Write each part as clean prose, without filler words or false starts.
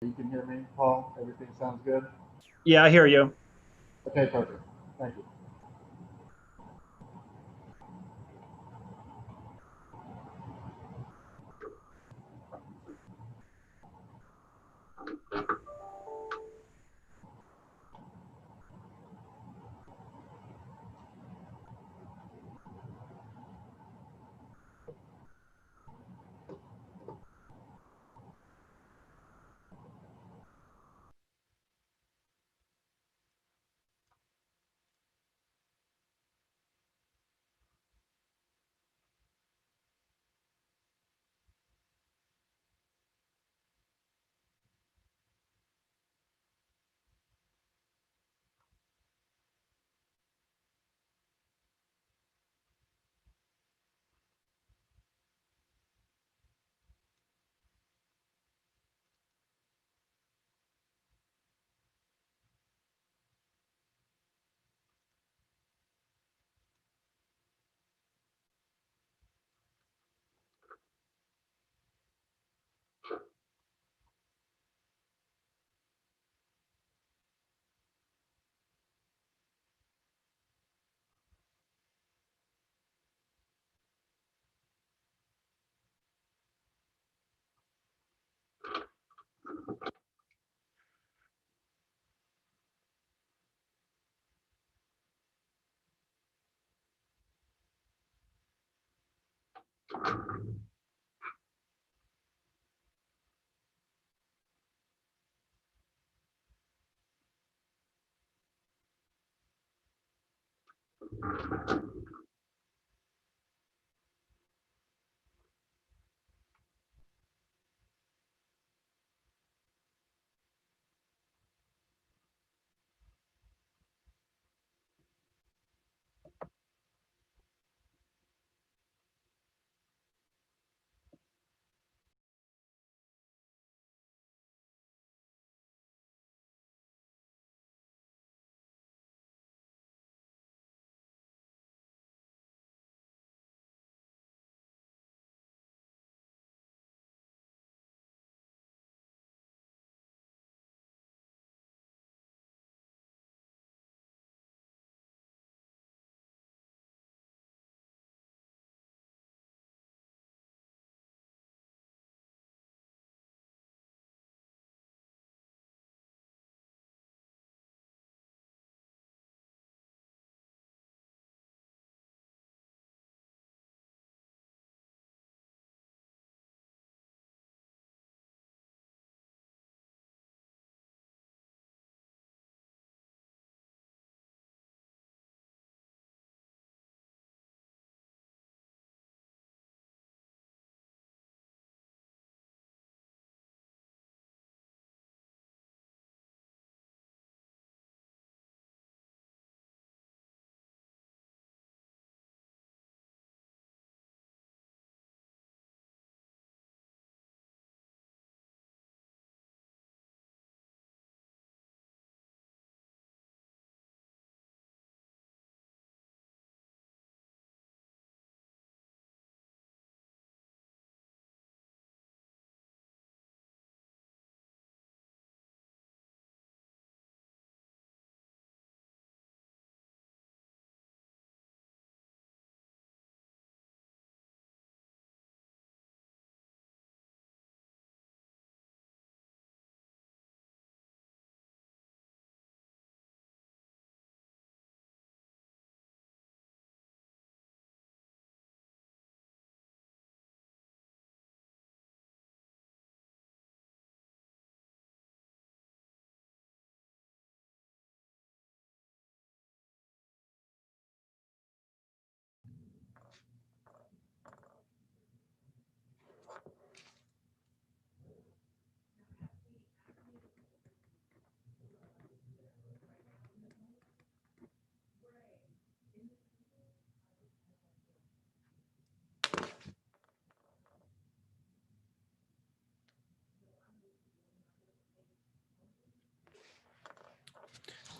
You can hear me, Paul? Everything sounds good? Yeah, I hear you. Okay, perfect. Thank you.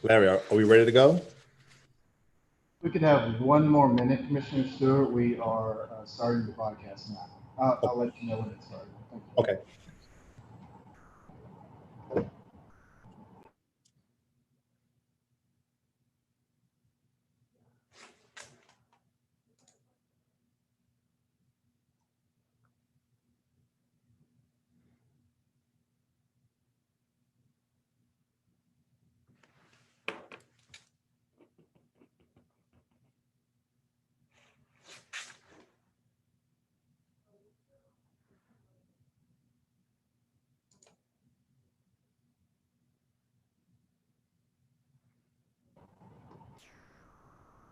Larry, are we ready to go? We could have one more minute, Commissioner Stewart. We are starting the broadcast now. I'll let you know when it starts. Thank you. Okay.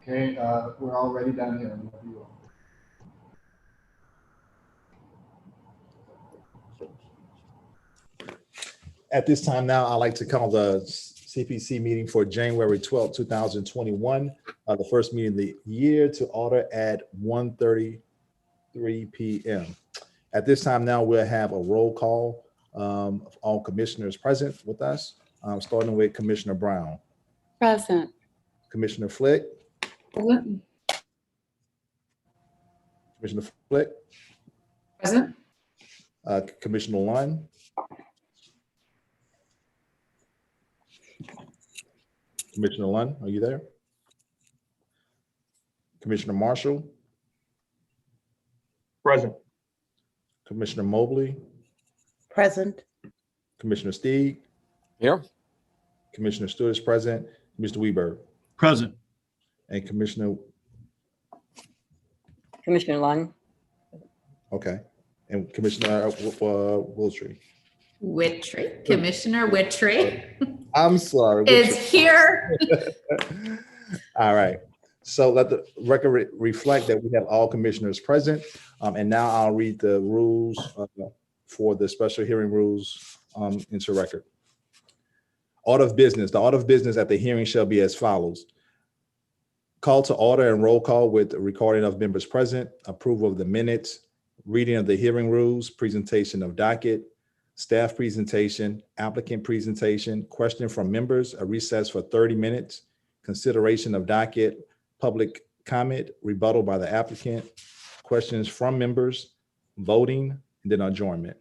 Okay, we're already down here. Whenever you are. At this time now, I'd like to call the CPC meeting for January 12th, 2021, the first meeting of the year to order at 1:33 p.m. At this time now, we'll have a roll call of all commissioners present with us, starting with Commissioner Brown, Present. Commissioner Flick, Present. Commissioner Flick, Present. Commissioner Lund, Commissioner Lund, are you there? Commissioner Marshall, Present. Commissioner Mobley, Present. Commissioner Steed, Here. Commissioner Stewart is present, Mr. Weber, Present. and Commissioner, Commissioner Lund. okay, and Commissioner Wiltshire. Wittry, Commissioner Wittry I'm sorry. is here. All right. So let the record reflect that we have all commissioners present. And now I'll read the rules for the special hearing rules into record. Order of business. The order of business at the hearing shall be as follows. Call to order and roll call with recording of members present, approval of the minutes, reading of the hearing rules, presentation of docket, staff presentation, applicant presentation, question from members, a recess for 30 minutes, consideration of docket, public comment, rebuttal by the applicant, questions from members, voting, and then adjournment.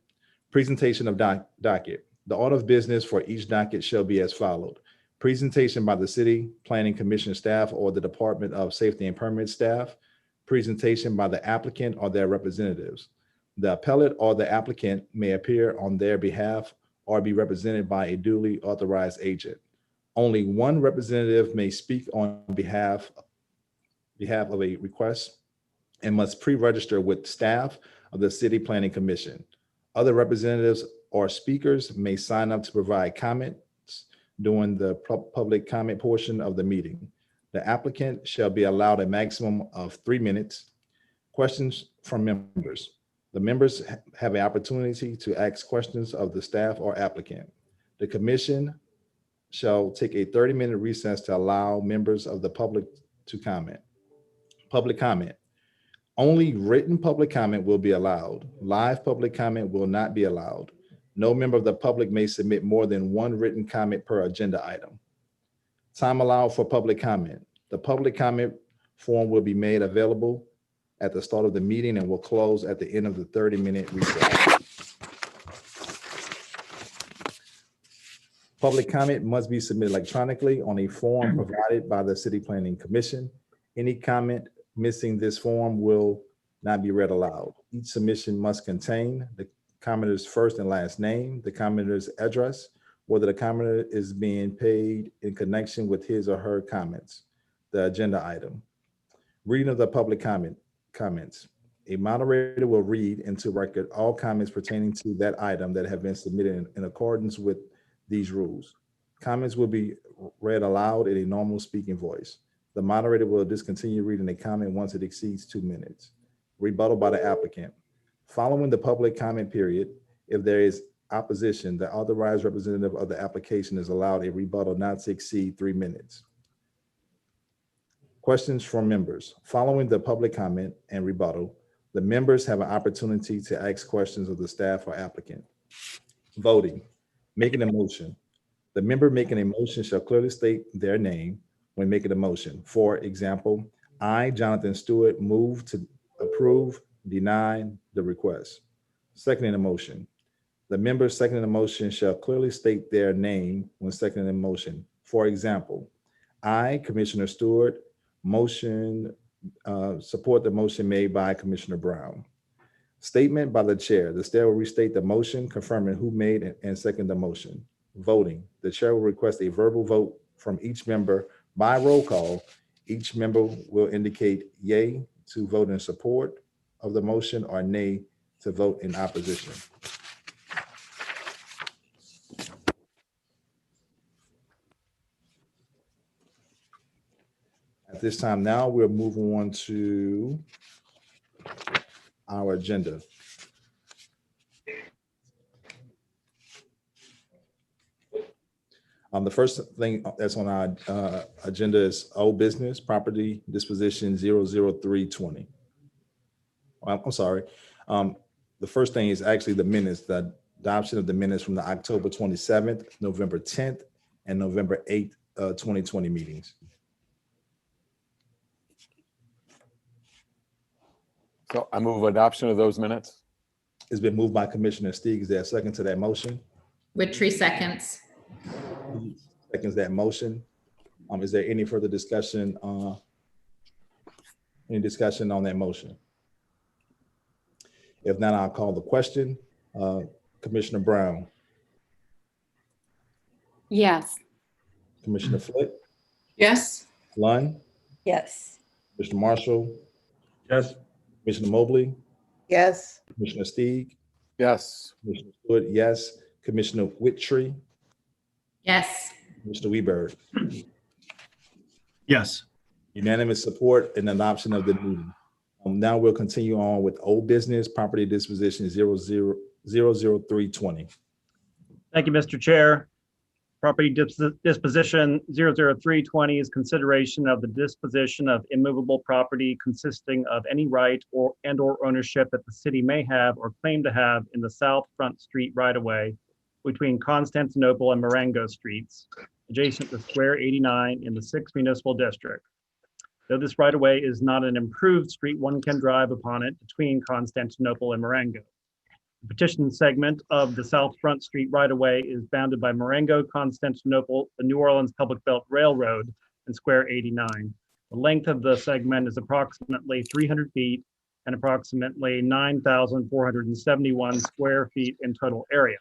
Presentation of docket. The order of business for each docket shall be as followed. Presentation by the City Planning Commission staff or the Department of Safety and Permit staff. Presentation by the applicant or their representatives. The appellate or the applicant may appear on their behalf or be represented by a duly authorized agent. Only one representative may speak on behalf of a request and must pre-register with staff of the City Planning Commission. Other representatives or speakers may sign up to provide comments during the public comment portion of the meeting. The applicant shall be allowed a maximum of 3 minutes. Questions from members. The members have an opportunity to ask questions of the staff or applicant. The commission shall take a 30-minute recess to allow members of the public to comment. Public comment. Only written public comment will be allowed. Live public comment will not be allowed. No member of the public may submit more than one written comment per agenda item. Time allowed for public comment. The public comment form will be made available at the start of the meeting and will close at the end of the 30-minute recess. Public comment must be submitted electronically on a form provided by the City Planning Commission. Any comment missing this form will not be read aloud. Each submission must contain the commenter's first and last name, the commenter's address, whether the commenter is being paid in connection with his or her comments, the agenda item. Reading of the public comments. A moderator will read into record all comments pertaining to that item that have been submitted in accordance with these rules. Comments will be read aloud in a normal speaking voice. The moderator will discontinue reading a comment once it exceeds 2 minutes. Rebuttal by the applicant. Following the public comment period, if there is opposition, the authorized representative of the application is allowed a rebuttal not to exceed 3 minutes. Questions from members. Following the public comment and rebuttal, the members have an opportunity to ask questions of the staff or applicant. Voting. Making a motion. The member making a motion shall clearly state their name when making a motion. For example, I, Jonathan Stewart, move to approve, deny the request. Seconding the motion. The member seconding the motion shall clearly state their name when seconding the motion. For example, I, Commissioner Stewart, support the motion made by Commissioner Brown. Statement by the chair. The chair will restate the motion, confirming who made and seconded the motion. Voting. The chair will request a verbal vote from each member by roll call. Each member will indicate yay to vote in support of the motion or nay to vote in opposition. At this time now, we're moving on to our agenda. The first thing that's on our agenda is old business, property disposition 00320. I'm sorry. The first thing is actually the minutes, the adoption of the minutes from the October 27th, November 10th, and November 8th, 2020 meetings. So I move adoption of those minutes. It's been moved by Commissioner Steig. Is there a second to that motion? Wittry seconds. Seconds that motion. Is there any further discussion? Any discussion on that motion? If not, I'll call the question. Commissioner Brown, Yes. Commissioner Flick, Yes. Lund, Yes. Mr. Marshall, Yes. Commissioner Mobley, Yes. Commissioner Steig, Yes. Commissioner Stewart, yes. Commissioner Wittry, Yes. Mr. Weberg. Yes. Unanimous support and adoption of the meeting. Now we'll continue on with old business, property disposition 00320. Thank you, Mr. Chair. Property disposition 00320 is consideration of the disposition of immovable property consisting of any right or ownership that the city may have or claim to have in the South Front Street right-of-way between Constantinople and Marengo Streets, adjacent to Square 89 in the 6th Municipal District. Though this right-of-way is not an improved street, one can drive upon it between Constantinople and Marengo. The petition segment of the South Front Street right-of-way is bounded by Marengo, Constantinople, the New Orleans Public Belt Railroad, and Square 89. The length of the segment is approximately 300 feet and approximately 9,471 square feet in total area.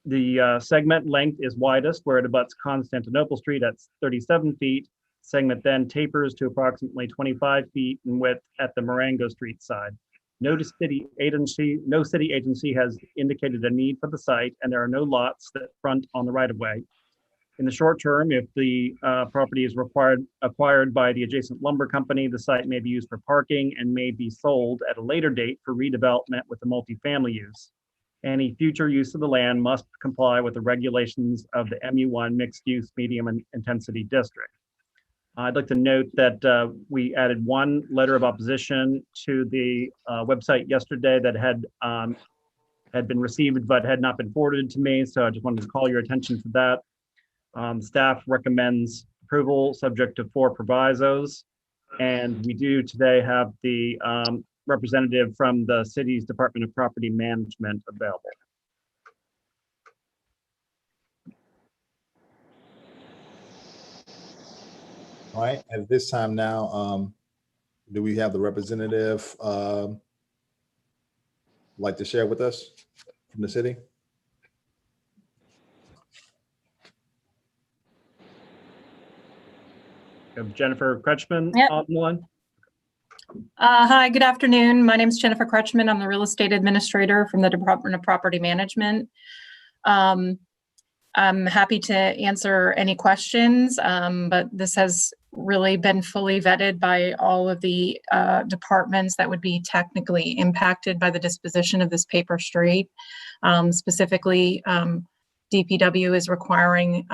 The segment length is widest where it abuts Constantinople Street at 37 feet. Segment then tapers to approximately 25 feet in width at the Marengo Street side. No city agency has indicated a need for the site, and there are no lots that front on the right-of-way. In the short term, if the property is acquired by the adjacent lumber company, the site may be used for parking and may be sold at a later date for redevelopment with a multifamily use. Any future use of the land must comply with the regulations of the MU1 mixed-use medium intensity district. I'd like to note that we added one letter of opposition to the website yesterday that had been received but had not been forwarded to me. So I just wanted to call your attention to that. Staff recommends approval subject to 4 provisos. And we do today have the representative from the city's Department of Property Management available. All right, at this time now, do we have the representative like to share with us from the city? We have Jennifer Kretschmann Yep. on one. Hi, good afternoon. My name is Jennifer Kretschmann. I'm the real estate administrator from the Department of Property Management. I'm happy to answer any questions, but this has really been fully vetted by all of the departments that would be technically impacted by the disposition of this paper street. Specifically, DPW is requiring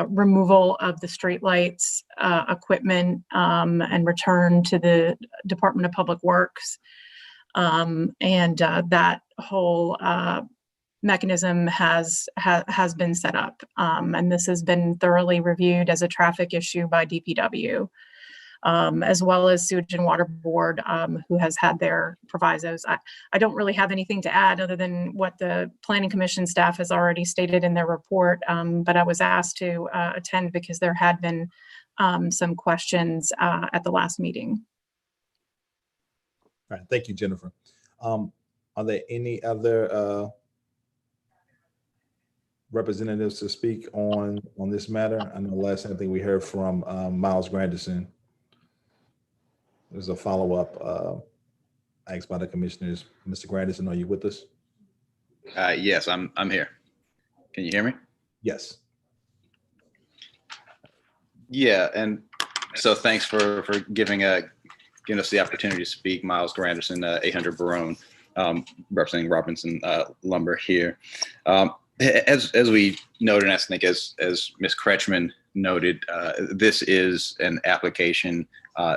removal of the streetlights, equipment, and return to the Department of Public Works. That whole mechanism has been set up. And this has been thoroughly reviewed as a traffic issue by DPW, as well as Sewage and Water Board, who has had their provisos. I don't really have anything to add other than what the Planning Commission staff has already stated in their report, but I was asked to attend because there had been some questions at the last meeting. All right, thank you, Jennifer. Are there any other representatives to speak on this matter? I know last time I think we heard from Miles Grandison. There's a follow-up asked by the commissioners. Mr. Grandison, are you with us? Yes, I'm here. Can you hear me? Yes. Yeah, and so thanks for giving us the opportunity to speak. Miles Granderson, 800 Barone, representing Robinson Lumber here. As we noted, and I think as Ms. Kretschmann noted, this is an application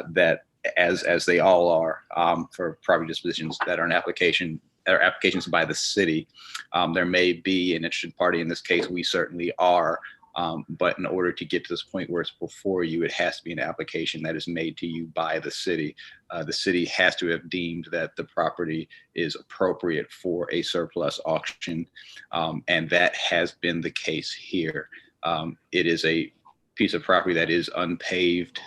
that, as they all are, for property dispositions that are applications by the city. There may be an interested party. In this case, we certainly are. But in order to get to this point where it's before you, it has to be an application that is made to you by the city. The city has to have deemed that the property is appropriate for a surplus auction, and that has been the case here. It is a piece of property that is unpaved.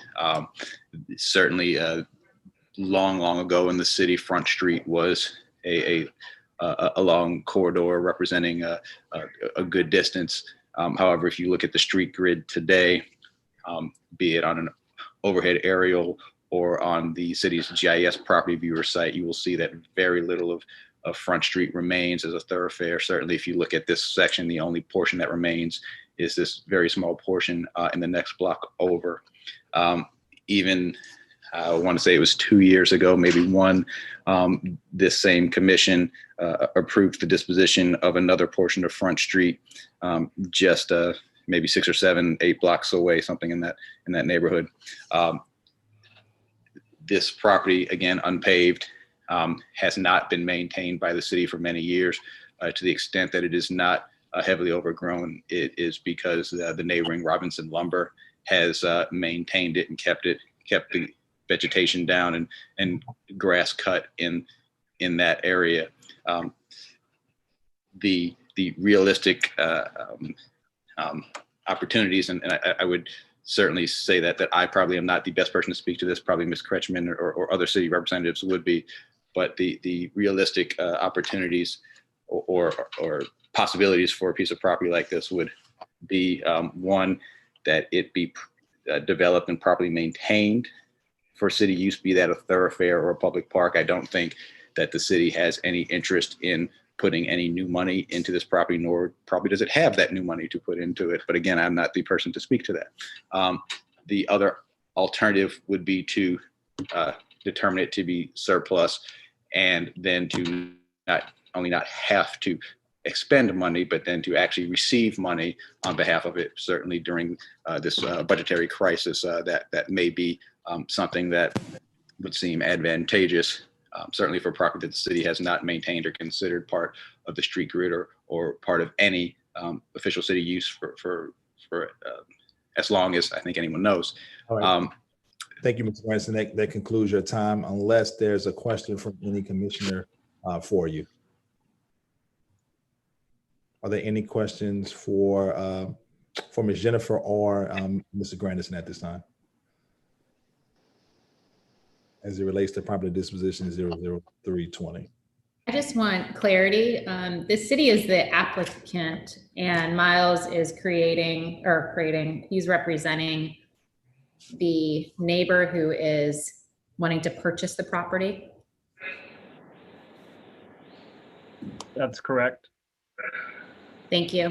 Certainly, long ago in the city, Front Street was a long corridor representing a good distance. However, if you look at the street grid today, be it on an overhead aerial or on the city's GIS property viewer site, you will see that very little of Front Street remains as a thoroughfare. Certainly, if you look at this section, the only portion that remains is this very small portion in the next block over. Even I want to say it was 2 years ago, maybe one, this same commission approved the disposition of another portion of Front Street, just maybe 6 or 7, 8 blocks away, something in that neighborhood. This property, again, unpaved, has not been maintained by the city for many years. To the extent that it is not heavily overgrown, it is because the neighboring Robinson Lumber has maintained it and kept the vegetation down and grass cut in that area. The realistic opportunities, and I would certainly say that I probably am not the best person to speak to this. Probably Ms. Kretschmann or other city representatives would be, but the realistic opportunities or possibilities for a piece of property like this would be one, that it be developed and properly maintained for city use, be that a thoroughfare or a public park. I don't think that the city has any interest in putting any new money into this property, nor probably does it have that new money to put into it. But again, I'm not the person to speak to that. The other alternative would be to determine it to be surplus, and then to not only not have to expend money, but then to actually receive money on behalf of it. Certainly during this budgetary crisis, that may be something that would seem advantageous, certainly for property that the city has not maintained or considered part of the street grid or part of any official city use for as long as I think anyone knows. All right. Thank you, Mr. Branson. That concludes your time, unless there's a question from any commissioner for you. Are there any questions for Ms. Jennifer or Mr. Granderson at this time, as it relates to property disposition 00320? I just want clarity. The city is the applicant and Miles is he's representing the neighbor who is wanting to purchase the property. That's correct. Thank you.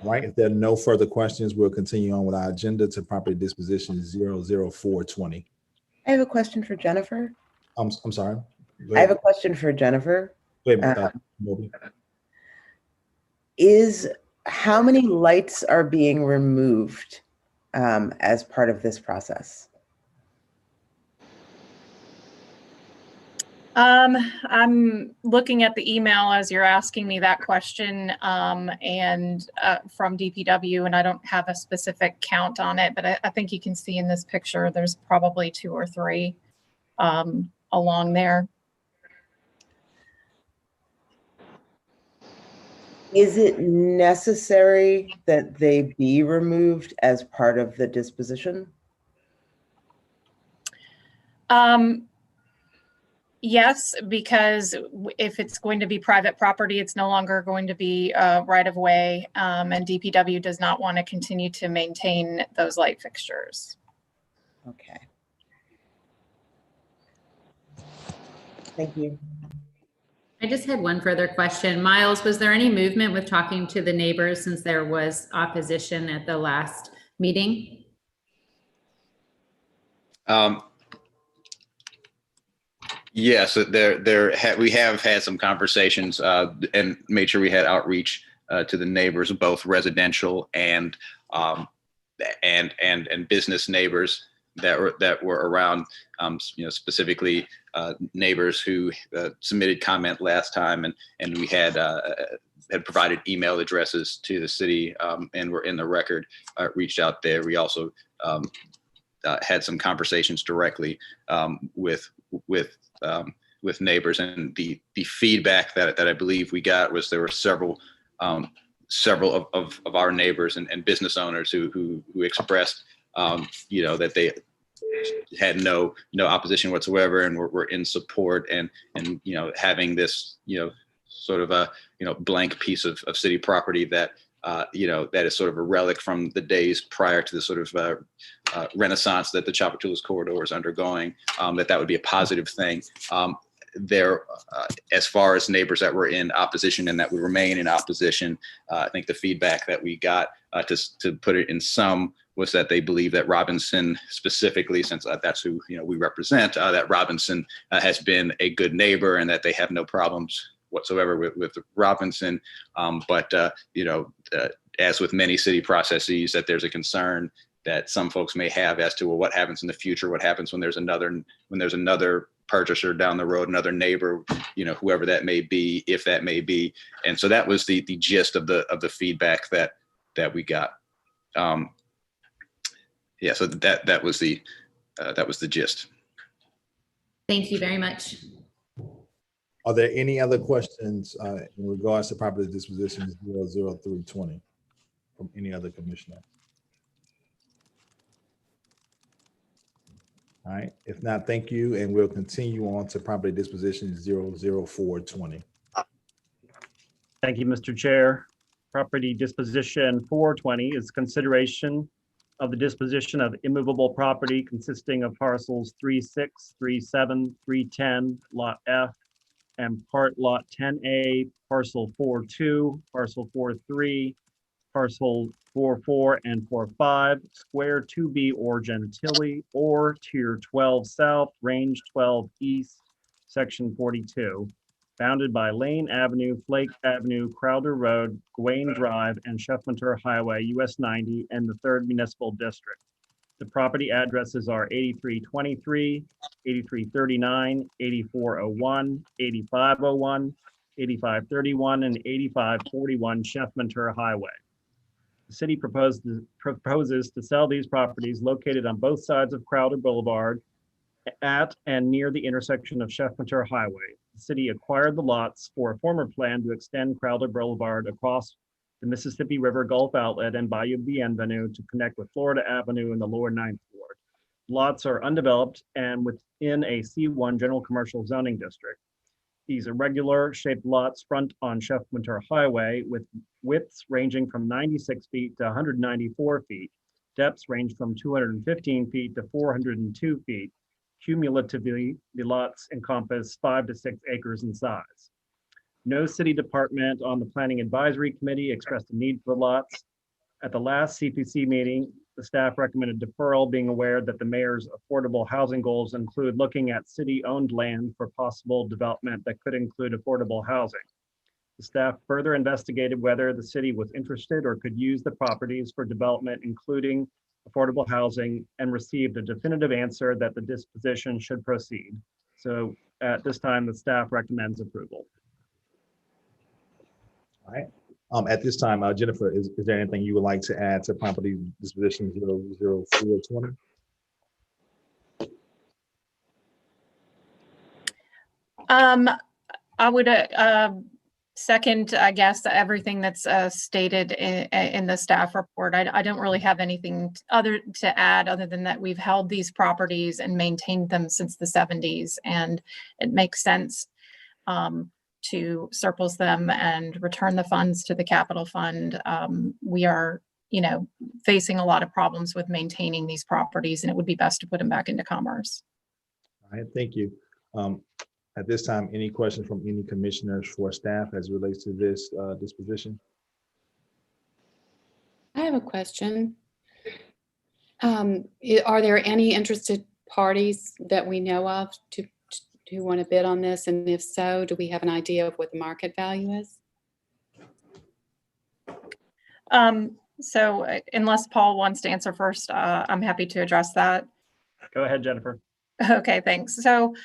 All right, if there are no further questions, we'll continue on with our agenda to property disposition 00420. I have a question for Jennifer. I'm sorry. Go I have ahead. a question for Jennifer. Go ahead, Mobley. How many lights are being removed as part of this process? I'm looking at the email as you're asking me that question, and from DPW, and I don't have a specific count on it, but I think you can see in this picture, there's probably 2 or 3 along there. Is it necessary that they be removed as part of the disposition? Yes, because if it's going to be private property, it's no longer going to be right of way, and DPW does not want to continue to maintain those light fixtures. Okay. Thank you. I just had one further question. Miles, was there any movement with talking to the neighbors since there was opposition at the last meeting? Yes, we have had some conversations and made sure we had outreach to the neighbors, both residential and business neighbors that were around. Specifically neighbors who submitted comment last time, and we had provided email addresses to the city, and were in the record. Reached out there. We also had some conversations directly with neighbors, and the feedback that I believe we got was there were several of our neighbors and business owners who expressed that they had no opposition whatsoever and were in support, and having this sort of a blank piece of city property that that is sort of a relic from the days prior to the sort of renaissance that the Tchoupitoulas corridor is undergoing, that would be a positive thing. As far as neighbors that were in opposition and that would remain in opposition, I think the feedback that we got, to put it in sum, was that they believe that Robinson specifically, since that's who we represent, that Robinson has been a good neighbor and that they have no problems whatsoever with Robinson. But as with many city processes, that there's a concern that some folks may have as to, well, what happens in the future? What happens when there's another purchaser down the road, another neighbor, whoever that may be, if that may be. And so that was the gist of the feedback that we got. So that was the gist. Thank you very much. Are there any other questions in regards to property disposition 00320 from any other commissioner? All right, if not, thank you, and we'll continue on to property disposition 00420. Thank you, Mr. Chair. Property disposition 420 is consideration of the disposition of immovable property consisting of parcels 36, 37, 310, Lot F, and part Lot 10A, parcel 42, parcel 43, parcel 44 and 45, square 2B or gentilly, or tier 12 south, range 12 east, section 42, bounded by Lane Avenue, Flake Avenue, Crowder Road, Gawain Drive, and Sheffmantur Highway, US 90, and the 3rd Municipal District. The property addresses are 8323, 8339, 8401, 8501, 8531, and 8541 Sheffmantur Highway. The city proposes to sell these properties located on both sides of Crowder Boulevard at and near the intersection of Sheffmantur Highway. The city acquired the lots for a former plan to extend Crowder Boulevard across the Mississippi River Gulf Outlet and Bayou Bienvenue to connect with Florida Avenue in the lower 9th Ward. Lots are undeveloped and within a C1 general commercial zoning district. These irregular shaped lots front on Sheffmantur Highway with widths ranging from 96 feet to 194 feet. Depths range from 215 feet to 402 feet. Cumulatively, the lots encompass 5 to 6 acres in size. No city department on the Planning Advisory Committee expressed a need for the lots. At the last CPC meeting, the staff recommended deferral, being aware that the mayor's affordable housing goals include looking at city-owned land for possible development that could include affordable housing. The staff further investigated whether the city was interested or could use the properties for development, including affordable housing, and received a definitive answer that the disposition should proceed. So at this time, the staff recommends approval. All right. At this time, Jennifer, is there anything you would like to add to property disposition 00420? I would second, I guess, everything that's stated in the staff report. I don't really have anything other to add other than that we've held these properties and maintained them since the 70s, and it makes sense to surplus them and return the funds to the capital fund. We are, facing a lot of problems with maintaining these properties, and it would be best to put them back into commerce. All right, thank you. At this time, any questions from any commissioners for staff as it relates to this disposition? I have a question. Are there any interested parties that we know of who want to bid on this? And if so, do we have an idea of what the market value is? So unless Paul wants to answer first, I'm happy to address that. Go ahead, Jennifer. Okay, thanks. So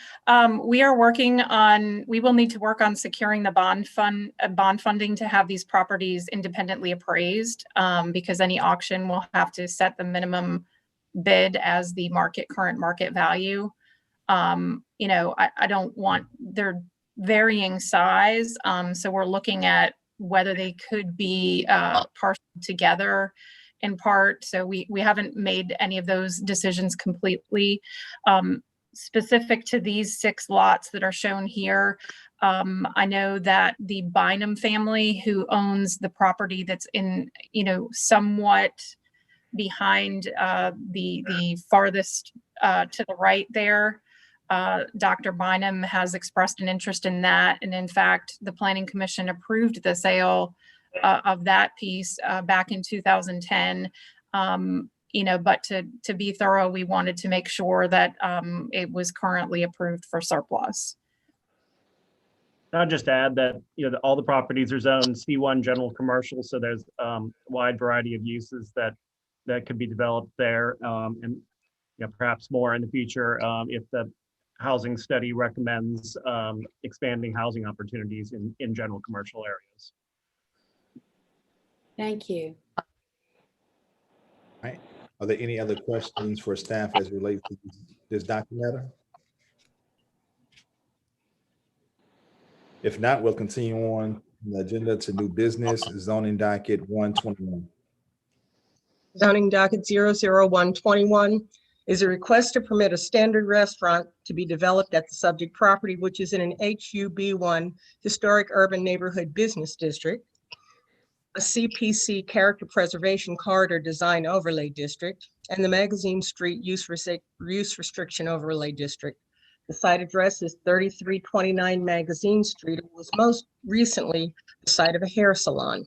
we will need to work on securing the bond funding to have these properties independently appraised, because any auction will have to set the minimum bid as the current market value. You know, I don't want their varying size. So we're looking at whether they could be parceled together in part. So we haven't made any of those decisions completely. Specific to these 6 lots that are shown here, I know that the Bynum family, who owns the property that's in, you know, somewhat behind the farthest to the right there, Dr. Bynum has expressed an interest in that. And in fact, the Planning Commission approved the sale of that piece back in 2010. You know, but to be thorough, we wanted to make sure that it was currently approved for surplus. I'll just add that, you know, all the properties are zoned C1 general commercial, so there's a wide variety of uses that could be developed there, and you know, perhaps more in the future if the housing study recommends expanding housing opportunities in general commercial areas. Thank you. All right. Are there any other questions for staff as it relates to this document matter? If not, we'll continue on the agenda to new business, zoning docket 121. Zoning docket 00121 is a request to permit a standard restaurant to be developed at the subject property, which is in an HUB1 Historic Urban Neighborhood Business District, a CPC Character Preservation Corridor Design Overlay District, and the Magazine Street Use Restriction Overlay District. The site address is 3329 Magazine Street. It was most recently the site of a hair salon.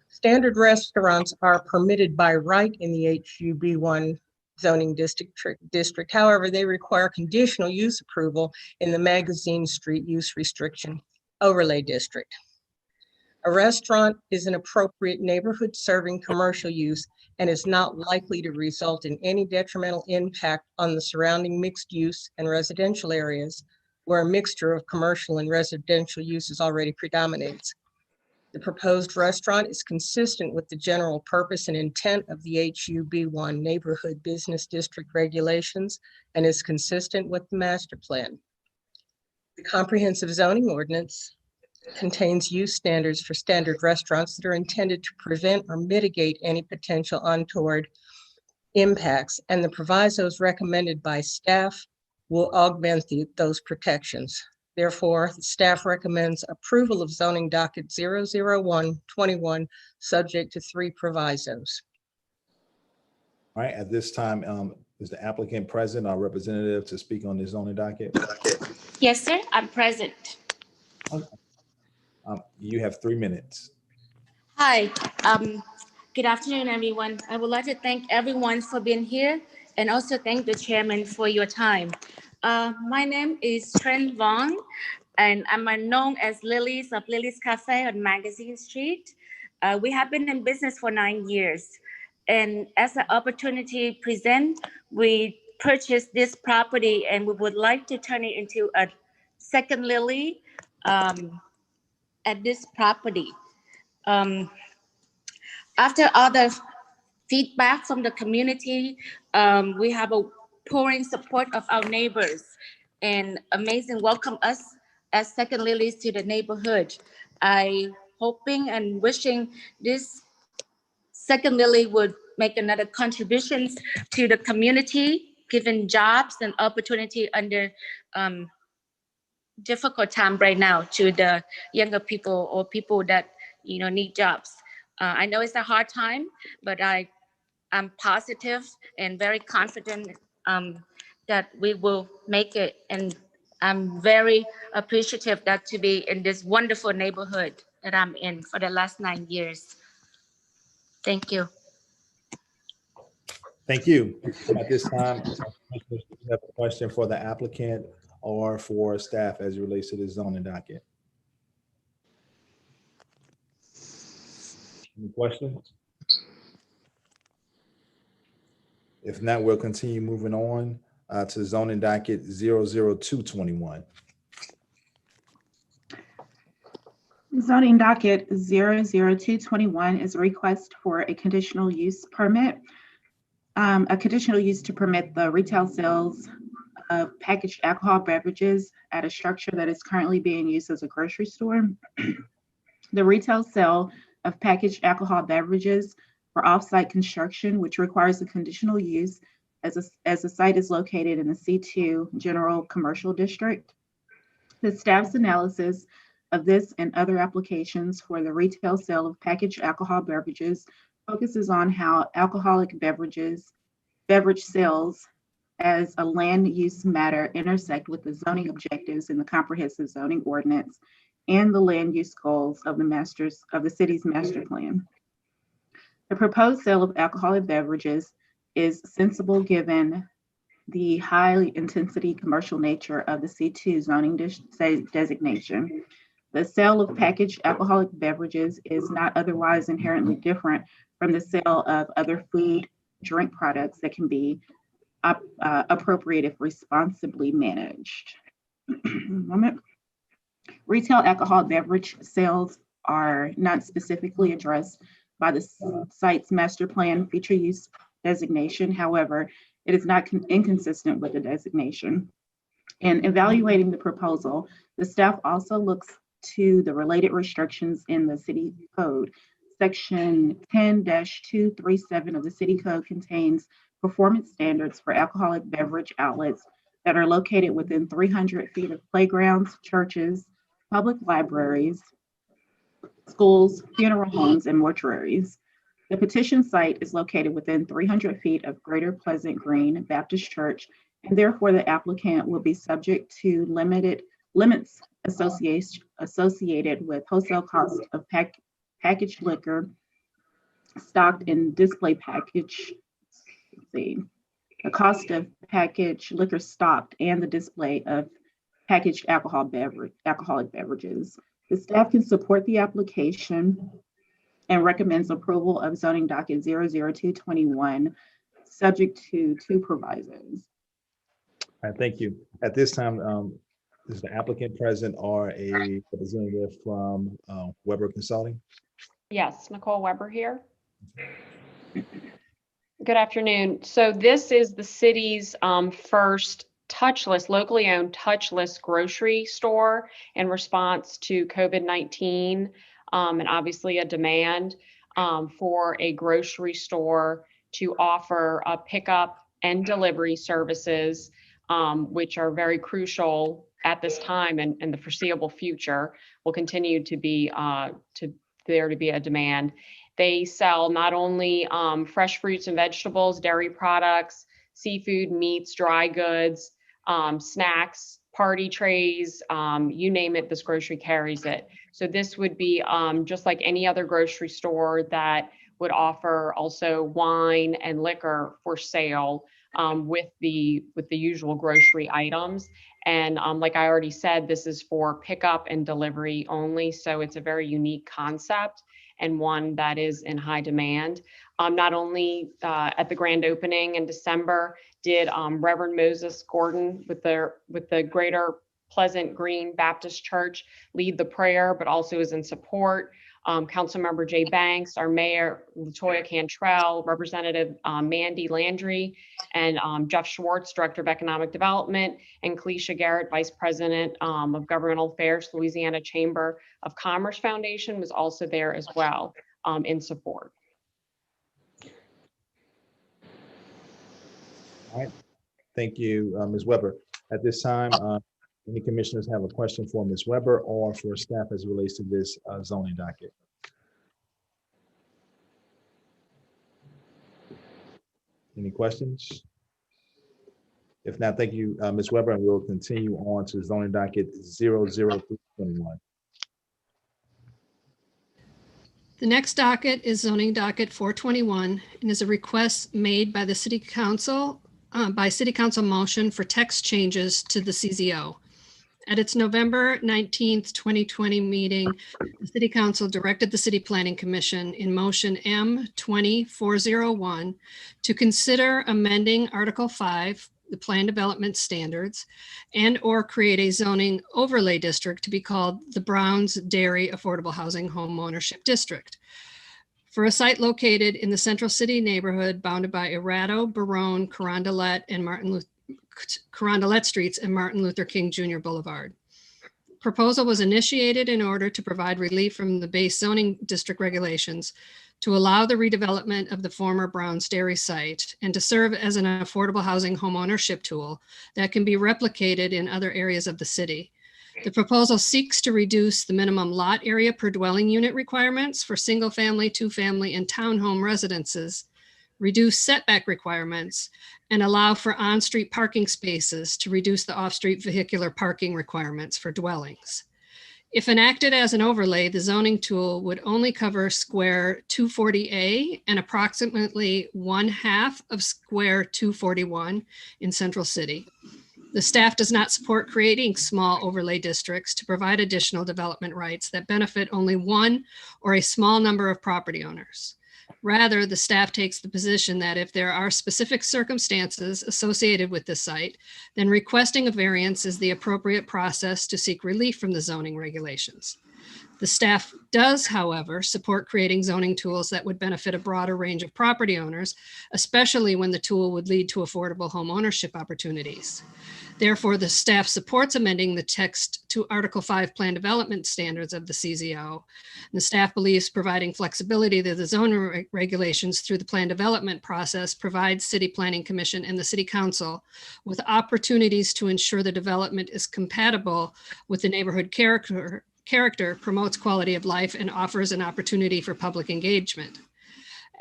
Standard restaurants are permitted by right in the HUB1 zoning district. However, they require conditional use approval in the Magazine Street Use Restriction Overlay District. A restaurant is an appropriate neighborhood serving commercial use and is not likely to result in any detrimental impact on the surrounding mixed use and residential areas where a mixture of commercial and residential uses already predominates. The proposed restaurant is consistent with the general purpose and intent of the HUB1 Neighborhood Business District regulations and is consistent with the master plan. The comprehensive zoning ordinance contains use standards for standard restaurants that are intended to prevent or mitigate any potential untoward impacts, and the provisos recommended by staff will augment those protections. Therefore, staff recommends approval of zoning docket 00121, subject to 3 provisos. All right, at this time, is the applicant present or representative to speak on this zoning docket? Yes, sir, I'm present. You have 3 minutes. Hi, good afternoon, everyone. I would like to thank everyone for being here and also thank the chairman for your time. My name is Trent Vaughn, and I'm known as Lily's of Lily's Cafe on Magazine Street. We have been in business for 9 years. And as an opportunity present, we purchased this property and we would like to turn it into a second Lily at this property. After all the feedback from the community, we have a pouring support of our neighbors and amazing welcome us as second Lilies to the neighborhood. I hoping and wishing this second Lily would make another contributions to the community, giving jobs and opportunity under difficult time right now to the younger people or people that need jobs. I know it's a hard time, but I'm positive and very confident that we will make it. And I'm very appreciative that to be in this wonderful neighborhood that I'm in for the last 9 years. Thank you. Thank you. At this time, commissioners, do you have a question for the applicant or for staff as it relates to the zoning docket? Any questions? If not, we'll continue moving on to zoning docket 00221. Zoning docket 00221 is a request for a conditional use permit. A conditional use to permit the retail sales of packaged alcohol beverages at a structure that is currently being used as a grocery store. The retail sale of packaged alcohol beverages for off-site construction, which requires a conditional use as the site is located in the C2 General Commercial District. The staff's analysis of this and other applications for the retail sale of packaged alcohol beverages focuses on how alcoholic beverage sales as a land use matter intersect with the zoning objectives in the comprehensive zoning ordinance and the land use goals of the city's master plan. The proposed sale of alcoholic beverages is sensible given the high intensity commercial nature of the C2 zoning designation. The sale of packaged alcoholic beverages is not otherwise inherently different from the sale of other food, drink products that can be appropriate if responsibly managed. Moment. Retail alcohol beverage sales are not specifically addressed by the site's master plan feature use designation. However, it is not inconsistent with the designation. In evaluating the proposal, the staff also looks to the related restrictions in the city code. Section 10-237 of the city code contains performance standards for alcoholic beverage outlets that are located within 300 feet of playgrounds, churches, public libraries, schools, funeral homes, and mortuaries. The petition site is located within 300 feet of Greater Pleasant Green Baptist Church, and therefore the applicant will be subject to limits associated with wholesale cost of packaged liquor stocked in display package. The cost of packaged liquor stocked and the display of packaged alcoholic beverages. The staff can support the application and recommends approval of zoning docket 00221, subject to 2 provisos. All right, thank you. At this time, is the applicant present or a representative from Weber Consulting? Yes, Nicole Weber here. Good afternoon. So this is the city's first touchless, locally owned touchless grocery store in response to COVID-19 and obviously a demand for a grocery store to offer pickup and delivery services, which are very crucial at this time and the foreseeable future will continue to be there to be a demand. They sell not only fresh fruits and vegetables, dairy products, seafood, meats, dry goods, snacks, party trays, you name it, this grocery carries it. So this would be just like any other grocery store that would offer also wine and liquor for sale with the usual grocery items. And like I already said, this is for pickup and delivery only. So it's a very unique concept and one that is in high demand. Not only at the grand opening in December did Reverend Moses Gordon with the Greater Pleasant Green Baptist Church lead the prayer, but also is in support. Councilmember Jay Banks, our Mayor Latoya Cantrell, Representative Mandy Landry, and Jeff Schwartz, Director of Economic Development, and Cleisha Garrett, Vice President of Governmental Affairs, Louisiana Chamber of Commerce Foundation, was also there as well in support. All right, thank you, Ms. Weber. At this time, any commissioners have a question for Ms. Weber or for staff as it relates to this zoning docket? Any questions? If not, thank you, Ms. Weber, and we'll continue on to zoning docket 00321. The next docket is zoning docket 421 and is a request made by the City Council, by City Council motion for text changes to the CZO. At its November 19th, 2020 meeting, the City Council directed the City Planning Commission in motion M-20401 to consider amending Article 5, the Plan Development Standards, and/or create a zoning overlay district to be called the Browns Dairy Affordable Housing Home Ownership District for a site located in the Central City neighborhood bounded by Erato, Barone, Carondelet, and Carondelet Streets and Martin Luther King Jr. Boulevard. Proposal was initiated in order to provide relief from the base zoning district regulations to allow the redevelopment of the former Browns Dairy site and to serve as an affordable housing homeownership tool that can be replicated in other areas of the city. The proposal seeks to reduce the minimum lot area per dwelling unit requirements for single family, two family, and townhome residences, reduce setback requirements, and allow for on-street parking spaces to reduce the off-street vehicular parking requirements for dwellings. If enacted as an overlay, the zoning tool would only cover square 240A and approximately 1/2 of square 241 in Central City. The staff does not support creating small overlay districts to provide additional development rights that benefit only one or a small number of property owners. Rather, the staff takes the position that if there are specific circumstances associated with the site, then requesting a variance is the appropriate process to seek relief from the zoning regulations. The staff does, however, support creating zoning tools that would benefit a broader range of property owners, especially when the tool would lead to affordable home ownership opportunities. Therefore, the staff supports amending the text to Article 5 Plan Development Standards of the CZO. The staff believes providing flexibility to the zoning regulations through the plan development process provides City Planning Commission and the City Council with opportunities to ensure the development is compatible with the neighborhood character, promotes quality of life, and offers an opportunity for public engagement.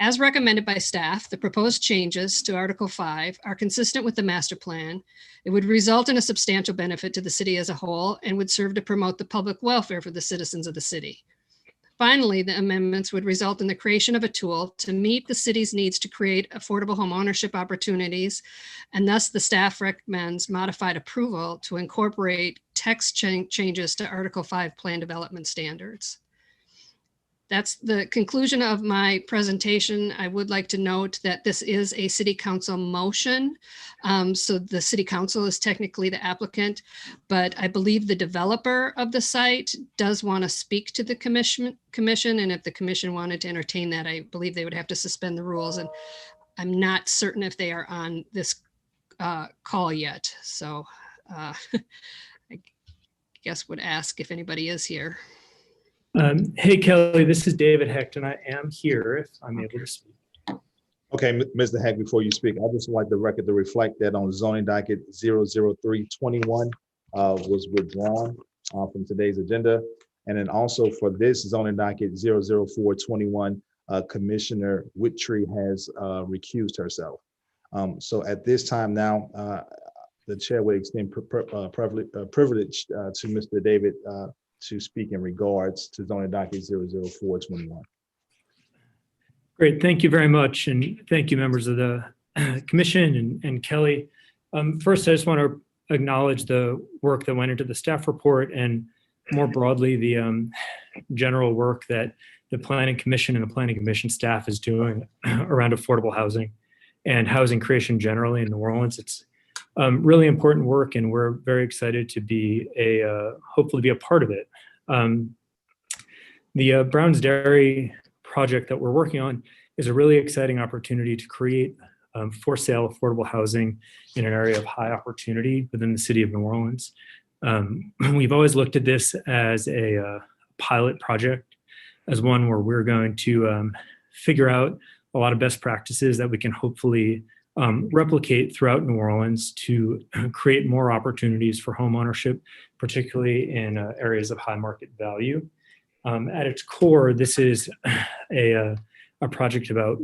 As recommended by staff, the proposed changes to Article 5 are consistent with the master plan. It would result in a substantial benefit to the city as a whole and would serve to promote the public welfare for the citizens of the city. Finally, the amendments would result in the creation of a tool to meet the city's needs to create affordable home ownership opportunities, and thus the staff recommends modified approval to incorporate text changes to Article 5 Plan Development Standards. That's the conclusion of my presentation. I would like to note that this is a City Council motion. So the City Council is technically the applicant, but I believe the developer of the site does want to speak to the commission. And if the commission wanted to entertain that, I believe they would have to suspend the rules. And I'm not certain if they are on this call yet. So I guess would ask if anybody is here. Hey, Kelly, this is David Hecht, and I am here if I'm able to speak. Okay, Mr. Heck, before you speak, I just like the record to reflect that on zoning docket 00321 was withdrawn from today's agenda. And then also for this zoning docket 00421, Commissioner Whittree has recused herself. So at this time now, the chair will extend privilege to Mr. David to speak in regards to zoning docket 00421. Great, thank you very much. And thank you, members of the commission and Kelly. First, I just want to acknowledge the work that went into the staff report and more broadly, the general work that the Planning Commission and the Planning Commission staff is doing around affordable housing and housing creation generally in New Orleans. It's really important work, and we're very excited to be hopefully be a part of it. The Browns Dairy project that we're working on is a really exciting opportunity to create for sale affordable housing in an area of high opportunity within the city of New Orleans. We've always looked at this as a pilot project, as one where we're going to figure out a lot of best practices that we can hopefully replicate throughout New Orleans to create more opportunities for home ownership, particularly in areas of high market value. At its core, this is a project about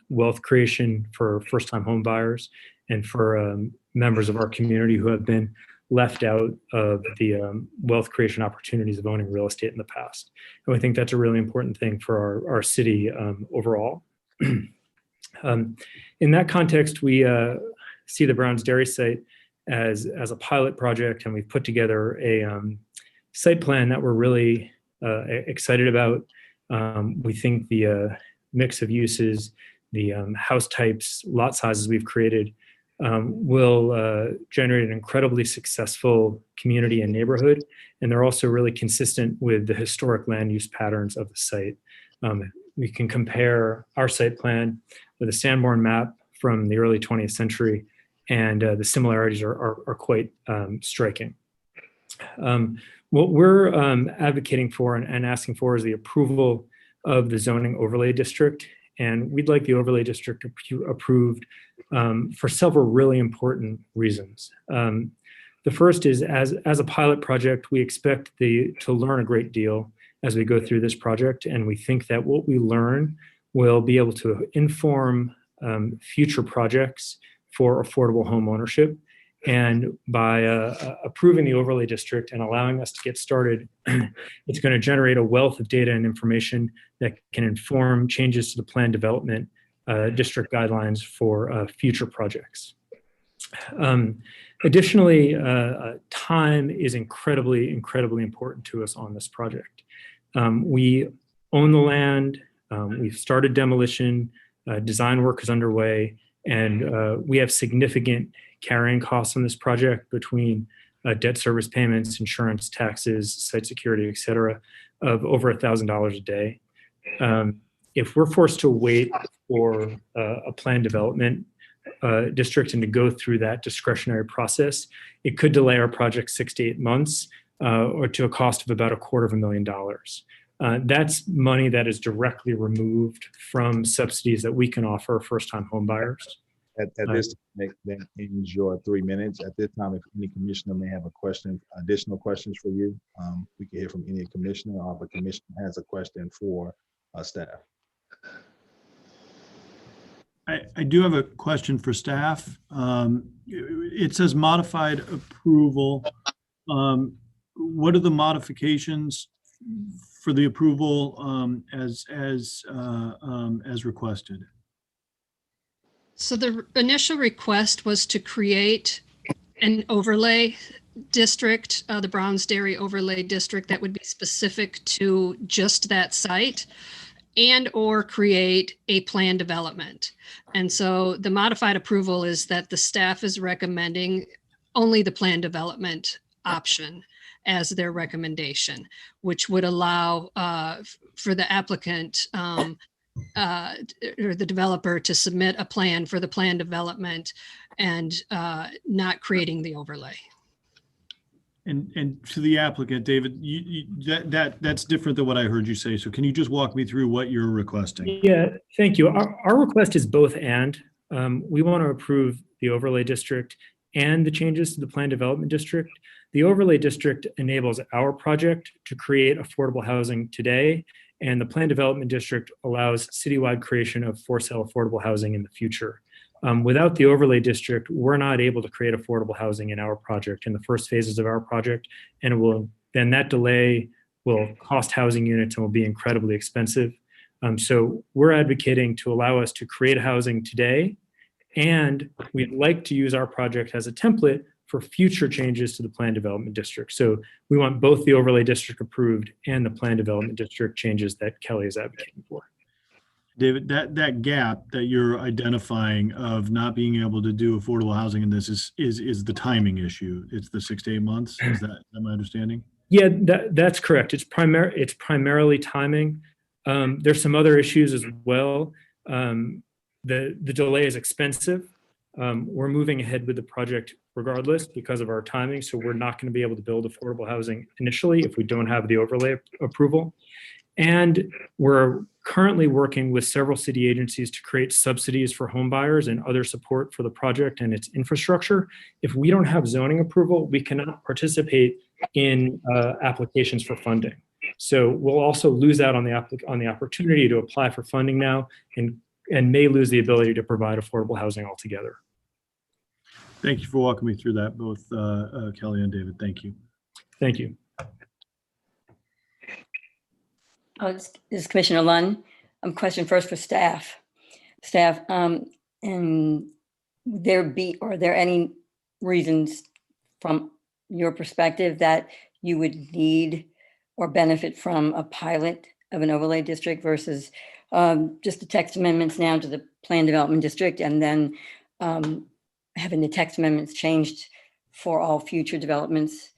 wealth creation for first-time home buyers and for members of our community who have been left out of the wealth creation opportunities of owning real estate in the past. And we think that's a really important thing for our city overall. In that context, we see the Browns Dairy site as a pilot project, and we've put together a site plan that we're really excited about. We think the mix of uses, the house types, lot sizes we've created will generate an incredibly successful community and neighborhood. And they're also really consistent with the historic land use patterns of the site. We can compare our site plan with a Sanborn map from the early 20th century, and the similarities are quite striking. What we're advocating for and asking for is the approval of the zoning overlay district. And we'd like the overlay district approved for several really important reasons. The first is as a pilot project, we expect to learn a great deal as we go through this project. And we think that what we learn will be able to inform future projects for affordable home ownership. And by approving the overlay district and allowing us to get started, it's going to generate a wealth of data and information that can inform changes to the plan development district guidelines for future projects. Additionally, time is incredibly important to us on this project. We own the land, we've started demolition, design work is underway, and we have significant carrying costs on this project between debt service payments, insurance, taxes, site security, et cetera, of over $1,000 a day. If we're forced to wait for a planned development district and to go through that discretionary process, it could delay our project 6 to 8 months or to a cost of about $250,000. That's money that is directly removed from subsidies that we can offer first-time home buyers. At this time, that ends your 3 minutes. At this time, if any commissioner may have a question, additional questions for you, we can hear from any commissioner, or if a commissioner has a question for staff. I do have a question for staff. It says modified approval. What are the modifications for the approval as requested? So the initial request was to create an overlay district, the Browns Dairy overlay district that would be specific to just that site, and or create a plan development. And so the modified approval is that the staff is recommending only the plan development option as their recommendation, which would allow for the applicant or the developer to submit a plan for the plan development and not creating the overlay. And to the applicant, David, that's different than what I heard you say. So can you just walk me through what you're requesting? Yeah, thank you. Our request is both and. We want to approve the overlay district and the changes to the plan development district. The overlay district enables our project to create affordable housing today, and the plan development district allows citywide creation of for sale affordable housing in the future. Without the overlay district, we're not able to create affordable housing in our project, in the first phases of our project, and then that delay will cost housing units and will be incredibly expensive. So we're advocating to allow us to create housing today, and we'd like to use our project as a template for future changes to the plan development district. So we want both the overlay district approved and the plan development district changes that Kelly is advocating for. David, that gap that you're identifying of not being able to do affordable housing in this is the timing issue. It's the 6 to 8 months. Is that my understanding? Yeah, that's correct. It's primarily timing. There's some other issues as well. The delay is expensive. We're moving ahead with the project regardless because of our timing. So we're not going to be able to build affordable housing initially if we don't have the overlay approval. And we're currently working with several city agencies to create subsidies for home buyers and other support for the project and its infrastructure. If we don't have zoning approval, we cannot participate in applications for funding. So we'll also lose out on the opportunity to apply for funding now and may lose the ability to provide affordable housing altogether. Thank you for walking me through that, both Kelly and David. Thank you. Thank you. This is Commissioner Lunn. Question first for staff. Staff, and are there any reasons from your perspective that you would need or benefit from a pilot of an overlay district versus just the text amendments now to the plan development district, and then having the text amendments changed for all future developments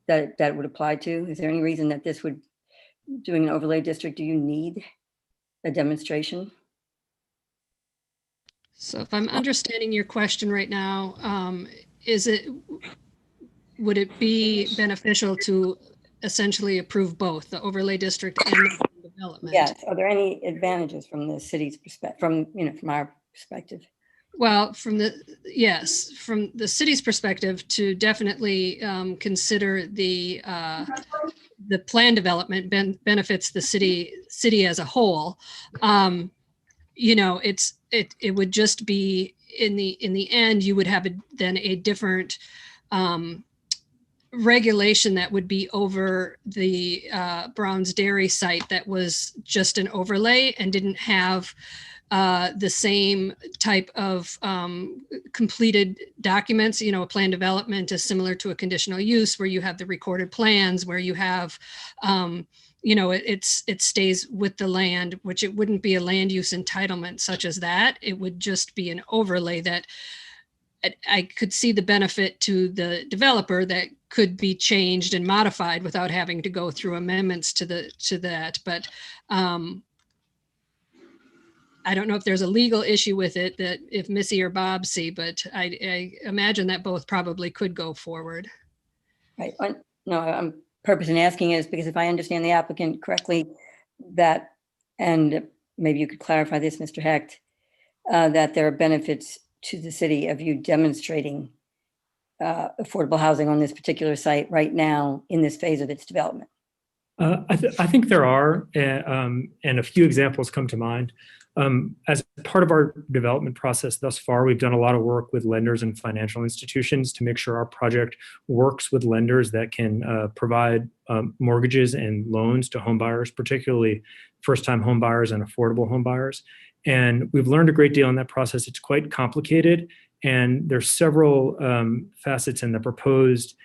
that would apply to? Is there any reason that this would, doing an overlay district, do you need a demonstration? So if I'm understanding your question right now, would it be beneficial to essentially approve both the overlay district and the development? Yes. Are there any advantages from the city's perspective, from our perspective? Well, from the city's perspective, to definitely consider the plan development benefits the city as a whole. It would just be in the end, you would have then a different regulation that would be over the Brown's Dairy site that was just an overlay and didn't have the same type of completed documents. A plan development is similar to a conditional use where you have the recorded plans, where you have, it stays with the land, which it wouldn't be a land use entitlement such as that. It would just be an overlay that I could see the benefit to the developer that could be changed and modified without having to go through amendments to that. But I don't know if there's a legal issue with it that if Missy or Bob see, but I imagine that both probably could go forward. Right. No, I'm purposely asking is because if I understand the applicant correctly, that, and maybe you could clarify this, Mr. Hecht, that there are benefits to the city of you demonstrating affordable housing on this particular site right now in this phase of its development. I think there are, and a few examples come to mind. As part of our development process thus far, we've done a lot of work with lenders and financial institutions to make sure our project works with lenders that can provide mortgages and loans to home buyers, particularly first-time home buyers and affordable home buyers. And we've learned a great deal in that process. It's quite complicated, and there's several facets in the proposed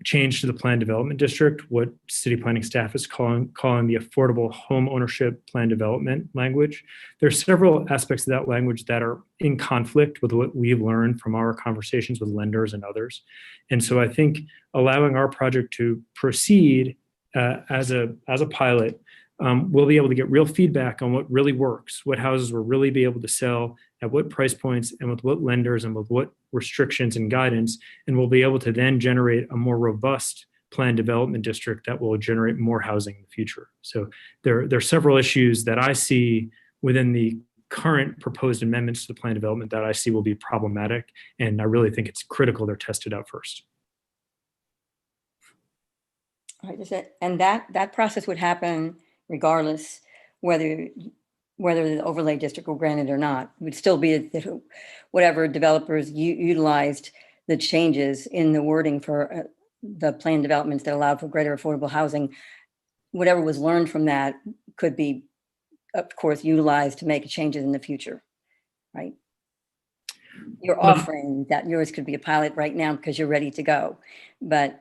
change to the plan development district, what city planning staff is calling the affordable home ownership plan development language. There's several aspects of that language that are in conflict with what we've learned from our conversations with lenders and others. And so I think allowing our project to proceed as a pilot, we'll be able to get real feedback on what really works, what houses will really be able to sell, at what price points, and with what lenders, and with what restrictions and guidance, and we'll be able to then generate a more robust planned development district that will generate more housing in the future. So there are several issues that I see within the current proposed amendments to the plan development that I see will be problematic, and I really think it's critical they're tested out first. All right, and that process would happen regardless whether the overlay district were granted or not. It would still be that whatever developers utilized the changes in the wording for the plan developments that allowed for greater affordable housing, whatever was learned from that could be, of course, utilized to make changes in the future, right? You're offering that yours could be a pilot right now because you're ready to go, but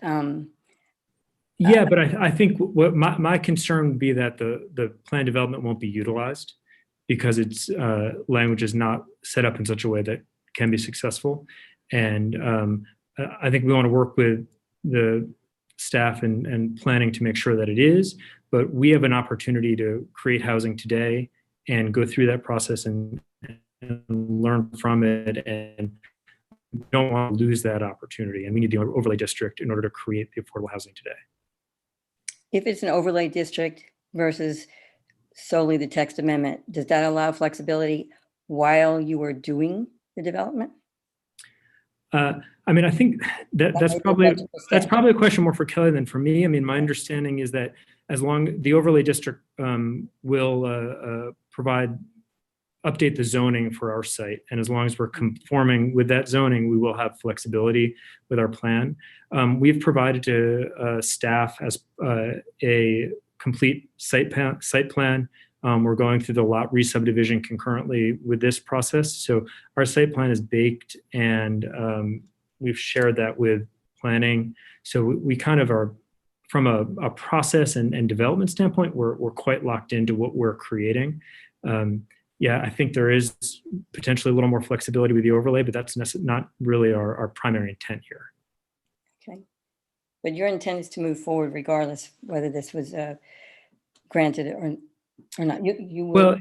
yeah, but I think what my concern would be that the plan development won't be utilized because its language is not set up in such a way that can be successful. And I think we want to work with the staff and planning to make sure that it is, but we have an opportunity to create housing today and go through that process and learn from it, and we don't want to lose that opportunity. And we need the overlay district in order to create the affordable housing today. if it's an overlay district versus solely the text amendment, does that allow flexibility while you are doing the development? I mean, I think that's probably a question more for Kelly than for me. I mean, my understanding is that as long the overlay district will provide update the zoning for our site. And as long as we're conforming with that zoning, we will have flexibility with our plan. We've provided to staff as a complete site plan. We're going through the lot re-subdivision concurrently with this process. So our site plan is baked, and we've shared that with planning. So we kind of are, from a process and development standpoint, we're quite locked into what we're creating. Yeah, I think there is potentially a little more flexibility with the overlay, but that's not really our primary intent here. Okay. But your intent is to move forward regardless whether this was granted or not. You will, Well,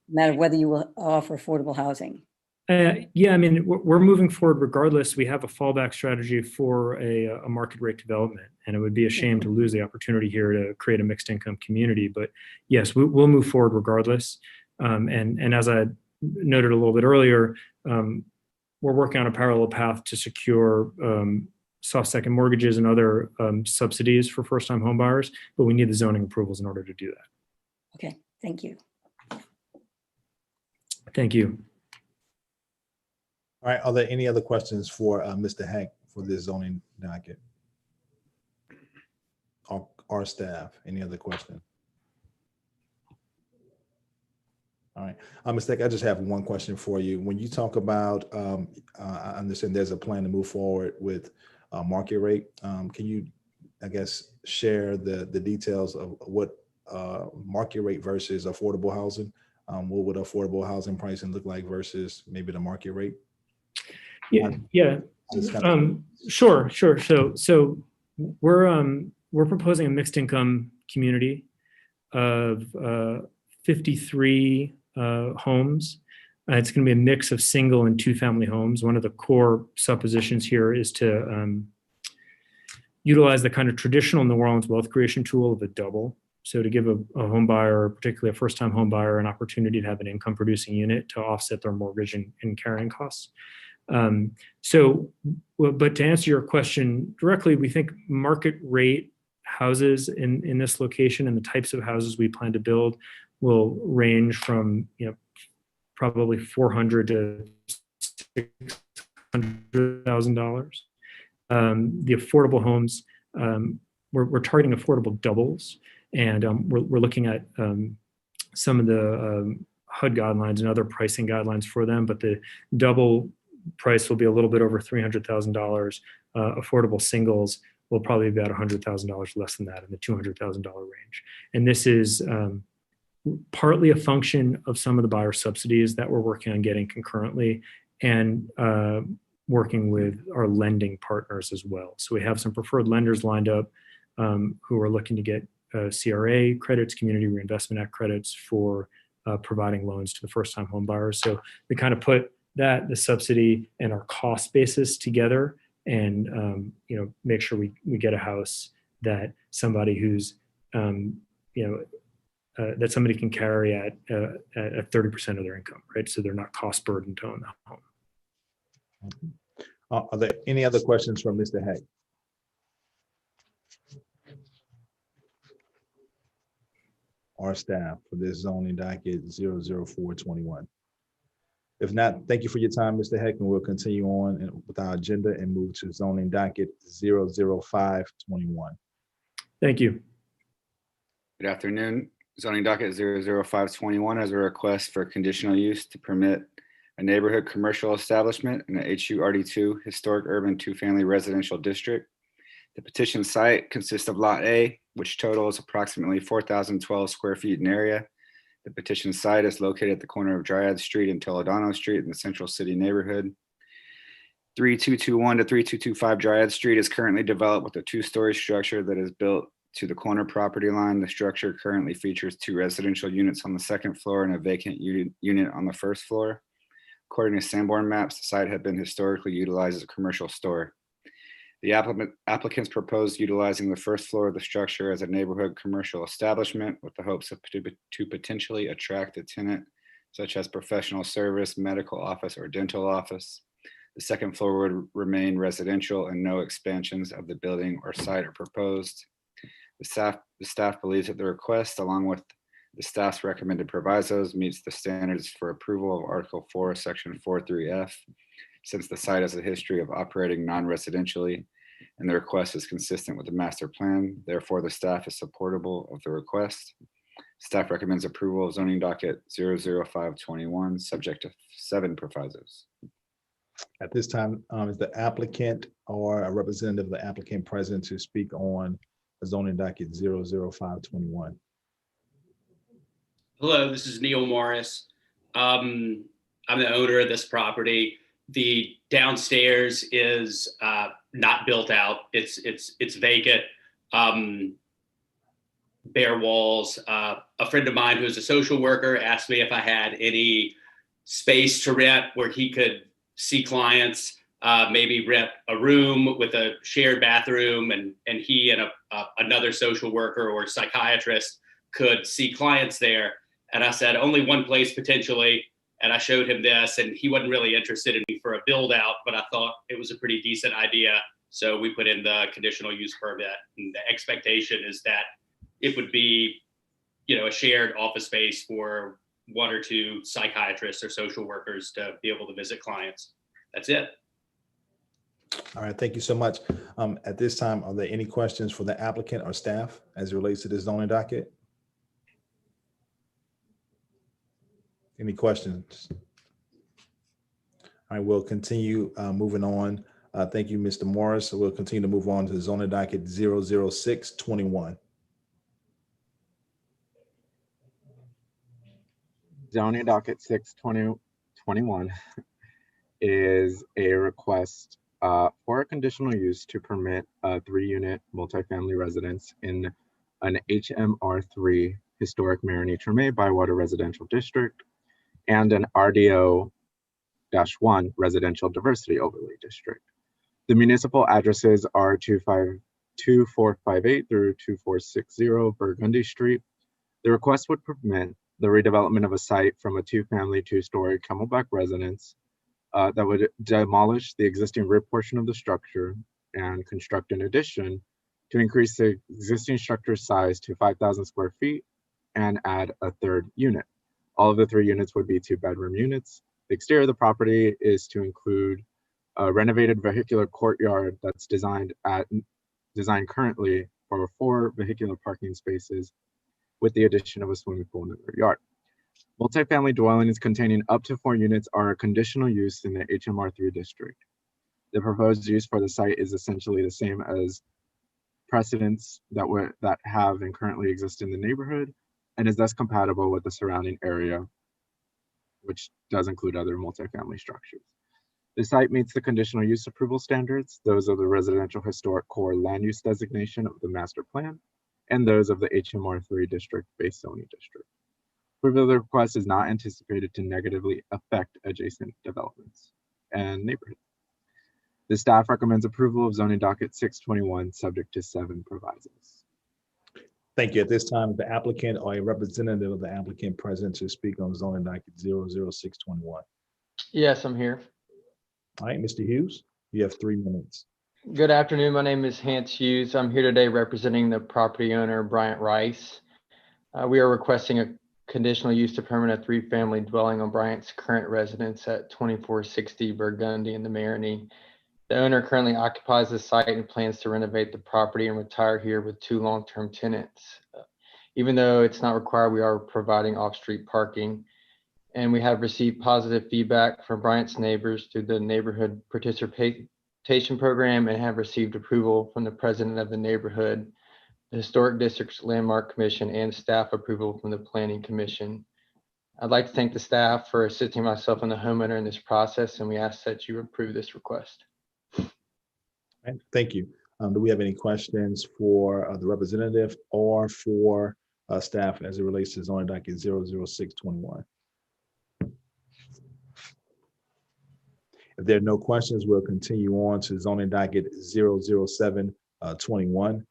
matter whether you will offer affordable housing. Yeah, I mean, we're moving forward regardless. We have a fallback strategy for a market rate development, and it would be a shame to lose the opportunity here to create a mixed income community. But yes, we'll move forward regardless. And as I noted a little bit earlier, we're working on a parallel path to secure soft second mortgages and other subsidies for first-time home buyers, but we need the zoning approvals in order to do that. Okay, thank you. Thank you. All right, are there any other questions for Mr. Heck for this zoning docket? Our staff, any other questions? All right, Mr. Heck, I just have one question for you. When you talk about, I understand there's a plan to move forward with market rate. Can you, I guess, share the details of what market rate versus affordable housing? What would affordable housing pricing look like versus maybe the market rate? Yeah. Sure. So we're proposing a mixed income community of 53 homes. It's going to be a mix of single and two family homes. One of the core suppositions here is to utilize the kind of traditional New Orleans wealth creation tool of a double. So to give a home buyer, particularly a first-time home buyer, an opportunity to have an income-producing unit to offset their mortgage and carrying costs. But to answer your question directly, we think market rate houses in this location and the types of houses we plan to build will range from, probably $400,000 to $600,000. The affordable homes, we're targeting affordable doubles, and we're looking at some of the HUD guidelines and other pricing guidelines for them, but the double price will be a little bit over $300,000. Affordable singles will probably be about $100,000 less than that, in the $200,000 range. And this is partly a function of some of the buyer subsidies that we're working on getting concurrently, and working with our lending partners as well. So we have some preferred lenders lined up who are looking to get CRA credits, Community Reinvestment Act credits, for providing loans to the first-time home buyers. So we kind of put the subsidy and our cost basis together, and make sure we get a house that somebody who's that somebody can carry at 30% of their income, right? So they're not cost burdened to own the home. Are there any other questions from Mr. Heck? Our staff for this zoning docket 00421. If not, thank you for your time, Mr. Heck, and we'll continue on with our agenda and move to zoning docket 00521. Thank you. Good afternoon. Zoning docket 00521 has a request for conditional use to permit a neighborhood commercial establishment in the HURD2 Historic Urban Two-Family Residential District. The petition site consists of Lot A, which totals approximately 4,012 square feet in area. The petition site is located at the corner of Dryad Street and Toledano Street in the Central City neighborhood. 3221 to 3225 Dryad Street is currently developed with a two-story structure that is built to the corner property line. The structure currently features 2 residential units on the second floor and a vacant unit on the first floor. According to Sanborn maps, the site had been historically utilized as a commercial store. The applicants proposed utilizing the first floor of the structure as a neighborhood commercial establishment with the hopes of to potentially attract a tenant such as professional service, medical office, or dental office. The second floor would remain residential, and no expansions of the building or site are proposed. The staff believes that the request, along with The staff's recommended provisos meets the standards for approval of Article 4, Section 43F, since the site has a history of operating non-residentially, and the request is consistent with the master plan. Therefore, the staff is supportable of the request. Staff recommends approval of zoning docket 00521, subject to 7 provisos. At this time, is the applicant or a representative of the applicant present to speak on the zoning docket 00521? Hello, this is Neil Morris. I'm the owner of this property. The downstairs is not built out. It's vacant, bare walls. A friend of mine who's a social worker asked me if I had any space to rent where he could see clients, maybe rent a room with a shared bathroom, and he and another social worker or psychiatrist could see clients there. And I said, only one place potentially. And I showed him this, and he wasn't really interested in me for a build out, but I thought it was a pretty decent idea. So we put in the conditional use permit, and the expectation is that it would be, a shared office space for 1 or 2 psychiatrists or social workers to be able to visit clients. That's it. All right, thank you so much. At this time, are there any questions for the applicant or staff as it relates to this zoning docket? Any questions? All right, we'll continue moving on. Thank you, Mr. Morris. So we'll continue to move on to the zoning docket 00621. Zoning docket 62021 is a request for a conditional use to permit a 3-unit multifamily residence in an HMR3 historic Marigny Treme Bywater residential district and an RDO-1 residential diversity overlay district. The municipal addresses are 2458 through 2460 Burgundy Street. The request would permit the redevelopment of a site from a 2-family, 2-story Camelback residence that would demolish the existing rear portion of the structure and construct an addition to increase the existing structure size to 5,000 square feet and add a 3rd unit. All of the 3 units would be 2-bedroom units. The exterior of the property is to include a renovated vehicular courtyard that's designed currently for 4 vehicular parking spaces with the addition of a swimming pool in the rear yard. Multifamily dwellings containing up to 4 units are a conditional use in the HMR3 district. The proposed use for the site is essentially the same as precedents that have and currently exist in the neighborhood, and is thus compatible with the surrounding area, which does include other multifamily structures. The site meets the conditional use approval standards, those of the residential historic core land use designation of the master plan, and those of the HMR3 district-based zoning district. Approval of the request is not anticipated to negatively affect adjacent developments and neighborhoods. The staff recommends approval of zoning docket 621, subject to 7 provisos. Thank you. At this time, the applicant or a representative of the applicant present to speak on zoning docket 00621. Yes, I'm here. All right, Mr. Hughes, you have 3 minutes. Good afternoon. My name is Hans Hughes. I'm here today representing the property owner, Bryant Rice. We are requesting a conditional use to permit a 3-family dwelling on Bryant's current residence at 2460 Burgundy in the Marigny. The owner currently occupies the site and plans to renovate the property and retire here with 2 long-term tenants. Even though it's not required, we are providing off-street parking. And we have received positive feedback from Bryant's neighbors through the neighborhood participation program and have received approval from the president of the neighborhood, the Historic District's Landmark Commission, and staff approval from the Planning Commission. I'd like to thank the staff for assisting myself and the homeowner in this process, and we ask that you approve this request. Right, thank you. Do we have any questions for the representative or for staff as it relates to zoning docket 00621? If there are no questions, we'll continue on to zoning docket 00721.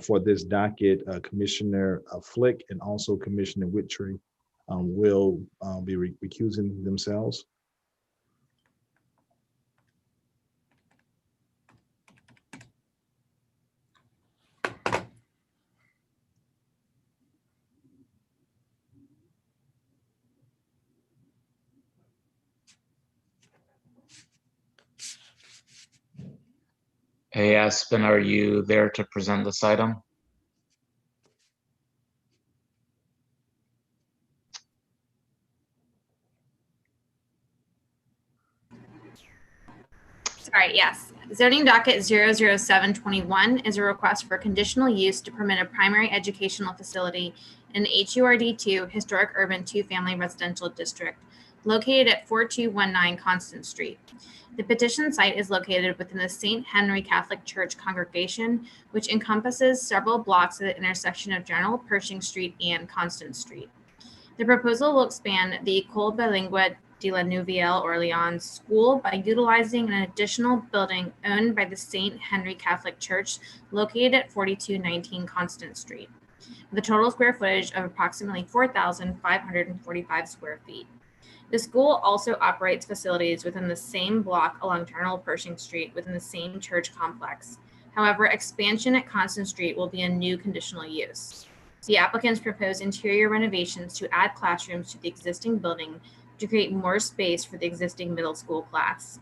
For this docket, Commissioner Flick and also Commissioner Whittree will be recusing themselves. Hey, Aspen, are you there to present this item? Sorry, yes. Zoning docket 00721 is a request for conditional use to permit a primary educational facility in HURD2 Historic Urban Two-Family Residential District located at 4219 Constant Street. The petition site is located within the St. Henry Catholic Church congregation, which encompasses several blocks at the intersection of General Pershing Street and Constant Street. The proposal will expand the École Bilingue de la Nouvelle Orleans School by utilizing an additional building owned by the St. Henry Catholic Church located at 4219 Constant Street, with a total square footage of approximately 4,545 square feet. The school also operates facilities within the same block along General Pershing Street within the same church complex. However, expansion at Constant Street will be a new conditional use. The applicants propose interior renovations to add classrooms to the existing building to create more space for the existing middle school class.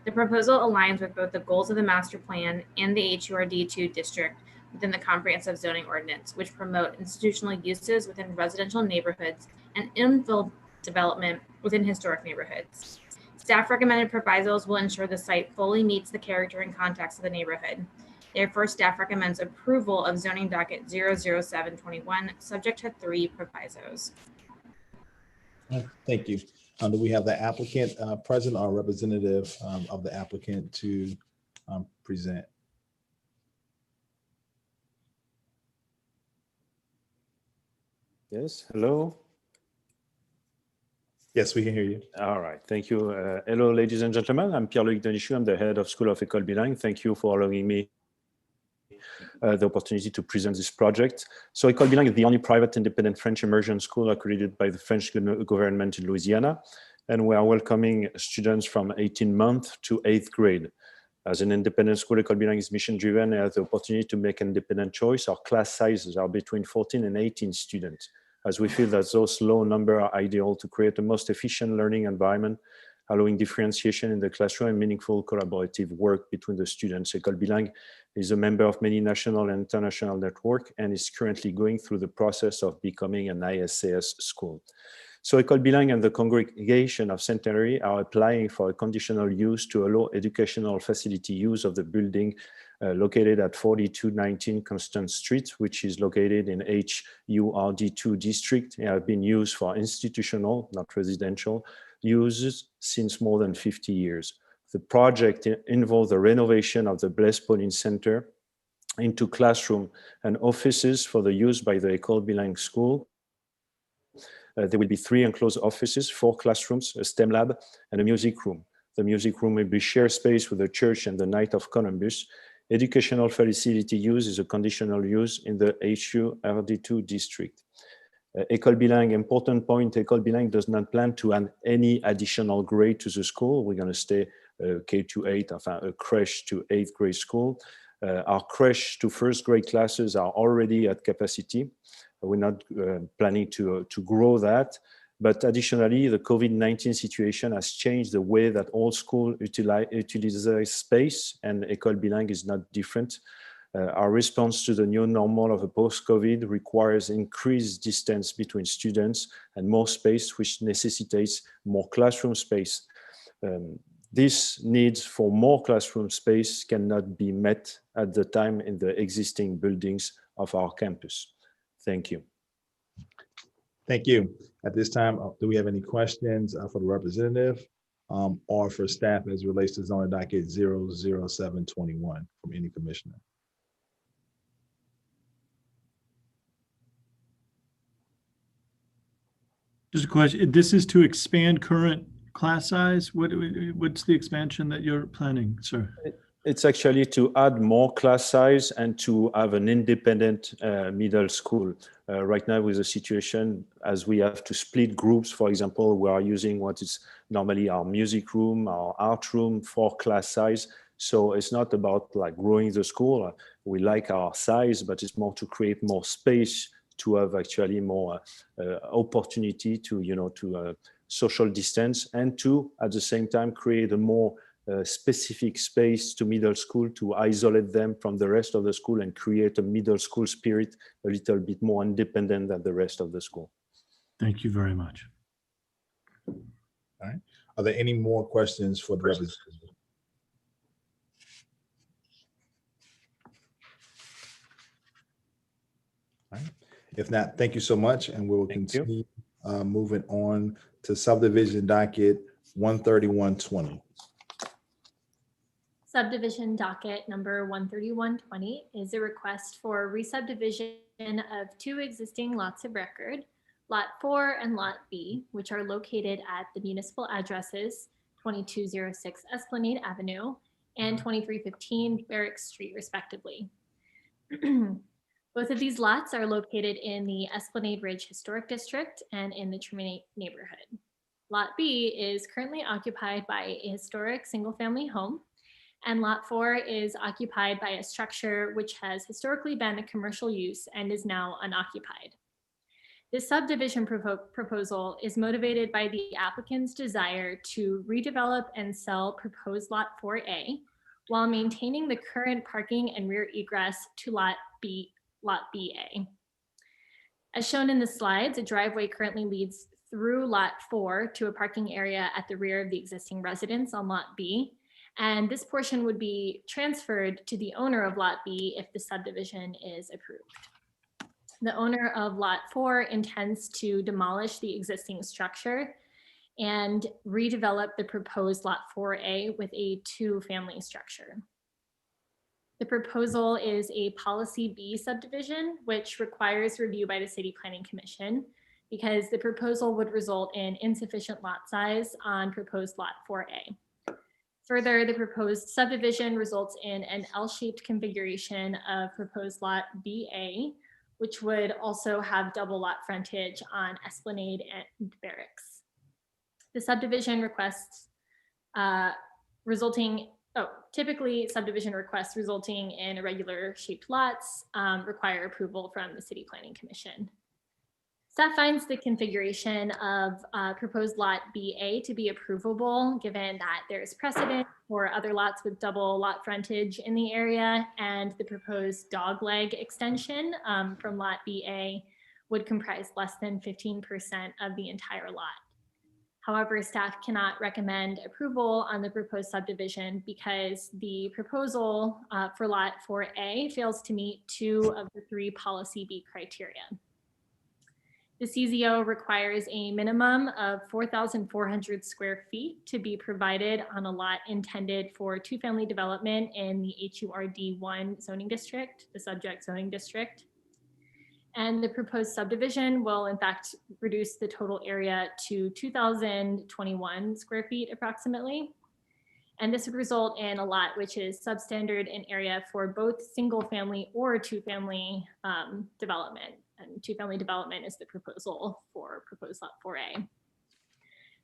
The proposal aligns with both the goals of the master plan and the HURD2 district within the comprehensive zoning ordinance, which promote institutional uses within residential neighborhoods and infill development within historic neighborhoods. Staff recommended provisos will ensure the site fully meets the character and context of the neighborhood. Therefore, staff recommends approval of zoning docket 00721, subject to 3 provisos. Thank you. Do we have the applicant present or representative of the applicant to present? Yes, hello. Yes, we can hear you. All right, thank you. Hello, ladies and gentlemen. I'm Pierre-Luc Denichou. I'm the head of School of École Bilingue. Thank you for allowing me the opportunity to present this project. So École Bilingue is the only private independent French immersion school accredited by the French government in Louisiana. And we are welcoming students from 18 months to 8th grade. As an independent school, École Bilingue is mission driven and has the opportunity to make an independent choice. Our class sizes are between 14 and 18 students, as we feel that those low numbers are ideal to create the most efficient learning environment, allowing differentiation in the classroom and meaningful collaborative work between the students. École Bilingue is a member of many national and international networks and is currently going through the process of becoming an ISAS school. So École Bilingue and the congregation of Centenary are applying for a conditional use to allow educational facility use of the building located at 4219 Constant Street, which is located in HURD2 district and have been used for institutional, not residential, uses since more than 50 years. The project involves the renovation of the Blaise Pauline Center into classroom and offices for the use by the École Bilingue school. There will be 3 enclosed offices, 4 classrooms, a STEM lab, and a music room. The music room will be shared space with the church and the Knight of Columbus. Educational facility use is a conditional use in the HURD2 district. École Bilingue, important point, École Bilingue does not plan to add any additional grade to the school. We're going to stay K to 8, enfin, a crèche to 8th grade school. Our crèche to 1st grade classes are already at capacity. We're not planning to grow that. But additionally, the COVID-19 situation has changed the way that all schools utilize space, and École Bilingue is not different. Our response to the new normal of a post-COVID requires increased distance between students and more space, which necessitates more classroom space. This needs for more classroom space cannot be met at the time in the existing buildings of our campus. Thank you. Thank you. At this time, do we have any questions for the representative or for staff as it relates to zoning docket 00721 from any commissioner? Just a question. This is to expand current class size. What's the expansion that you're planning, sir? It's actually to add more class size and to have an independent middle school. Right now with the situation, as we have to split groups, for example, we are using what is normally our music room, our art room for class size. So it's not about like growing the school. We like our size, but it's more to create more space to have actually more opportunity to, to social distance and to, at the same time, create a more specific space to middle school to isolate them from the rest of the school and create a middle school spirit a little bit more independent than the rest of the school. Thank you very much. All right. Are there any more questions for the representative? All right. If not, thank you so much, and we will continue moving on to subdivision docket 13120. Subdivision docket number 13120 is a request for re-subdivision of two existing lots of record, Lot 4 and Lot B, which are located at the municipal addresses 2206 Esplanade Avenue and 2315 Barracks Street, respectively. Both of these lots are located in the Esplanade Ridge Historic District and in the Terminate neighborhood. Lot B is currently occupied by a historic single-family home, and Lot 4 is occupied by a structure which has historically been a commercial use and is now unoccupied. This subdivision proposal is motivated by the applicant's desire to redevelop and sell proposed Lot 4A while maintaining the current parking and rear egress to Lot BA. As shown in the slides, a driveway currently leads through Lot 4 to a parking area at the rear of the existing residence on Lot B, and this portion would be transferred to the owner of Lot B if the subdivision is approved. The owner of Lot 4 intends to demolish the existing structure and redevelop the proposed Lot 4A with a two-family structure. The proposal is a Policy B subdivision, which requires review by the City Planning Commission because the proposal would result in insufficient lot size on proposed Lot 4A. Further, the proposed subdivision results in an L-shaped configuration of proposed Lot BA, which would also have double lot frontage on Esplanade and Barracks. The subdivision requests typically subdivision requests resulting in irregular shaped lots require approval from the City Planning Commission. Staff finds the configuration of proposed Lot BA to be approvable, given that there is precedent for other lots with double lot frontage in the area, and the proposed dogleg extension from Lot BA would comprise less than 15% of the entire lot. However, staff cannot recommend approval on the proposed subdivision because the proposal for Lot 4A fails to meet 2 of the 3 Policy B criteria. The CZO requires a minimum of 4,400 square feet to be provided on a lot intended for two-family development in the HURD1 zoning district, the subject zoning district. And the proposed subdivision will in fact reduce the total area to 2,021 square feet approximately. And this would result in a lot which is substandard in area for both single family or two-family development. And two-family development is the proposal for proposed Lot 4A.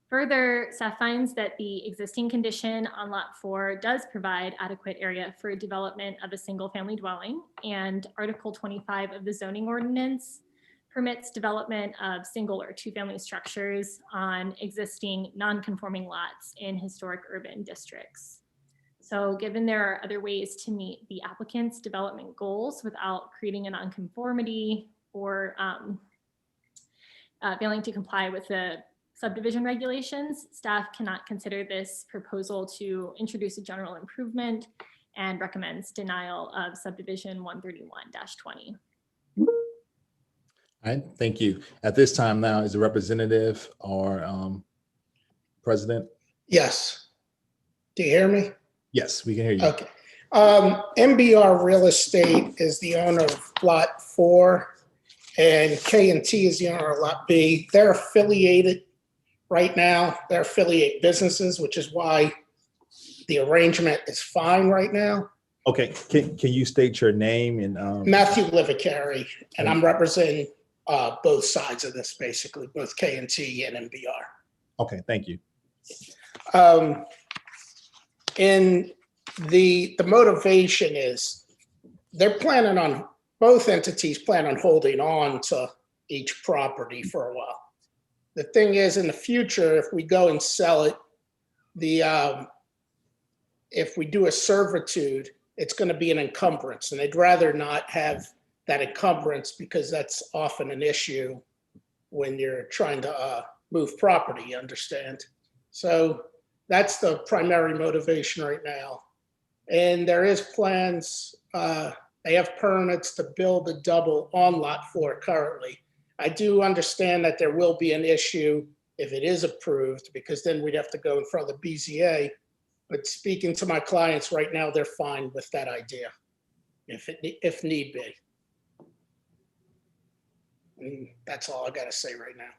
Further, staff finds that the existing condition on Lot 4 does provide adequate area for development of a single-family dwelling, and Article 25 of the zoning ordinance permits development of single or two-family structures on existing non-conforming lots in historic urban districts. So given there are other ways to meet the applicant's development goals without creating a nonconformity or failing to comply with the subdivision regulations, staff cannot consider this proposal to introduce a general improvement and recommends denial of subdivision 131-20. All right, thank you. At this time now, is the representative or president? Yes. Do you hear me? Yes, we can hear you. Okay. MBR Real Estate is the owner of Lot 4, and K&T is the owner of Lot B. They're affiliated right now. They're affiliate businesses, which is why the arrangement is fine right now. Okay, can you state your name and Matthew Livicari, and I'm representing both sides of this, basically, both K&T and MBR. Okay, thank you. And the motivation is they're planning on, both entities plan on holding on to each property for a while. The thing is, in the future, if we go and sell it, the if we do a servitude, it's going to be an encumbrance, and they'd rather not have that encumbrance because that's often an issue when you're trying to move property, you understand? So that's the primary motivation right now. And there is plans, they have permits to build a double on lot 4 currently. I do understand that there will be an issue if it is approved, because then we'd have to go in front of the BZA. But speaking to my clients right now, they're fine with that idea, if need be. And that's all I got to say right now.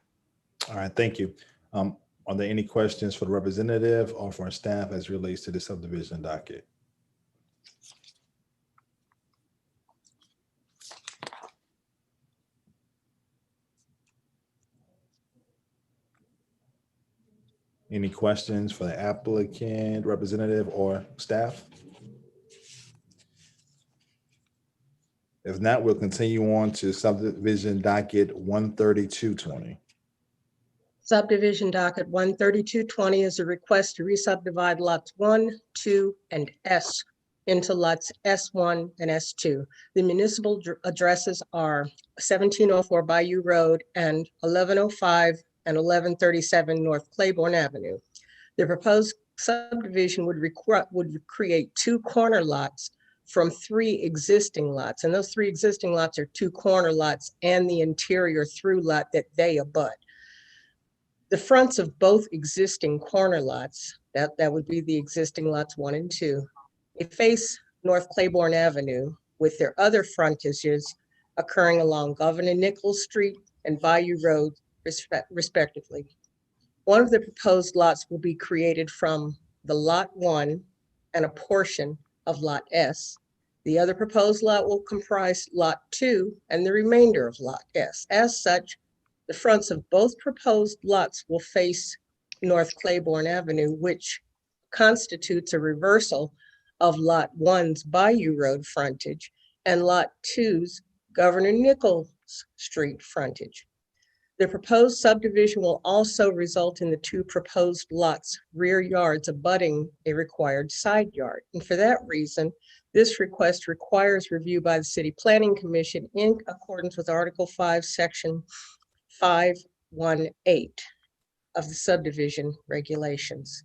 All right, thank you. Are there any questions for the representative or for staff as relates to the subdivision docket? Any questions for the applicant, representative, or staff? If not, we'll continue on to subdivision docket 13220. Subdivision docket 13220 is a request to re-subdivide lots 1, 2, and S into lots S1 and S2. The municipal addresses are 1704 Bayou Road and 1105 and 1137 North Claiborne Avenue. The proposed subdivision would create 2 corner lots from 3 existing lots. And those 3 existing lots are 2 corner lots and the interior through lot that they abut. The fronts of both existing corner lots, that would be the existing lots 1 and 2, they face North Claiborne Avenue with their other frontages occurring along Governor Nichols Street and Bayou Road, respectively. One of the proposed lots will be created from the lot 1 and a portion of lot S. The other proposed lot will comprise lot 2 and the remainder of lot S. As such, the fronts of both proposed lots will face North Claiborne Avenue, which constitutes a reversal of lot 1's Bayou Road frontage and lot 2's Governor Nichols Street frontage. The proposed subdivision will also result in the 2 proposed lots' rear yards abutting a required side yard. And for that reason, this request requires review by the City Planning Commission in accordance with Article 5, Section 518 of the subdivision regulations.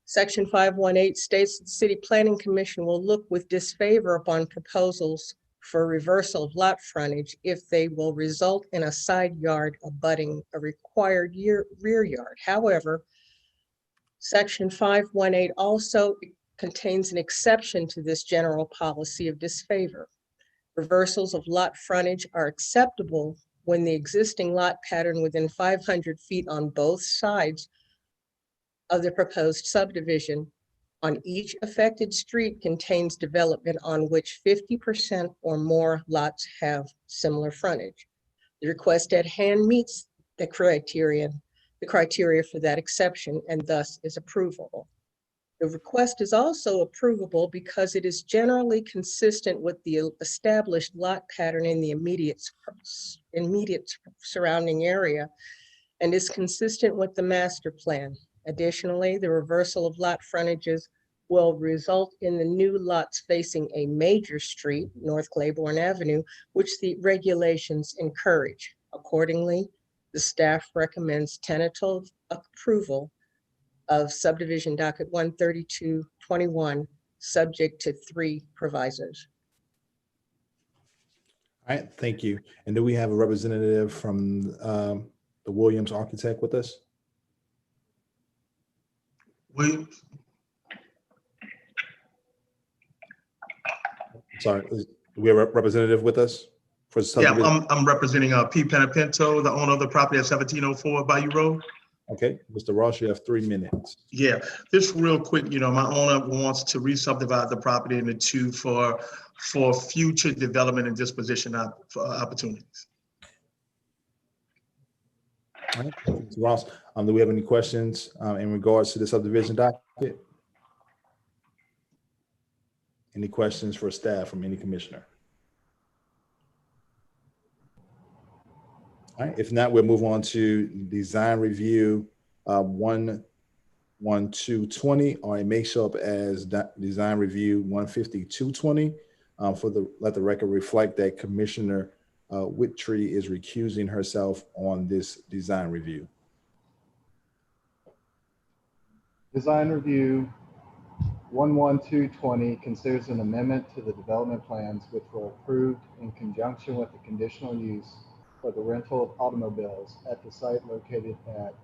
Section 518 states that the City Planning Commission will look with disfavor upon proposals for reversal of lot frontage if they will result in a side yard abutting a required rear yard. However, Section 518 also contains an exception to this general policy of disfavor. Reversals of lot frontage are acceptable when the existing lot pattern within 500 feet on both sides of the proposed subdivision on each affected street contains development on which 50% or more lots have similar frontage. The request at hand meets the criteria for that exception and thus is approvable. The request is also approvable because it is generally consistent with the established lot pattern in the immediate surrounding area and is consistent with the master plan. Additionally, the reversal of lot frontages will result in the new lots facing a major street, North Claiborne Avenue, which the regulations encourage. Accordingly, the staff recommends tentative approval of subdivision docket 13221, subject to 3 provisos. All right, thank you. And do we have a representative from the Williams Architect with us? Williams. Sorry, do we have a representative with us for subdivision? Yeah, I'm representing P. Penapinto, the owner of the property at 1704 Bayou Road. Okay, Mr. Ross, you have 3 minutes. Yeah, just real quick, my owner wants to re-subdivide the property into 2 for future development and disposition opportunities. All right, Mr. Ross, do we have any questions in regards to the subdivision docket? Any questions for staff from any commissioner? All right, if not, we'll move on to design review 1 11220, or it may show up as design review 15220. Let the record reflect that Commissioner Whittree is recusing herself on this design review. Design review 11220 considers an amendment to the development plans which were approved in conjunction with the conditional use for the rental of automobiles at the site located at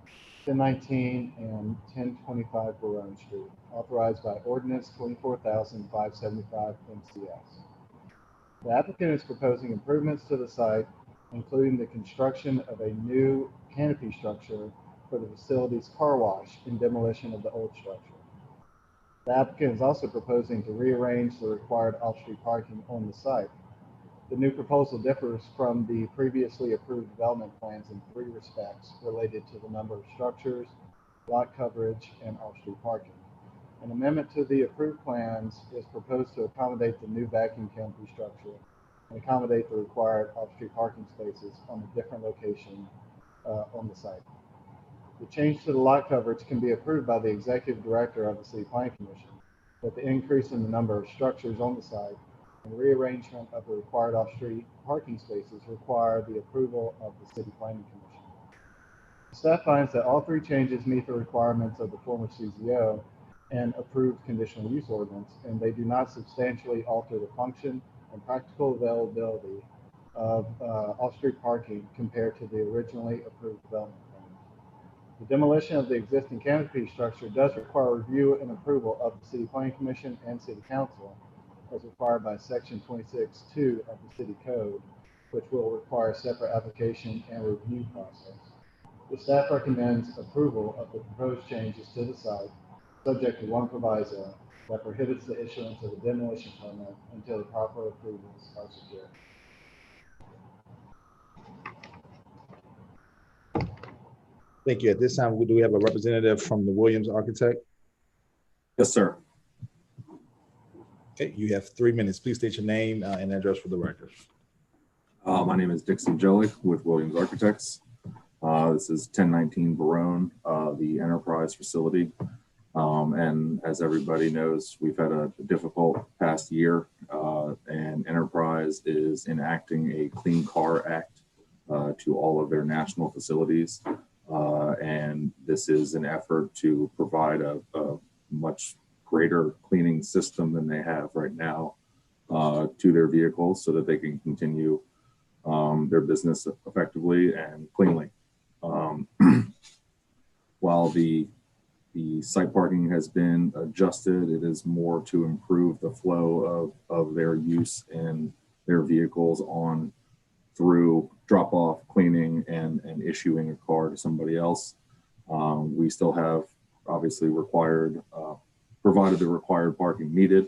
1019 and 1025 Barone Street, authorized by ordinance 24,575 MCS. The applicant is proposing improvements to the site, including the construction of a new canopy structure for the facility's car wash and demolition of the old structure. The applicant is also proposing to rearrange the required off-street parking on the site. The new proposal differs from the previously approved development plans in 3 respects related to the number of structures, lot coverage, and off-street parking. An amendment to the approved plans is proposed to accommodate the new vacuum canopy structure and accommodate the required off-street parking spaces on a different location on the site. The change to the lot coverage can be approved by the executive director of the City Planning Commission, but the increase in the number of structures on the site and rearrangement of the required off-street parking spaces require the approval of the City Planning Commission. Staff finds that all 3 changes meet the requirements of the former CZO and approved conditional use ordinance, and they do not substantially alter the function and practical availability of off-street parking compared to the originally approved development plan. The demolition of the existing canopy structure does require review and approval of the City Planning Commission and City Council, as required by Section 26(2) of the City Code, which will require a separate application and review process. The staff recommends approval of the proposed changes to the site, subject to one proviso that prohibits the issuance of a demolition permit until the proper approvals are secured. Thank you. At this time, do we have a representative from the Williams Architect? Yes, sir. Okay, you have 3 minutes. Please state your name and address for the record. My name is Dixon Jellick with Williams Architects. This is 1019 Barone, the enterprise facility. And as everybody knows, we've had a difficult past year, and Enterprise is enacting a Clean Car Act to all of their national facilities. And this is an effort to provide a much greater cleaning system than they have right now to their vehicles so that they can continue their business effectively and cleanly. While the site parking has been adjusted, it is more to improve the flow of their use in their vehicles on through drop off, cleaning, and issuing a car to somebody else. We still have obviously provided the required parking needed,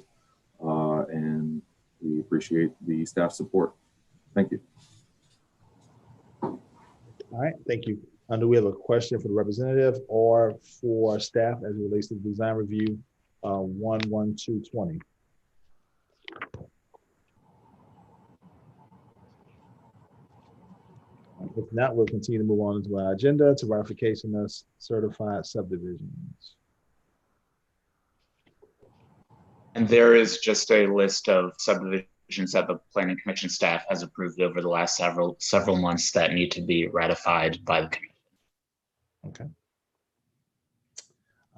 and we appreciate the staff support. Thank you. All right, thank you. Do we have a question for the representative or for staff as it relates to the design review 11220? If not, we'll continue to move on to our agenda to ratification of certified subdivisions. And there is just a list of subdivisions that the Planning Commission staff has approved over the last several months that need to be ratified by the commission. Okay.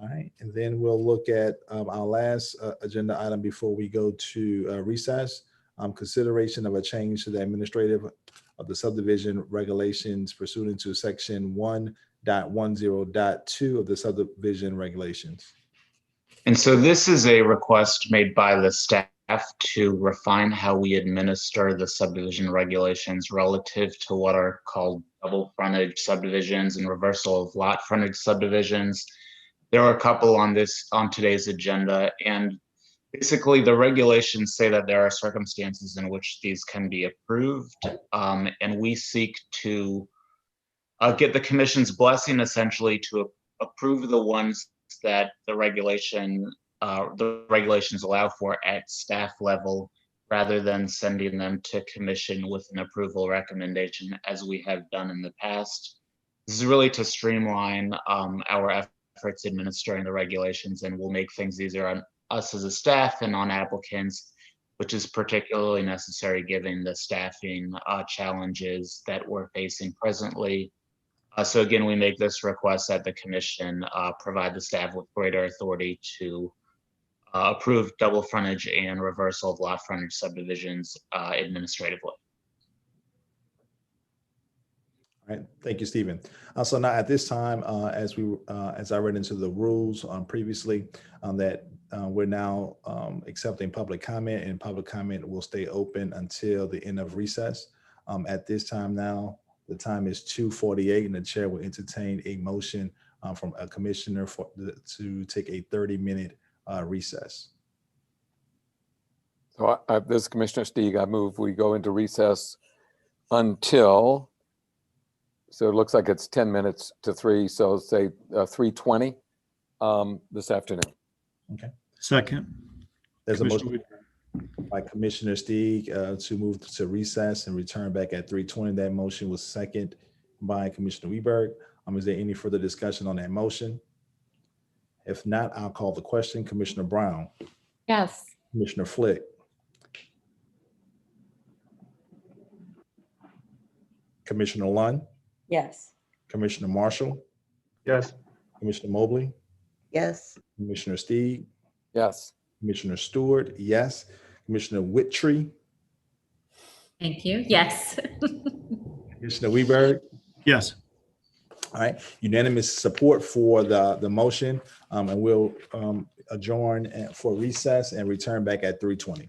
All right, and then we'll look at our last agenda item before we go to recess. Consideration of a change to the administrative of the subdivision regulations pursuant to section 1.10.2 of the subdivision regulations. And so this is a request made by the staff to refine how we administer the subdivision regulations relative to what are called double frontage subdivisions and reversal of lot frontage subdivisions. There are a couple on today's agenda, and basically the regulations say that there are circumstances in which these can be approved, and we seek to get the commission's blessing essentially to approve the ones that the regulations allow for at staff level, rather than sending them to commission with an approval recommendation as we have done in the past. This is really to streamline our efforts administering the regulations and will make things easier on us as a staff and on applicants, which is particularly necessary given the staffing challenges that we're facing presently. So again, we make this request that the commission provide the staff with greater authority to approve double frontage and reversal of lot frontage subdivisions administratively. All right, thank you, Stephen. So now at this time, as I read into the rules previously, that we're now accepting public comment, and public comment will stay open until the end of recess. At this time now, the time is 2:48, and the chair will entertain a motion from a commissioner to take a 30-minute recess. So this is Commissioner Stieg. I move we go into recess until, so it looks like it's 10 minutes to 3, so say 3:20 this afternoon. Okay. Second. There's a Commissioner motion by Commissioner Stieg to move to recess and return back at 3:20. That motion was second by Commissioner Weberg. Is there any further discussion on that motion? If not, I'll call the question. Commissioner Brown, Yes. Commissioner Flick, Commissioner Lunn, Yes. Commissioner Marshall, Yes. Commissioner Mobley, Yes. Commissioner Stieg, Yes. Commissioner Stewart, yes. Commissioner Whittree, Thank you. Yes. Commissioner Weberg. Yes. All right, unanimous support for the motion, and we'll adjourn for recess and return back at 3:20.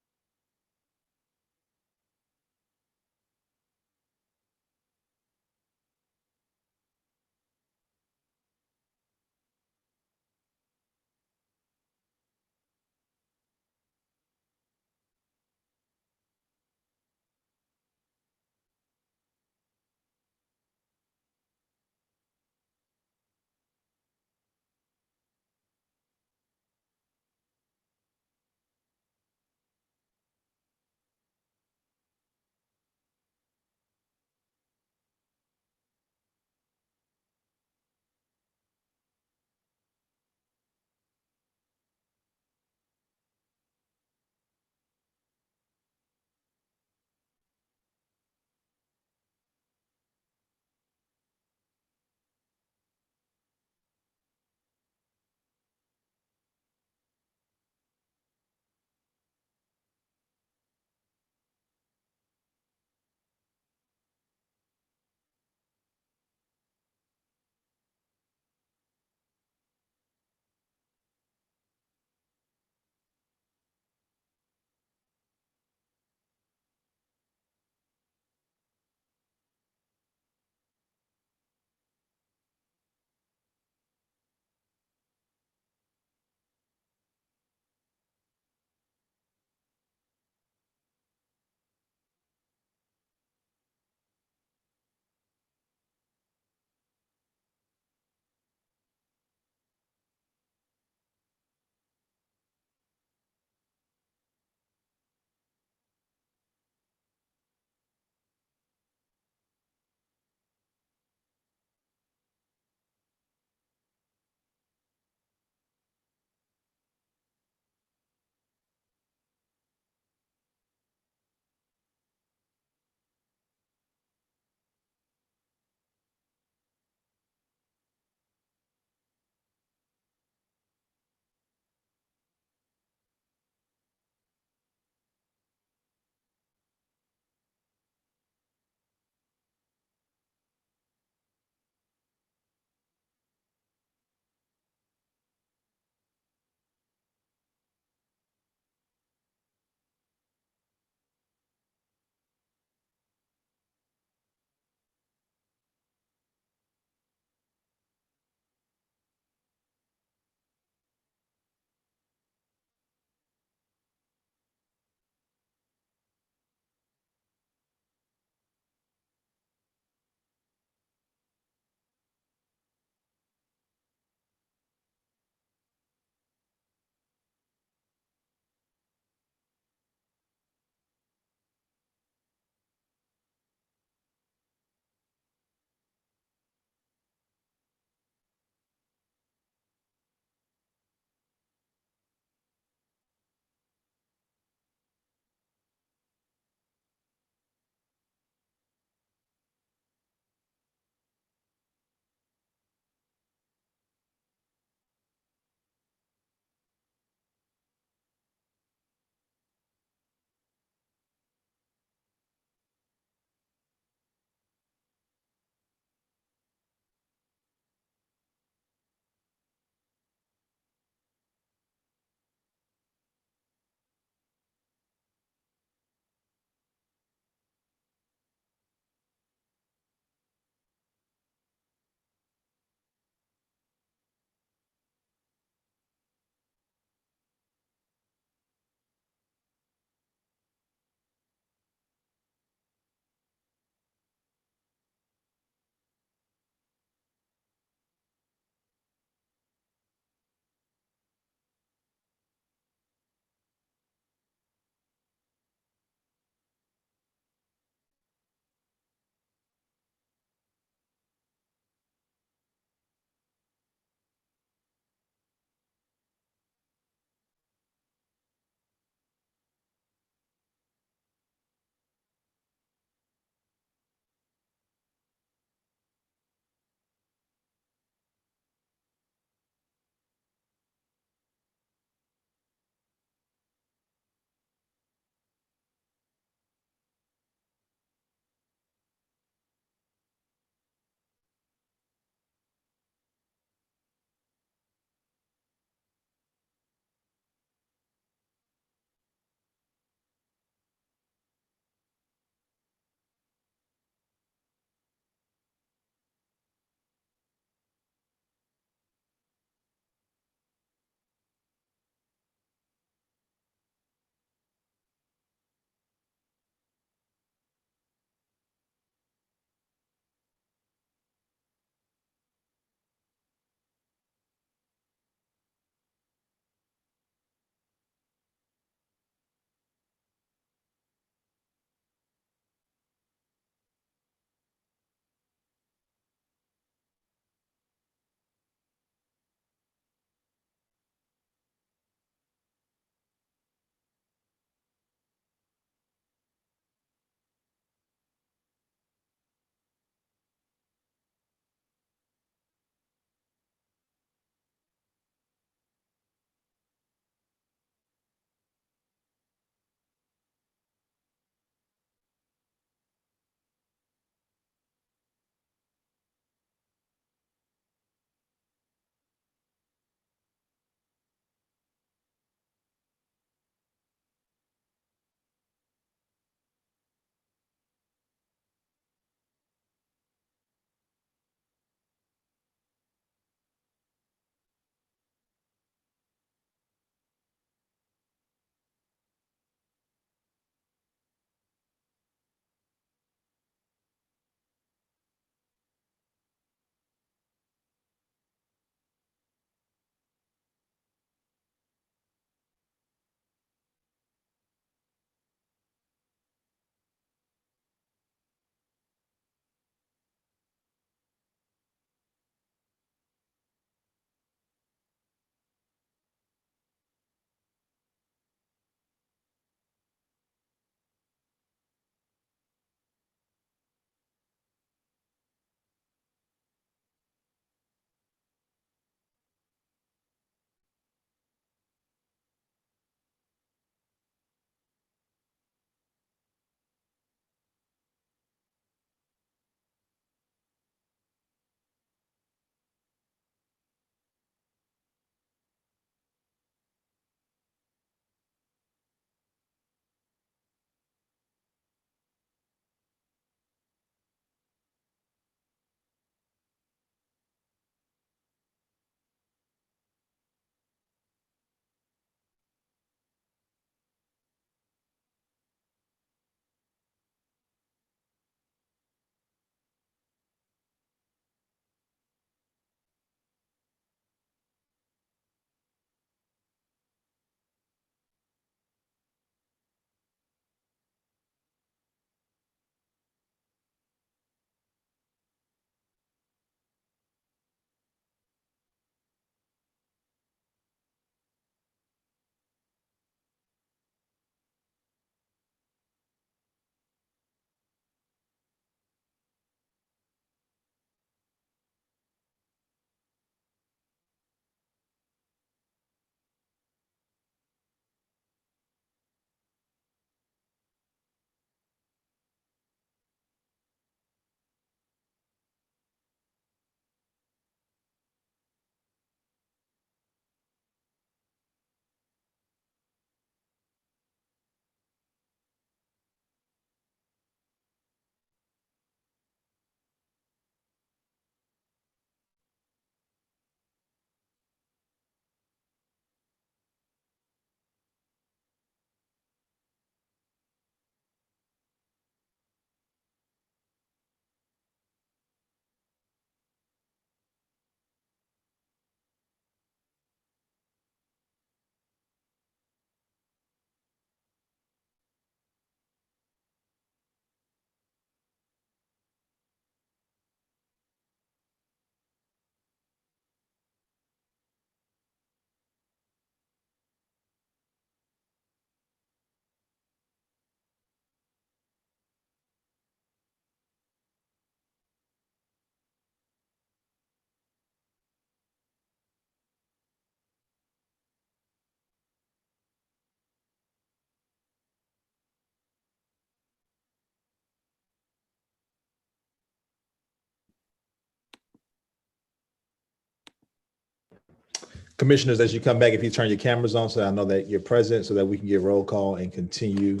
Commissioners, as you come back, if you turn your cameras on, so I know that you're present, so that we can get roll call and continue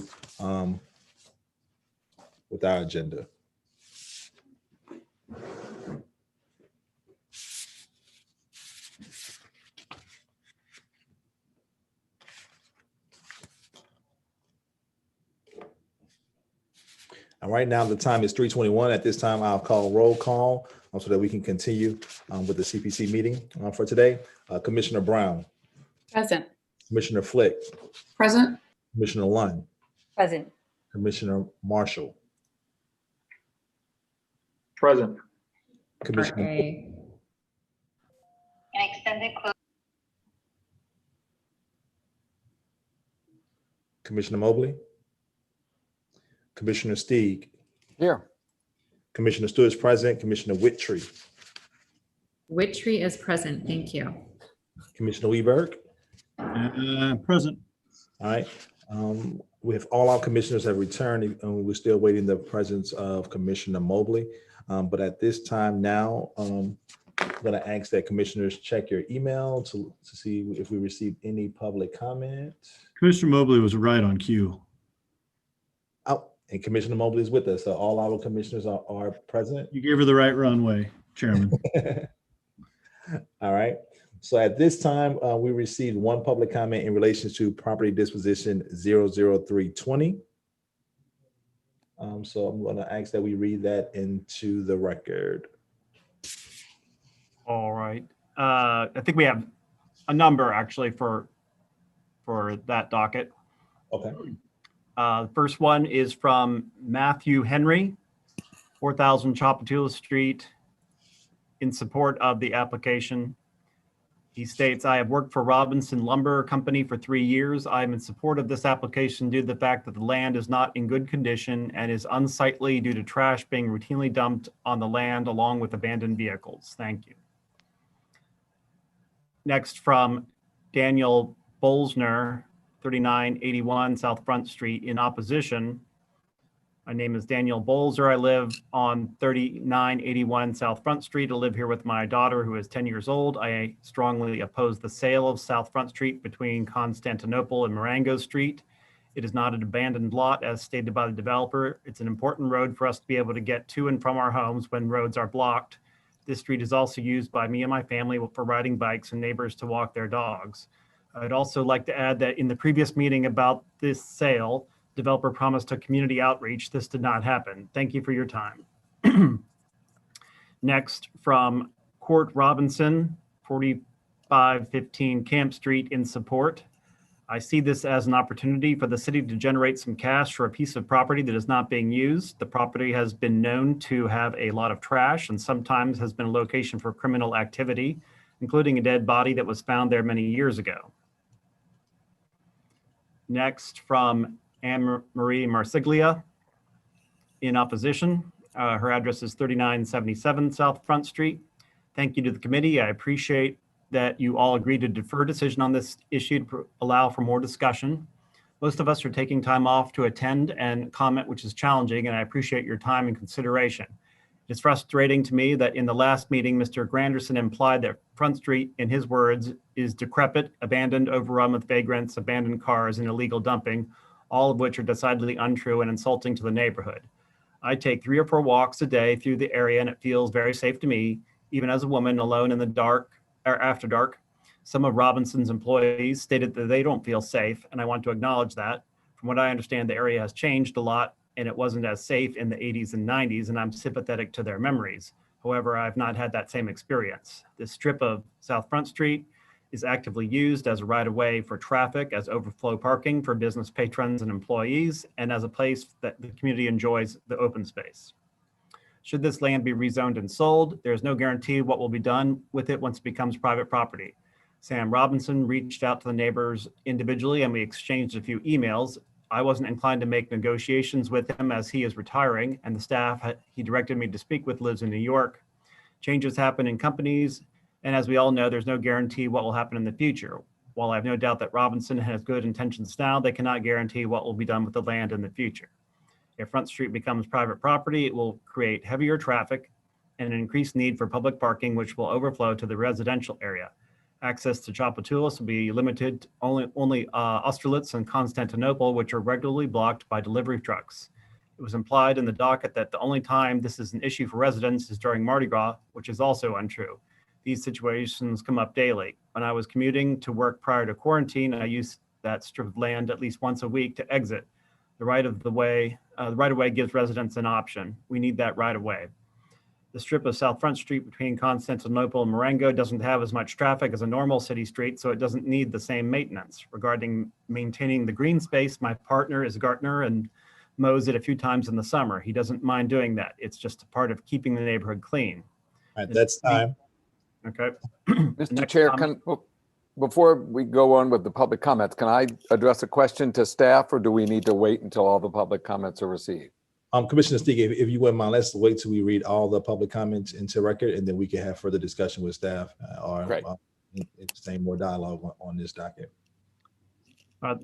with our agenda. And right now, the time is 3:21. At this time, I'll call roll call so that we can continue with the CPC meeting for today. Commissioner Brown. Present. Commissioner Flick. Present. Commissioner Lund. Present. Commissioner Marshall. Present. Commissioner, RA. An extended close. Commissioner Mobley. Commissioner Steeg. Here. Commissioner Stewart is present. Commissioner Whittree. Whittree is present. Thank you. Commissioner Weberg. Present. All right. We have all our commissioners have returned, and we're still waiting the presence of Commissioner Mobley. But at this time now, I'm going to ask that commissioners check your email to see if we received any public comment. Commissioner Mobley was right on cue. Oh, and Commissioner Mobley is with us. So all our commissioners are present. You gave her the right runway, Chairman. All right. So at this time, we received one public comment in relation to property disposition 00320. So I'm going to ask that we read that into the record. All right. I think we have a number actually for that docket. Okay. The first one is from Matthew Henry, 4000 Chapatula Street, in support of the application. He states, I have worked for Robinson Lumber Company for 3 years. I am in support of this application due to the fact that the land is not in good condition and is unsightly due to trash being routinely dumped on the land along with abandoned vehicles. Thank you. Next from Daniel Bolsner, 3981 South Front Street, in opposition. My name is Daniel Bolzer. I live on 3981 South Front Street. I live here with my daughter who is 10 years old. I strongly oppose the sale of South Front Street between Constantinople and Marengo Street. It is not an abandoned lot as stated by the developer. It's an important road for us to be able to get to and from our homes when roads are blocked. This street is also used by me and my family for riding bikes and neighbors to walk their dogs. I'd also like to add that in the previous meeting about this sale, developer promised a community outreach. This did not happen. Thank you for your time. Next, from Court Robinson, 4515 Camp Street, in support. I see this as an opportunity for the city to generate some cash for a piece of property that is not being used. The property has been known to have a lot of trash and sometimes has been a location for criminal activity, including a dead body that was found there many years ago. Next, from Anne Marie Marsiglia, in opposition. Her address is 3977 South Front Street. Thank you to the committee. I appreciate that you all agreed to defer decision on this issue to allow for more discussion. Most of us are taking time off to attend and comment, which is challenging, and I appreciate your time and consideration. It's frustrating to me that in the last meeting, Mr. Granderson implied that Front Street, in his words, is decrepit, abandoned, overrun with vagrants, abandoned cars, and illegal dumping, all of which are decidedly untrue and insulting to the neighborhood. I take 3 or 4 walks a day through the area and it feels very safe to me, even as a woman alone in the dark or after dark. Some of Robinson's employees stated that they don't feel safe, and I want to acknowledge that. From what I understand, the area has changed a lot and it wasn't as safe in the 80s and 90s, and I'm sympathetic to their memories. However, I've not had that same experience. This strip of South Front Street is actively used as a right-of-way for traffic, as overflow parking for business patrons and employees, and as a place that the community enjoys the open space. Should this land be rezoned and sold, there is no guarantee what will be done with it once it becomes private property. Sam Robinson reached out to the neighbors individually and we exchanged a few emails. I wasn't inclined to make negotiations with him as he is retiring, and the staff he directed me to speak with lives in New York. Changes happen in companies, and as we all know, there's no guarantee what will happen in the future. While I have no doubt that Robinson has good intentions now, they cannot guarantee what will be done with the land in the future. If Front Street becomes private property, it will create heavier traffic and an increased need for public parking, which will overflow to the residential area. Access to Tchoupitoulas will be limited only Austerlitz and Constantinople, which are regularly blocked by delivery trucks. It was implied in the docket that the only time this is an issue for residents is during Mardi Gras, which is also untrue. These situations come up daily. When I was commuting to work prior to quarantine, I used that strip of land at least once a week to exit. The right of way gives residents an option. We need that right of way. The strip of South Front Street between Constantinople and Marengo doesn't have as much traffic as a normal city street, so it doesn't need the same maintenance. Regarding maintaining the green space, my partner is a gardener and mows it a few times in the summer. He doesn't mind doing that. It's just a part of keeping the neighborhood clean. All right, that's time. Okay. Mr. Chair, before we go on with the public comments, can I address a question to staff, or do we need to wait until all the public comments are received? Commissioner Stiga, if you wouldn't mind, let's wait till we read all the public comments into record, and then we can have further discussion with staff or entertain more dialogue on this docket.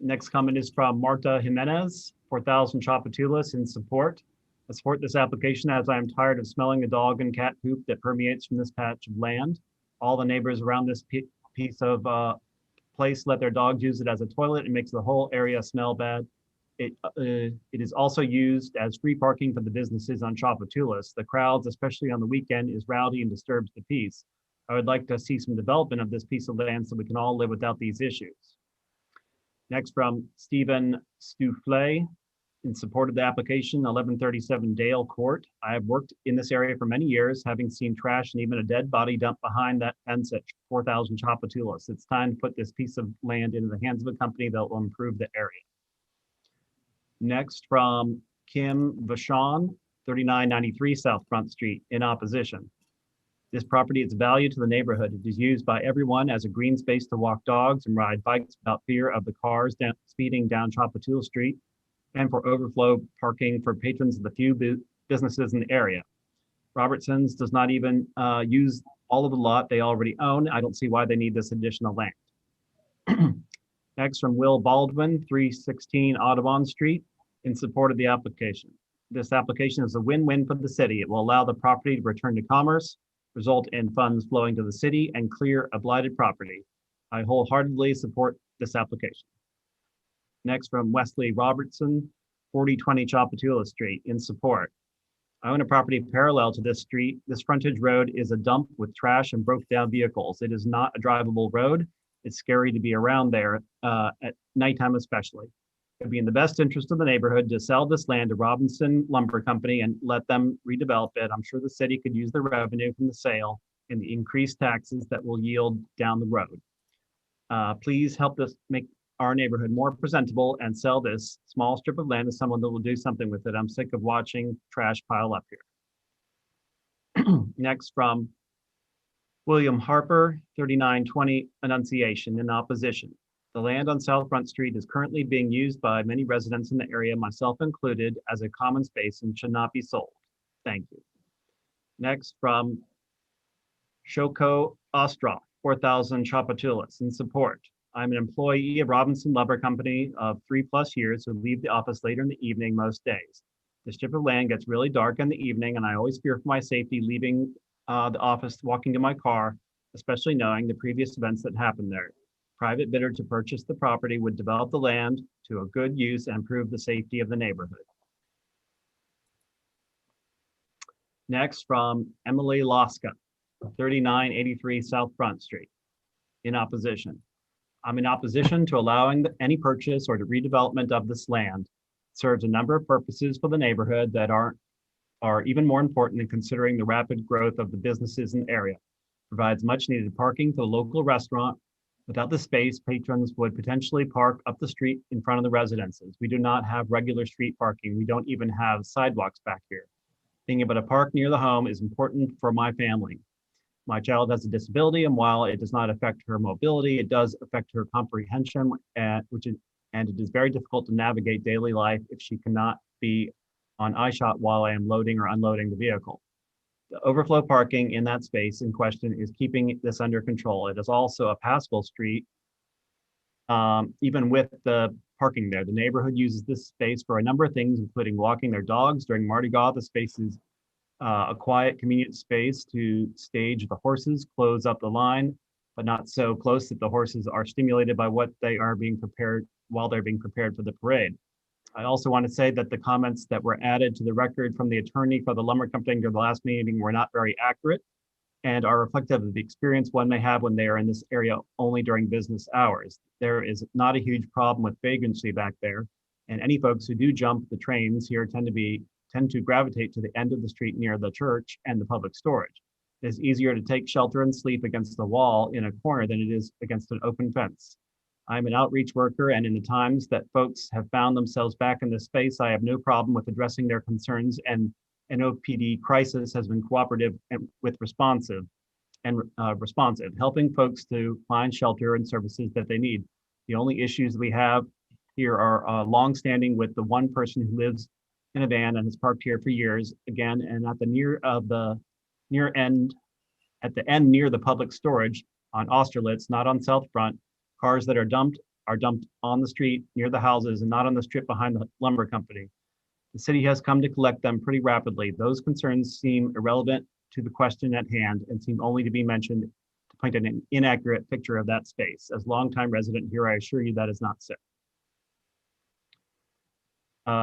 Next comment is from Marta Jimenez, 4,000 Tchoupitoulas in support. I support this application as I am tired of smelling the dog and cat poop that permeates from this patch of land. All the neighbors around this piece of place let their dogs use it as a toilet. It makes the whole area smell bad. It is also used as free parking for the businesses on Tchoupitoulas. The crowds, especially on the weekend, is rowdy and disturbs the peace. I would like to see some development of this piece of land so we can all live without these issues. Next, from Stephen Stoufflet, in support of the application, 1137 Dale Court. I have worked in this area for many years, having seen trash and even a dead body dumped behind that fence at 4,000 Tchoupitoulas. It's time to put this piece of land into the hands of a company that will improve the area. Next, from Kim Vachon, 3993 South Front Street, in opposition. This property is valued to the neighborhood. It is used by everyone as a green space to walk dogs and ride bikes without fear of the cars speeding down Tchoupitoulas Street, and for overflow parking for patrons of the few businesses in the area. Robertson's does not even use all of the lot they already own. I don't see why they need this additional land. Next, from Will Baldwin, 316 Audubon Street, in support of the application. This application is a win-win for the city. It will allow the property to return to commerce, result in funds flowing to the city, and clear a blighted property. I wholeheartedly support this application. Next, from Wesley Robertson, 4020 Tchoupitoulas Street, in support. I own a property parallel to this street. This frontage road is a dump with trash and broke down vehicles. It is not a drivable road. It's scary to be around there at nighttime especially. It would be in the best interest of the neighborhood to sell this land to Robinson Lumber Company and let them redevelop it. I'm sure the city could use the revenue from the sale and the increased taxes that will yield down the road. Please help us make our neighborhood more presentable and sell this small strip of land to someone that will do something with it. I'm sick of watching trash pile up here. Next, from William Harper, 3920 Annunciation, in opposition. The land on South Front Street is currently being used by many residents in the area, myself included, as a common space and should not be sold. Thank you. Next, from Shoko Ostroff, 4,000 Tchoupitoulas, in support. I'm an employee of Robinson Lumber Company of 3+ years who leave the office later in the evening most days. The strip of land gets really dark in the evening and I always fear for my safety leaving the office, walking to my car, especially knowing the previous events that happened there. Private bidder to purchase the property would develop the land to a good use and improve the safety of the neighborhood. Next, from Emily Loska, 3983 South Front Street, in opposition. I'm in opposition to allowing any purchase or the redevelopment of this land. It serves a number of purposes for the neighborhood that are even more important than considering the rapid growth of the businesses in the area. Provides much needed parking for the local restaurant. Without the space, patrons would potentially park up the street in front of the residences. We do not have regular street parking. We don't even have sidewalks back here. Being able to park near the home is important for my family. My child has a disability, and while it does not affect her mobility, it does affect her comprehension, and it is very difficult to navigate daily life if she cannot be on eyeshot while I am loading or unloading the vehicle. The overflow parking in that space in question is keeping this under control. It is also a passable street, even with the parking there. The neighborhood uses this space for a number of things, including walking their dogs during Mardi Gras. The space is a quiet, convenient space to stage the horses, close up the line, but not so close that the horses are stimulated by what they are being prepared while they're being prepared for the parade. I also want to say that the comments that were added to the record from the attorney for the lumber company during the last meeting were not very accurate and are reflective of the experience one may have when they are in this area only during business hours. There is not a huge problem with vagrancy back there, and any folks who do jump the trains here tend to gravitate to the end of the street near the church and the public storage. It is easier to take shelter and sleep against the wall in a corner than it is against an open fence. I'm an outreach worker, and in the times that folks have found themselves back in this space, I have no problem with addressing their concerns, and NOPD crisis has been cooperative and responsive, helping folks to find shelter and services that they need. The only issues we have here are longstanding with the one person who lives in a van and has parked here for years, again, and at the end near the public storage on Austerlitz, not on South Front. Cars that are dumped on the street near the houses and not on the strip behind the lumber company. The city has come to collect them pretty rapidly. Those concerns seem irrelevant to the question at hand and seem only to be mentioned to paint an inaccurate picture of that space. As longtime resident here, I assure you that is not so.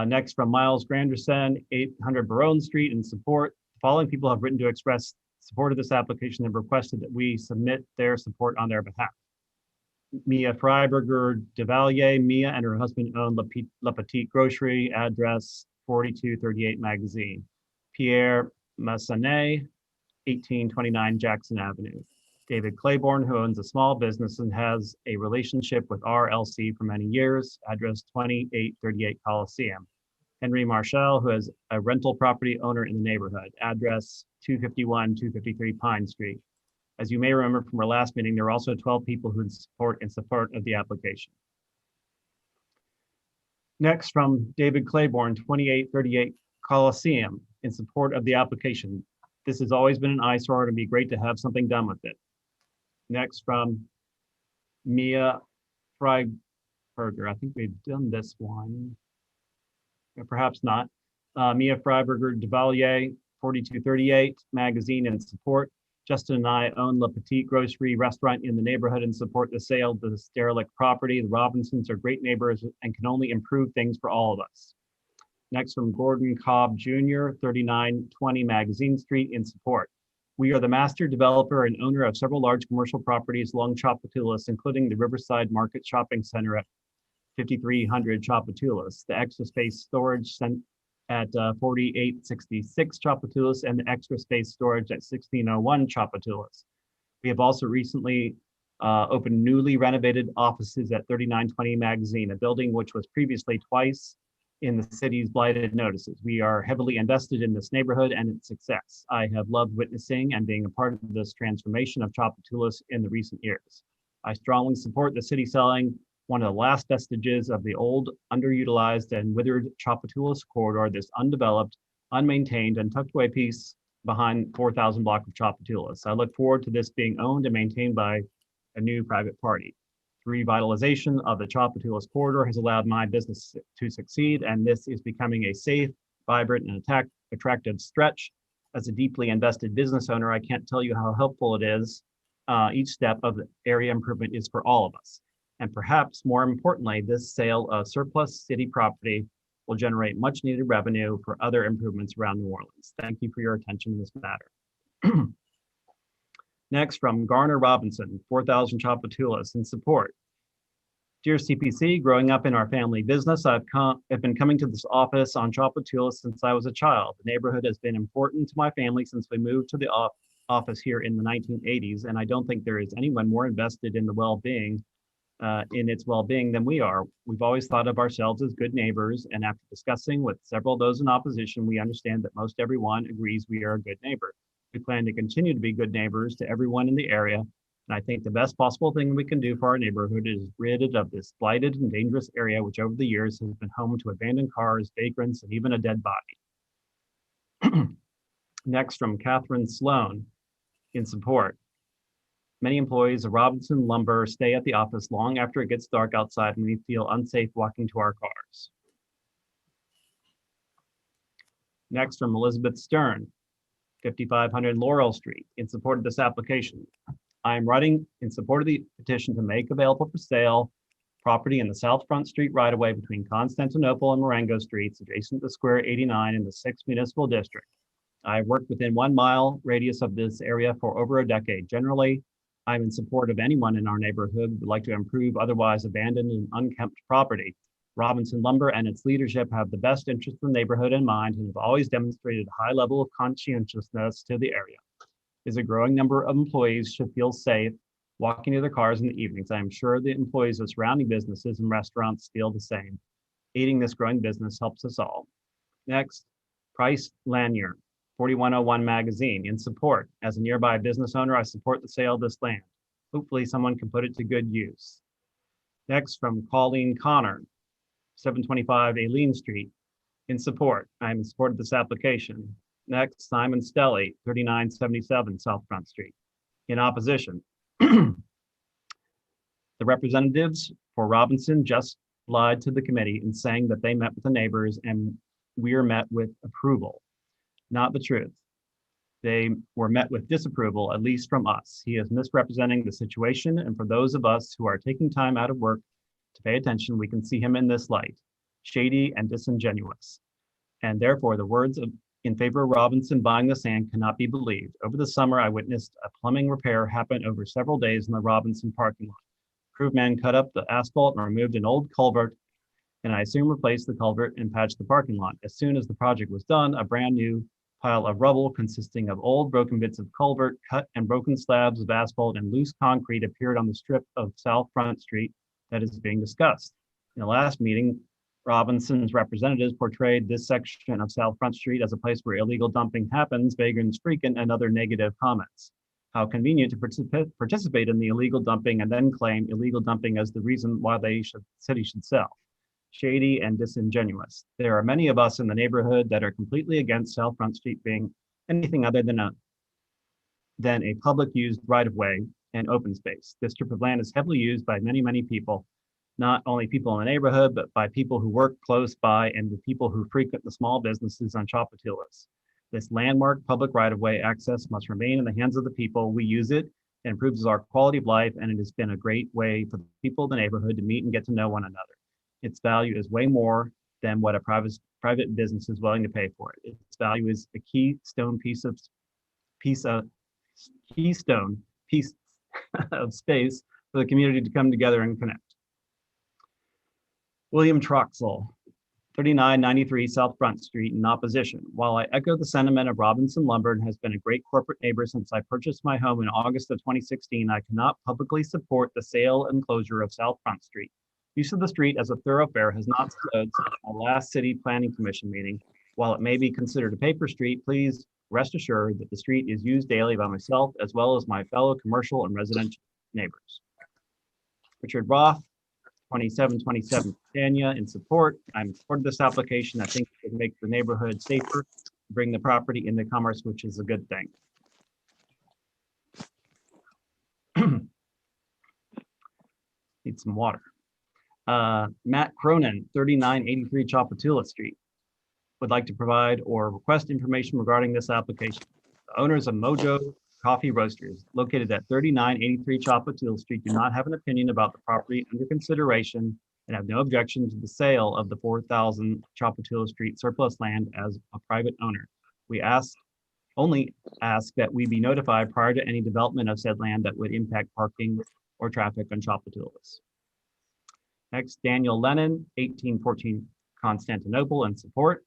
Next from Miles Granderson, 800 Barone Street, in support. The following people have written to express support of this application and requested that we submit their support on their behalf. Mia Freiberger Devalier. Mia and her husband own La Petite Grocery, address 4238 Magazine. Pierre Massanet, 1829 Jackson Avenue. David Claiborne, who owns a small business and has a relationship with RLC for many years, address 2838 Coliseum. Henry Marshall, who is a rental property owner in the neighborhood, address 253 Pine Street. As you may remember from our last meeting, there are also 12 people who support of the application. Next from David Claiborne, 2838 Coliseum, in support of the application. This has always been an eyesore and it'd be great to have something done with it. Next from Mia Freiberger. I think we've done this one. Or perhaps not. Mia Freiberger Devalier, 4238 Magazine, in support. Justin and I own La Petite Grocery restaurant in the neighborhood and support the sale of this derelict property. The Robinsons are great neighbors and can only improve things for all of us. Next from Gordon Cobb Jr., 3920 Magazine Street, in support. We are the master developer and owner of several large commercial properties along Tchoupitoulas, including the Riverside Market Shopping Center at 5300 Tchoupitoulas, the Extra Space Storage at 4866 Tchoupitoulas, and the Extra Space Storage at 1601 Tchoupitoulas. We have also recently opened newly renovated offices at 3920 Magazine, a building which was previously twice in the city's blighted notices. We are heavily invested in this neighborhood and its success. I have loved witnessing and being a part of this transformation of Tchoupitoulas in the recent years. I strongly support the city selling one of the last vestiges of the old, underutilized, and withered Tchoupitoulas corridor, this undeveloped, unmaintained, and tucked away piece behind 4000 block of Tchoupitoulas. I look forward to this being owned and maintained by a new private party. The revitalization of the Tchoupitoulas corridor has allowed my business to succeed, and this is becoming a safe, vibrant, and attractive stretch. As a deeply invested business owner, I can't tell you how helpful it is. Each step of the area improvement is for all of us. And perhaps more importantly, this sale of surplus city property will generate much needed revenue for other improvements around New Orleans. Thank you for your attention in this matter. Next from Garner Robinson, 4000 Tchoupitoulas, in support. Dear CPC, growing up in our family business, I've been coming to this office on Tchoupitoulas since I was a child. The neighborhood has been important to my family since we moved to the office here in the 1980s, and I don't think there is anyone more invested in the well-being in its well-being than we are. We've always thought of ourselves as good neighbors, and after discussing with several of those in opposition, we understand that most everyone agrees we are a good neighbor. We plan to continue to be good neighbors to everyone in the area, and I think the best possible thing we can do for our neighborhood is rid of this blighted and dangerous area, which over the years has been home to abandoned cars, vagrants, and even a dead body. Next from Catherine Sloan, in support. Many employees of Robinson Lumber stay at the office long after it gets dark outside and we feel unsafe walking to our cars. Next from Elizabeth Stern, 5500 Laurel Street, in support of this application. I am writing in support of the petition to make available for sale property in the South Front Street right-of-way between Constantinople and Marengo Streets, adjacent to Square 89 in the 6th Municipal District. I have worked within 1 mile radius of this area for over a decade. Generally, I'm in support of anyone in our neighborhood who would like to improve otherwise abandoned and unkempt property. Robinson Lumber and its leadership have the best interest of the neighborhood in mind and have always demonstrated a high level of conscientiousness to the area. As a growing number of employees should feel safe walking to their cars in the evenings, I am sure the employees of surrounding businesses and restaurants feel the same. Aiding this growing business helps us all. Next, Price Lanier, 4101 Magazine, in support. As a nearby business owner, I support the sale of this land. Hopefully someone can put it to good use. Next, from Colleen Connor, 725 Aileen Street, in support. I am in support of this application. Next, Simon Stelly, 3977 South Front Street, in opposition. The representatives for Robinson just lied to the committee in saying that they met with the neighbors and we are met with approval. Not the truth. They were met with disapproval, at least from us. He is misrepresenting the situation, and for those of us who are taking time out of work to pay attention, we can see him in this light, shady and disingenuous. And therefore, the words in favor of Robinson buying the sand cannot be believed. Over the summer, I witnessed a plumbing repair happen over several days in the Robinson parking lot. Crew men cut up the asphalt and removed an old culvert, and I assume replaced the culvert and patched the parking lot. As soon as the project was done, a brand new pile of rubble consisting of old broken bits of culvert, cut and broken slabs of asphalt, and loose concrete appeared on the strip of South Front Street that is being discussed. In the last meeting, Robinson's representatives portrayed this section of South Front Street as a place where illegal dumping happens, vagrants frequent, and other negative comments. How convenient to participate in the illegal dumping and then claim illegal dumping as the reason why the city should sell. Shady and disingenuous. There are many of us in the neighborhood that are completely against South Front Street being anything other than a public used right-of-way and open space. This strip of land is heavily used by many, many people, not only people in the neighborhood, but by people who work close by and the people who frequent the small businesses on Tchoupitoulas. This landmark public right-of-way access must remain in the hands of the people. We use it and improves our quality of life, and it has been a great way for the people of the neighborhood to meet and get to know one another. Its value is way more than what a private business is willing to pay for it. Its value is a keystone piece of space for the community to come together and connect. William Troxel, 3993 South Front Street, in opposition. While I echo the sentiment of Robinson Lumber and has been a great corporate neighbor since I purchased my home in August of 2016, I cannot publicly support the sale and closure of South Front Street. Use of the street as a thoroughfare has not slowed since our last city planning commission meeting. While it may be considered a paper street, please rest assured that the street is used daily by myself as well as my fellow commercial and residential neighbors. Richard Roth, 2727 Tanya, in support. I'm in support of this application. I think it would make the neighborhood safer, bring the property into commerce, which is a good thing. Need some water. Matt Cronin, 3983 Tchoupitoulas Street, would like to provide or request information regarding this application. The owners of Mojo Coffee Roasters, located at 3983 Tchoupitoulas Street, do not have an opinion about the property under consideration and have no objection to the sale of the 4000 Tchoupitoulas Street surplus land as a private owner. We only ask that we be notified prior to any development of said land that would impact parking or traffic on Tchoupitoulas. Next, Daniel Lennon, 1814 Constantinople, in support.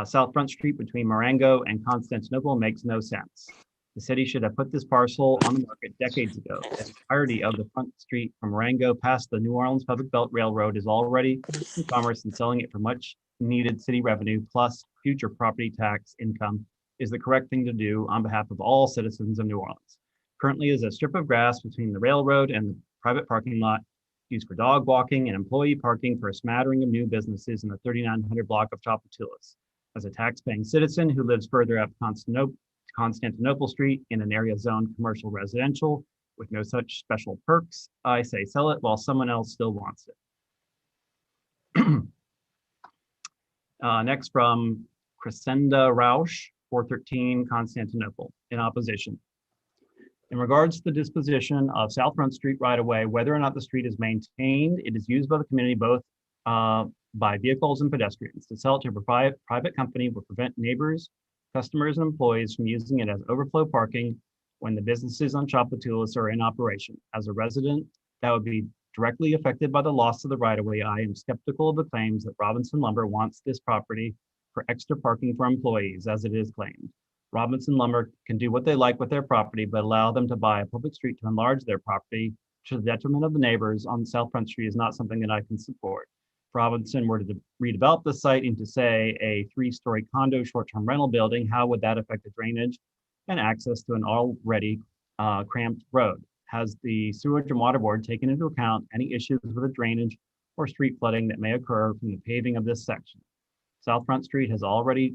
South Front Street between Marengo and Constantinople makes no sense. The city should have put this parcel on the market decades ago. The entirety of the Front Street from Marengo past the New Orleans Public Belt Railroad is already in commerce, and selling it for much needed city revenue plus future property tax income is the correct thing to do on behalf of all citizens of New Orleans. Currently is a strip of grass between the railroad and the private parking lot used for dog walking and employee parking for a smattering of new businesses in the 3900 block of Tchoupitoulas. As a tax-paying citizen who lives further up Constantinople Street in an area zoned commercial residential with no such special perks, I say sell it while someone else still wants it. Next, from Crescenda Rausch, 413 Constantinople, in opposition. In regards to the disposition of South Front Street right away, whether or not the street is maintained, it is used by the community both by vehicles and pedestrians. To sell it to a private company will prevent neighbors, customers, and employees from using it as overflow parking when the businesses on Tchoupitoulas are in operation. As a resident that would be directly affected by the loss of the right-of-way, I am skeptical of the claims that Robinson Lumber wants this property for extra parking for employees, as it is claimed. Robinson Lumber can do what they like with their property, but allow them to buy a public street to enlarge their property to the detriment of the neighbors on South Front Street is not something that I can support. If Robinson were to redevelop the site into, say, a 3-story condo short-term rental building, how would that affect the drainage and access to an already cramped road? Has the Sewage and Water Board taken into account any issues with the drainage or street flooding that may occur from the paving of this section? South Front Street has already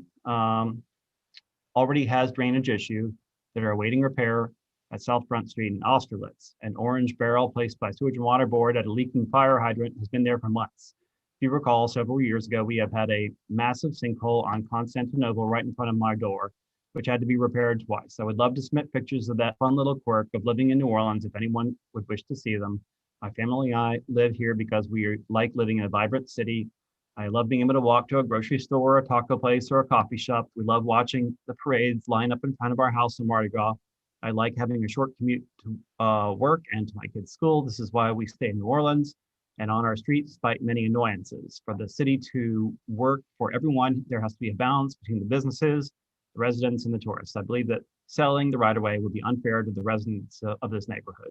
has drainage issue that are awaiting repair at South Front Street in Austerlitz. An orange barrel placed by Sewage and Water Board at a leaking fire hydrant has been there for months. If you recall, several years ago, we have had a massive sinkhole on Constantinople right in front of my door, which had to be repaired twice. I would love to submit pictures of that fun little quirk of living in New Orleans if anyone would wish to see them. My family and I live here because we like living in a vibrant city. I love being able to walk to a grocery store, a taco place, or a coffee shop. We love watching the parades line up in front of our house in Mardi Gras. I like having a short commute to work and to my kids' school. This is why we stay in New Orleans and on our streets, despite many annoyances. For the city to work for everyone, there has to be a balance between the businesses, the residents, and the tourists. I believe that selling the right-of-way would be unfair to the residents of this neighborhood.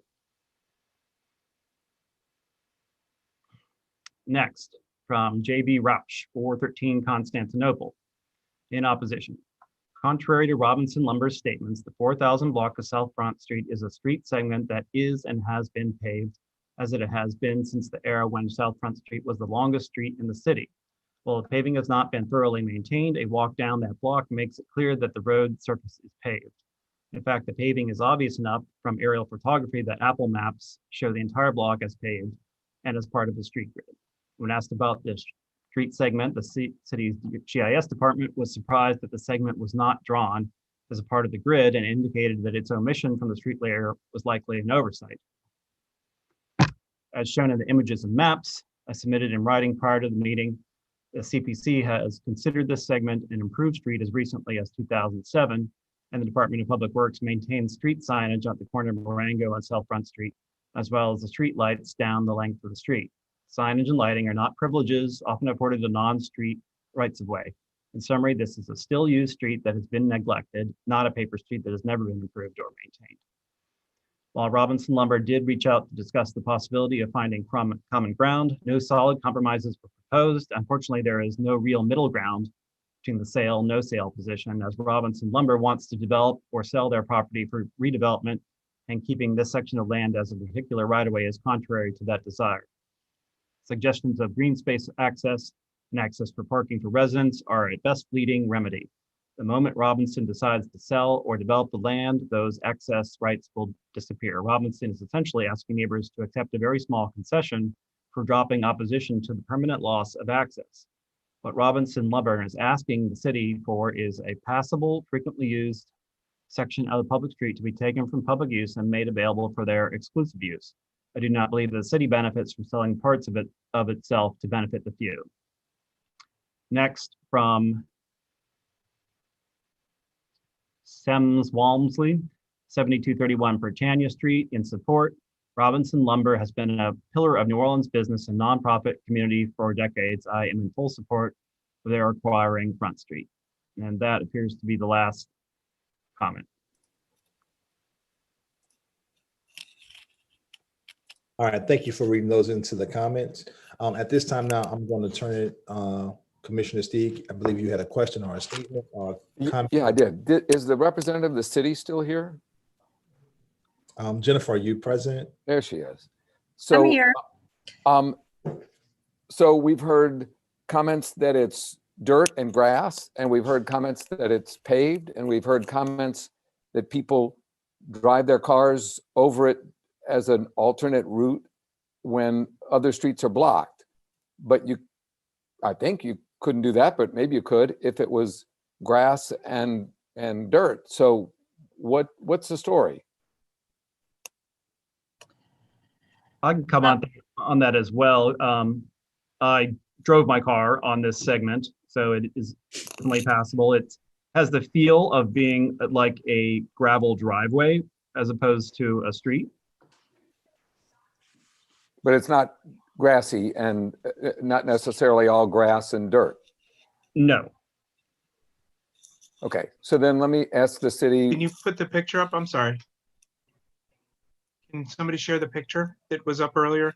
Next, from JB Rausch, 413 Constantinople, in opposition. Contrary to Robinson Lumber's statements, the 4,000 block of South Front Street is a street segment that is and has been paved as it has been since the era when South Front Street was the longest street in the city. While the paving has not been thoroughly maintained, a walk down that block makes it clear that the road surface is paved. In fact, the paving is obvious enough from aerial photography that Apple Maps show the entire block as paved and as part of the street grid. When asked about this street segment, the city's GIS department was surprised that the segment was not drawn as a part of the grid and indicated that its omission from the street layer was likely an oversight. As shown in the images and maps I submitted in writing prior to the meeting, the CPC has considered this segment an improved street as recently as 2007, and the Department of Public Works maintains street signage at the corner of Marengo and South Front Street, as well as the street lights down the length of the street. Signage and lighting are not privileges often afforded to non-street rights of way. In summary, this is a still used street that has been neglected, not a paper street that has never been improved or maintained. While Robinson Lumber did reach out to discuss the possibility of finding common ground, no solid compromises were proposed. Unfortunately, there is no real middle ground between the sale, no sale position, as Robinson Lumber wants to develop or sell their property for redevelopment, and keeping this section of land as a particular right-of-way is contrary to that desire. Suggestions of green space access and access for parking for residents are at best fleeting remedy. The moment Robinson decides to sell or develop the land, those access rights will disappear. Robinson is essentially asking neighbors to accept a very small concession for dropping opposition to the permanent loss of access. What Robinson Lumber is asking the city for is a passable, frequently used section of the public street to be taken from public use and made available for their exclusive use. I do not believe that the city benefits from selling parts of itself to benefit the few. Next, from Sems Walmsley, 7231 Britannia Street, in support. Robinson Lumber has been a pillar of New Orleans business and nonprofit community for decades. I am in full support of their acquiring Front Street. And that appears to be the last comment. All right, thank you for reading those into the comments. At this time now, I'm going to turn it, Commissioner Steig, I believe you had a question or a statement or comment. Yeah, I did. Is the representative of the city still here? Jennifer, are you present? There she is. So, I'm here. So we've heard comments that it's dirt and grass, and we've heard comments that it's paved, and we've heard comments that people drive their cars over it as an alternate route when other streets are blocked. But I think you couldn't do that, but maybe you could if it was grass and dirt. So what's the story? I can comment on that as well. I drove my car on this segment, so it is definitely passable. It has the feel of being like a gravel driveway as opposed to a street. But it's not grassy and not necessarily all grass and dirt. No. Okay, so then let me ask the city. Can you put the picture up? I'm sorry. Can somebody share the picture that was up earlier?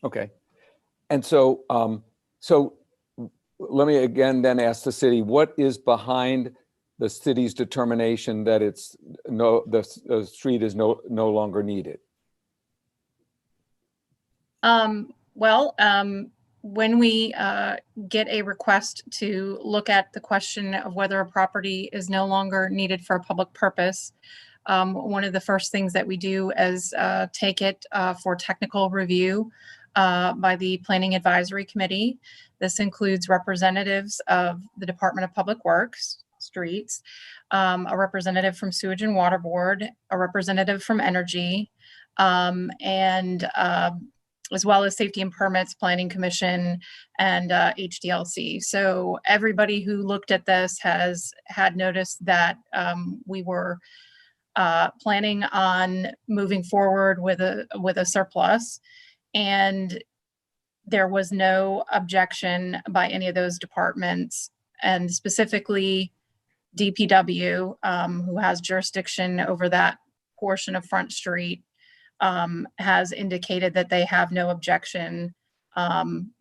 Okay. And so, so let me again then ask the city, what is behind the city's determination that it's the street is no longer needed? When we get a request to look at the question of whether a property is no longer needed for a public purpose, one of the first things that we do is take it for technical review by the Planning Advisory Committee. This includes representatives of the Department of Public Works, Streets, a representative from Sewage and Water Board, a representative from Energy, and as well as Safety and Permits, Planning Commission, and HDLC. So everybody who looked at this had noticed that we were planning on moving forward with a surplus, and there was no objection by any of those departments, and specifically DPW, who has jurisdiction over that portion of Front Street, has indicated that they have no objection.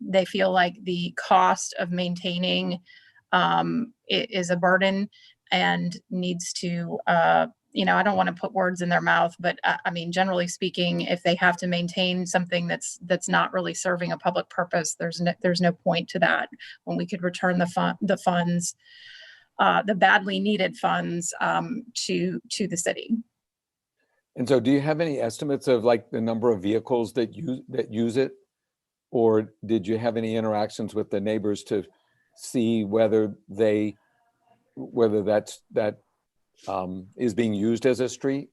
They feel like the cost of maintaining is a burden and needs to, I don't want to put words in their mouth, but I mean, generally speaking, if they have to maintain something that's not really serving a public purpose, there's no point to that when we could return the funds, the badly needed funds, to the city. And so do you have any estimates of like the number of vehicles that use it? Or did you have any interactions with the neighbors to see whether that is being used as a street?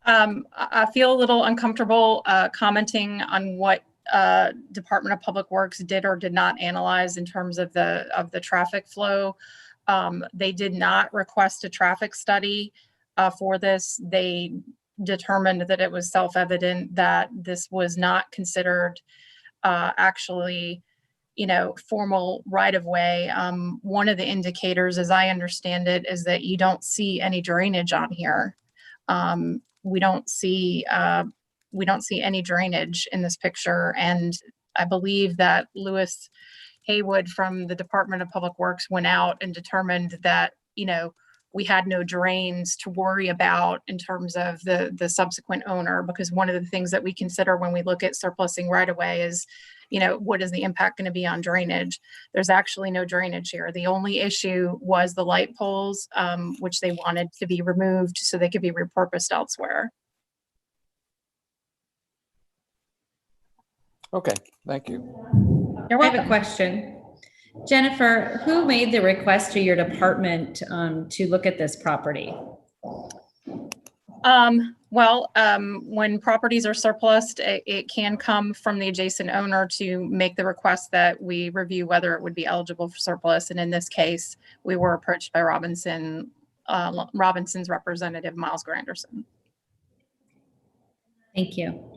I feel a little uncomfortable commenting on what Department of Public Works did or did not analyze in terms of the traffic flow. They did not request a traffic study for this. They determined that it was self-evident that this was not considered actually, formal right-of-way. One of the indicators, as I understand it, is that you don't see any drainage on here. We don't see any drainage in this picture, and I believe that Lewis Haywood from the Department of Public Works went out and determined that we had no drains to worry about in terms of the subsequent owner, because one of the things that we consider when we look at surplusing right away is, what is the impact going to be on drainage? There's actually no drainage here. The only issue was the light poles, which they wanted to be removed so they could be repurposed elsewhere. Okay, thank you. I have a question. Jennifer, who made the request to your department to look at this property? When properties are surplused, it can come from the adjacent owner to make the request that we review whether it would be eligible for surplus. And in this case, we were approached by Robinson's representative, Miles Granderson. Thank you.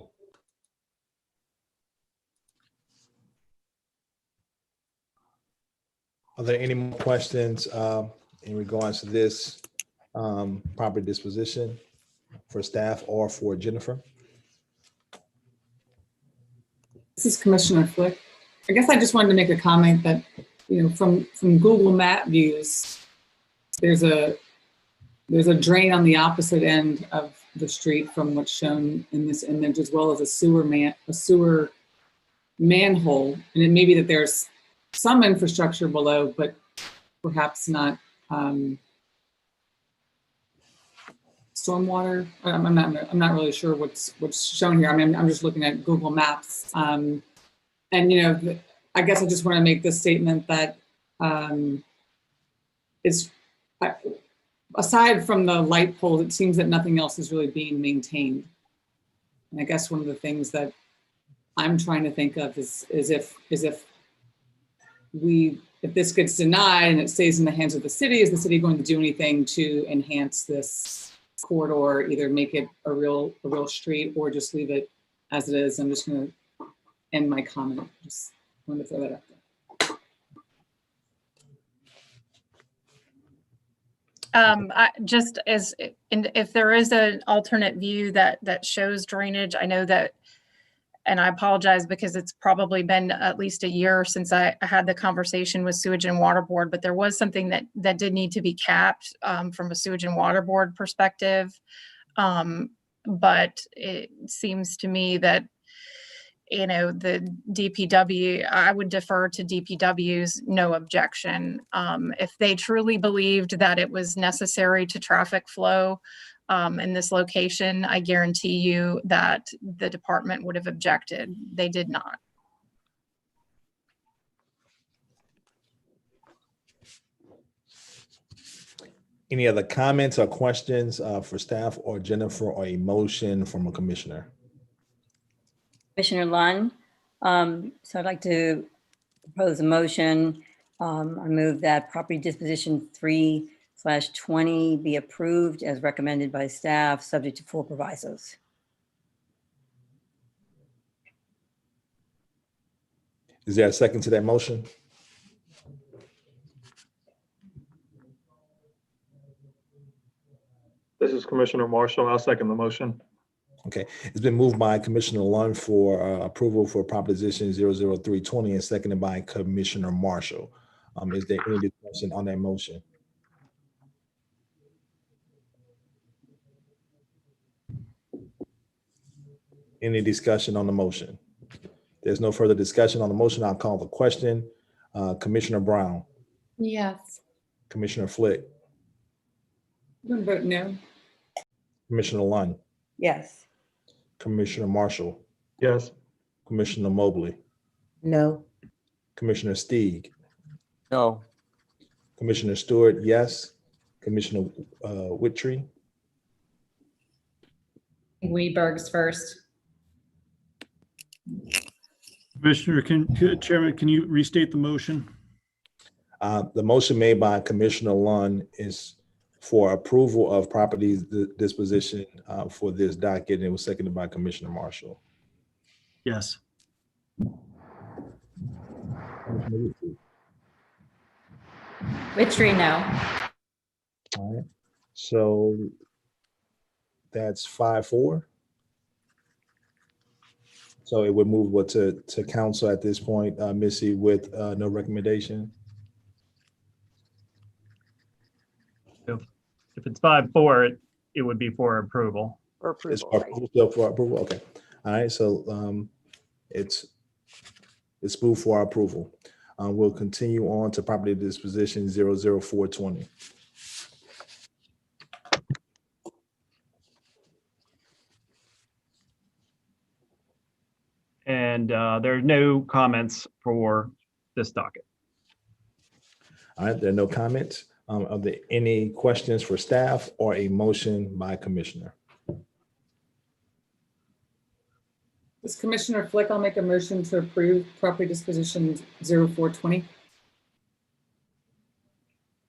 Are there any more questions in regards to this property disposition for staff or for Jennifer? This is Commissioner Flick. I guess I just wanted to make a comment that, from Google Map views, there's a drain on the opposite end of the street from what's shown in this image, as well as a sewer manhole. And it may be that there's some infrastructure below, but perhaps not stormwater. I'm not really sure what's shown here. I mean, I'm just looking at Google Maps. And, you know, I guess I just want to make this statement that aside from the light poles, it seems that nothing else is really being maintained. And I guess one of the things that I'm trying to think of is if this gets denied and it stays in the hands of the city, is the city going to do anything to enhance this corridor, either make it a real street or just leave it as it is? I'm just going to end my comment. Just wanted to throw that out there. If there is an alternate view that shows drainage, I know that, and I apologize because it's probably been at least a year since I had the conversation with Sewage and Water Board, but there was something that did need to be capped from a Sewage and Water Board perspective. But it seems to me that, you know, the DPW, I would defer to DPW's no objection. If they truly believed that it was necessary to traffic flow in this location, I guarantee you that the department would have objected. They did not. Any other comments or questions for staff or Jennifer, or a motion from a commissioner? Commissioner Lunn. So I'd like to propose a motion. I move that property disposition 3/20 be approved as recommended by staff, subject to full provisos. Is there a second to that motion? This is Commissioner Marshall. I'll second the motion. Okay, it's been moved by Commissioner Lund for approval for Proposition 00320 and seconded by Commissioner Marshall. Is there any discussion on that motion? Any discussion on the motion? There's no further discussion on the motion. I'll call the question. Commissioner Brown, Yes. Commissioner Flick, I'm going to vote no. Commissioner Lund, Yes. Commissioner Marshall, Yes. Commissioner Mobley, No. Commissioner Steig, No. Commissioner Stewart, yes. Commissioner Whittree, Weberg's first. Commissioner, Chairman, can you restate the motion? The motion made by Commissioner Lund is for approval of property disposition for this docket, and it was seconded by Commissioner Marshall. Yes. Witchery, no. All right, so that's 5-4. So it would move what to council at this point, Missy, with no recommendation. If it's 5-4, it would be for approval. It's for approval, still for approval, okay. All right, so it's moved for approval. We'll continue on to property disposition 00420. And there are no comments for this docket. All right, there are no comments. Are there any questions for staff or a motion by commissioner? This Commissioner Flick, I'll make a motion to approve property disposition 0420.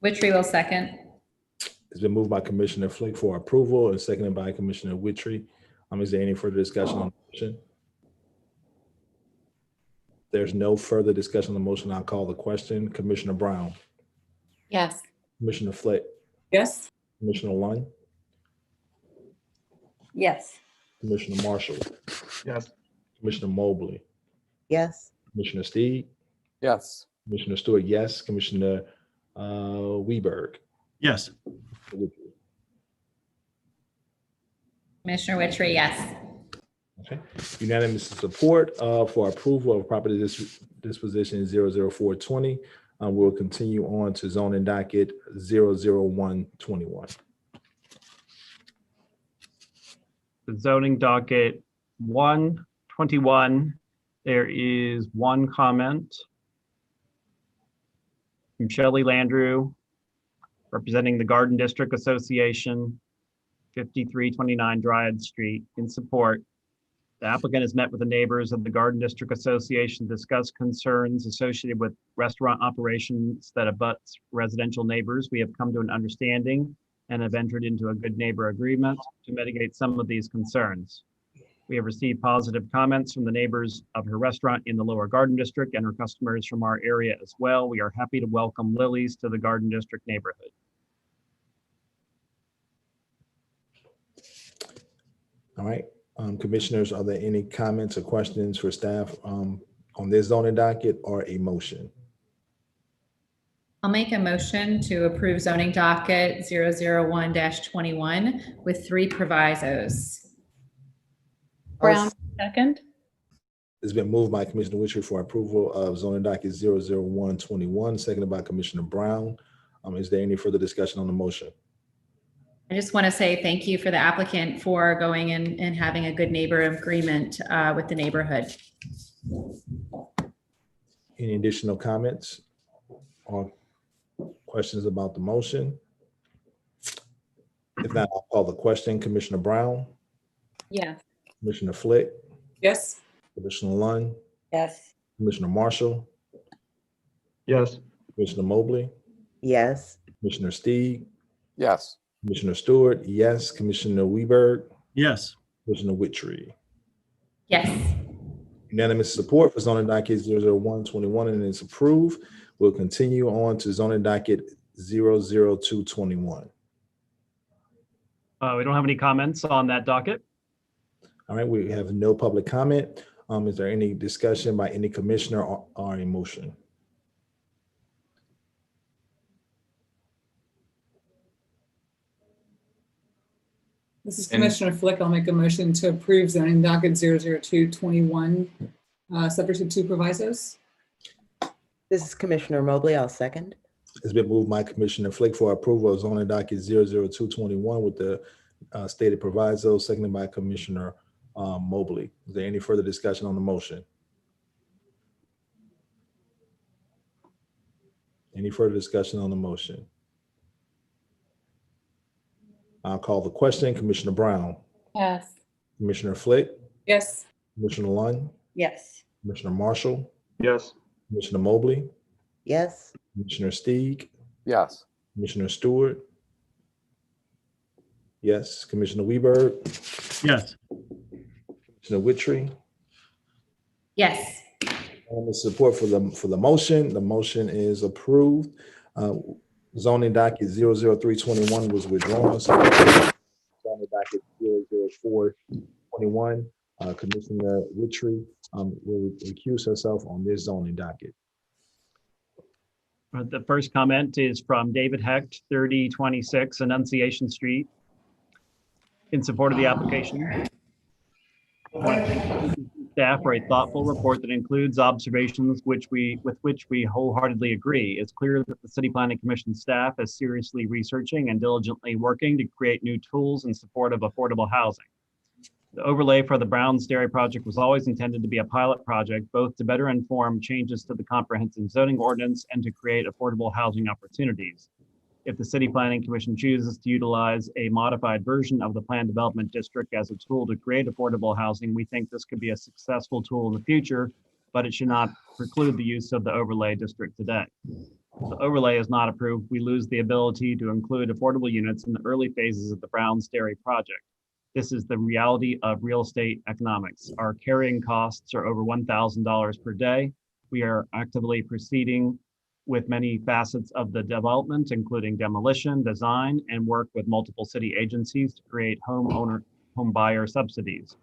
Witchery will second. It's been moved by Commissioner Flick for approval and seconded by Commissioner Whittree. Is there any further discussion on the motion? There's no further discussion on the motion. I'll call the question. Commissioner Brown, Yes. Commissioner Flick, Yes. Commissioner Lund, Yes. Commissioner Marshall, Yes. Commissioner Mobley, Yes. Commissioner Steig, Yes. Commissioner Stewart, yes. Commissioner Weberg. Yes. Commissioner Witchery, yes. Okay. Unanimous support for approval of property disposition 00420. We'll continue on to zoning docket 00121. The zoning docket 121, there is one comment from Shelley Landrew, representing the Garden District Association, 5329 Dryad Street, in support. The applicant has met with the neighbors of the Garden District Association to discuss concerns associated with restaurant operations that abut residential neighbors. We have come to an understanding and have entered into a good neighbor agreement to mitigate some of these concerns. We have received positive comments from the neighbors of her restaurant in the Lower Garden District and her customers from our area as well. We are happy to welcome Lily's to the Garden District neighborhood. All right, commissioners, are there any comments or questions for staff on this zoning docket or a motion? I'll make a motion to approve zoning docket 001-21 with 3 provisos. Brown, second. It's been moved by Commissioner Witchery for approval of zoning docket 001-21, seconded by Commissioner Brown. Is there any further discussion on the motion? I just want to say thank you for the applicant for going in and having a good neighbor agreement with the neighborhood. Any additional comments or questions about the motion? If not, I'll call the question. Commissioner Brown, Yes. Commissioner Flick, Yes. Commissioner Lunn, Yes. Commissioner Marshall, Yes. Commissioner Mobley, Yes. Commissioner Steed, Yes. Commissioner Stewart, yes. Commissioner Weberg, Yes. Commissioner Witchery. Yes. Unanimous support for zoning docket 001-21, and it's approved. We'll continue on to zoning docket 002-21. We don't have any comments on that docket. All right, we have no public comment. Is there any discussion by any commissioner or a motion? This is Commissioner Flick. I'll make a motion to approve zoning docket 002-21, subject to 2 provisos. This is Commissioner Mobley. I'll second. It's been moved by Commissioner Flick for approval of zoning docket 002-21 with the stated proviso, seconded by Commissioner Mobley. Is there any further discussion on the motion? Any further discussion on the motion? I'll call the question. Commissioner Brown, Yes. Commissioner Flick, Yes. Commissioner Lunn, Yes. Commissioner Marshall, Yes. Commissioner Mobley, Yes. Commissioner Steeg, Yes. Commissioner Stewart, yes. Commissioner Weberg, Yes. Commissioner Witchery. Yes. And the support for the motion. The motion is approved. Zoning docket 003-21 was withdrawn. So zoning docket 004-21, Commissioner Witchery will recuse herself on this zoning docket. The first comment is from David Hecht, 3026 Annunciation Street, in support of the application. Staff for a thoughtful report that includes observations with which we wholeheartedly agree. It's clear that the City Planning Commission staff is seriously researching and diligently working to create new tools in support of affordable housing. The overlay for the Browns Dairy project was always intended to be a pilot project, both to better inform changes to the comprehensive zoning ordinance and to create affordable housing opportunities. If the City Planning Commission chooses to utilize a modified version of the Planned Development District as a tool to create affordable housing, we think this could be a successful tool in the future, but it should not preclude the use of the overlay district today. If the overlay is not approved, we lose the ability to include affordable units in the early phases of the Browns Dairy project. This is the reality of real estate economics. Our carrying costs are over $1,000 per day. We are actively proceeding with many facets of the development, including demolition, design, and work with multiple city agencies to create home buyer subsidies.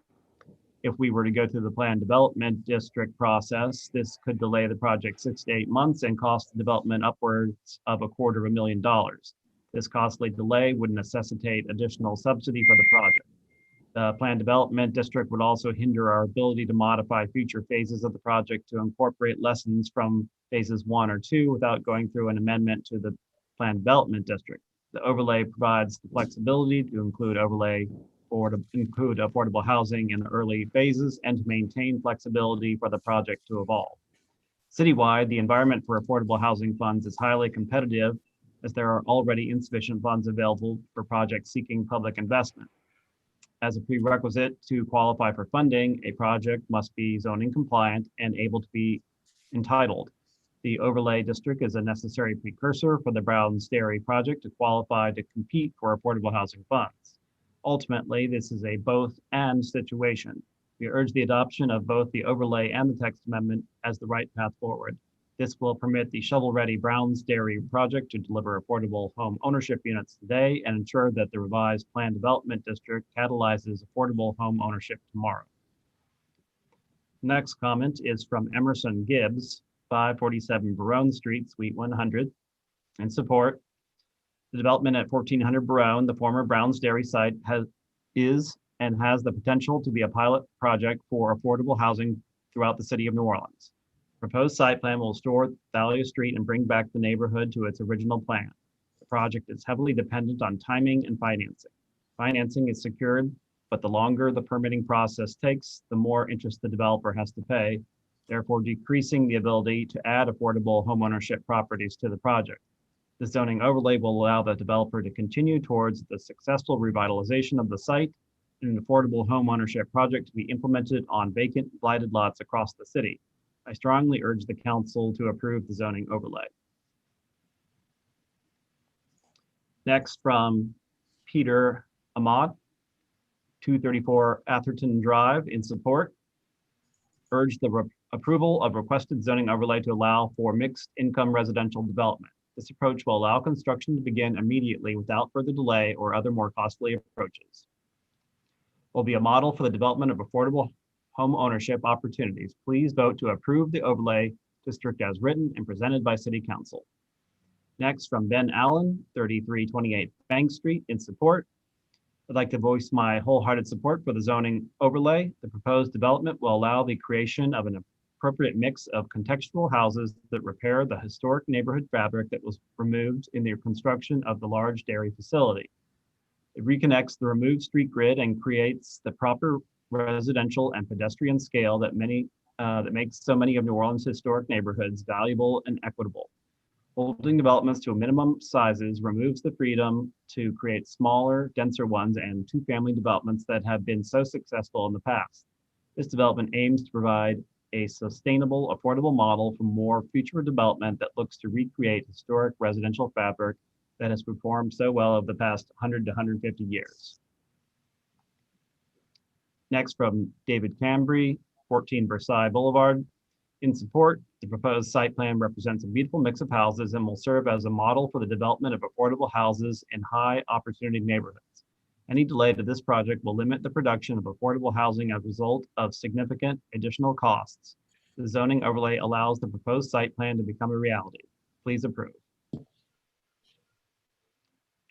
If we were to go through the planned development district process, this could delay the project 6 to 8 months and cost the development upwards of $250,000. This costly delay would necessitate additional subsidy for the project. The planned development district would also hinder our ability to modify future phases of the project to incorporate lessons from phases 1 or 2 without going through an amendment to the planned development district. The overlay provides the flexibility to include overlay or to include affordable housing in the early phases and to maintain flexibility for the project to evolve. Citywide, the environment for affordable housing funds is highly competitive as there are already insufficient funds available for projects seeking public investment. As a prerequisite to qualify for funding, a project must be zoning compliant and able to be entitled. The overlay district is a necessary precursor for the Browns Dairy project to qualify to compete for affordable housing funds. Ultimately, this is a both and situation. We urge the adoption of both the overlay and the text amendment as the right path forward. This will permit the shovel-ready Browns Dairy project to deliver affordable home ownership units today and ensure that the revised planned development district catalyzes affordable home ownership tomorrow. Next comment is from Emerson Gibbs, 547 Barone Street, Suite 100. In support, the development at 1400 Barone, the former Browns Dairy site, is and has the potential to be a pilot project for affordable housing throughout the city of New Orleans. Proposed site plan will restore Thalia Street and bring back the neighborhood to its original plan. The project is heavily dependent on timing and financing. Financing is secured, but the longer the permitting process takes, the more interest the developer has to pay, therefore decreasing the ability to add affordable homeownership properties to the project. The zoning overlay will allow the developer to continue towards the successful revitalization of the site and an affordable homeownership project to be implemented on vacant blighted lots across the city. I strongly urge the council to approve the zoning overlay. Next, from Peter Ahmad, 234 Atherton Drive, in support. Urge the approval of requested zoning overlay to allow for mixed income residential development. This approach will allow construction to begin immediately without further delay or other more costly approaches. Will be a model for the development of affordable home ownership opportunities. Please vote to approve the overlay district as written and presented by City Council. Next, from Ben Allen, 3328 Bank Street, in support. I'd like to voice my wholehearted support for the zoning overlay. The proposed development will allow the creation of an appropriate mix of contextual houses that repair the historic neighborhood fabric that was removed in the construction of the large dairy facility. It reconnects the removed street grid and creates the proper residential and pedestrian scale that makes so many of New Orleans' historic neighborhoods valuable and equitable. Holding developments to a minimum sizes removes the freedom to create smaller, denser ones and two-family developments that have been so successful in the past. This development aims to provide a sustainable, affordable model for more future development that looks to recreate historic residential fabric that has performed so well over the past 100 to 150 years. Next, from David Cambry, 14 Versailles Boulevard. In support, the proposed site plan represents a beautiful mix of houses and will serve as a model for the development of affordable houses in high opportunity neighborhoods. Any delay to this project will limit the production of affordable housing as a result of significant additional costs. The zoning overlay allows the proposed site plan to become a reality. Please approve.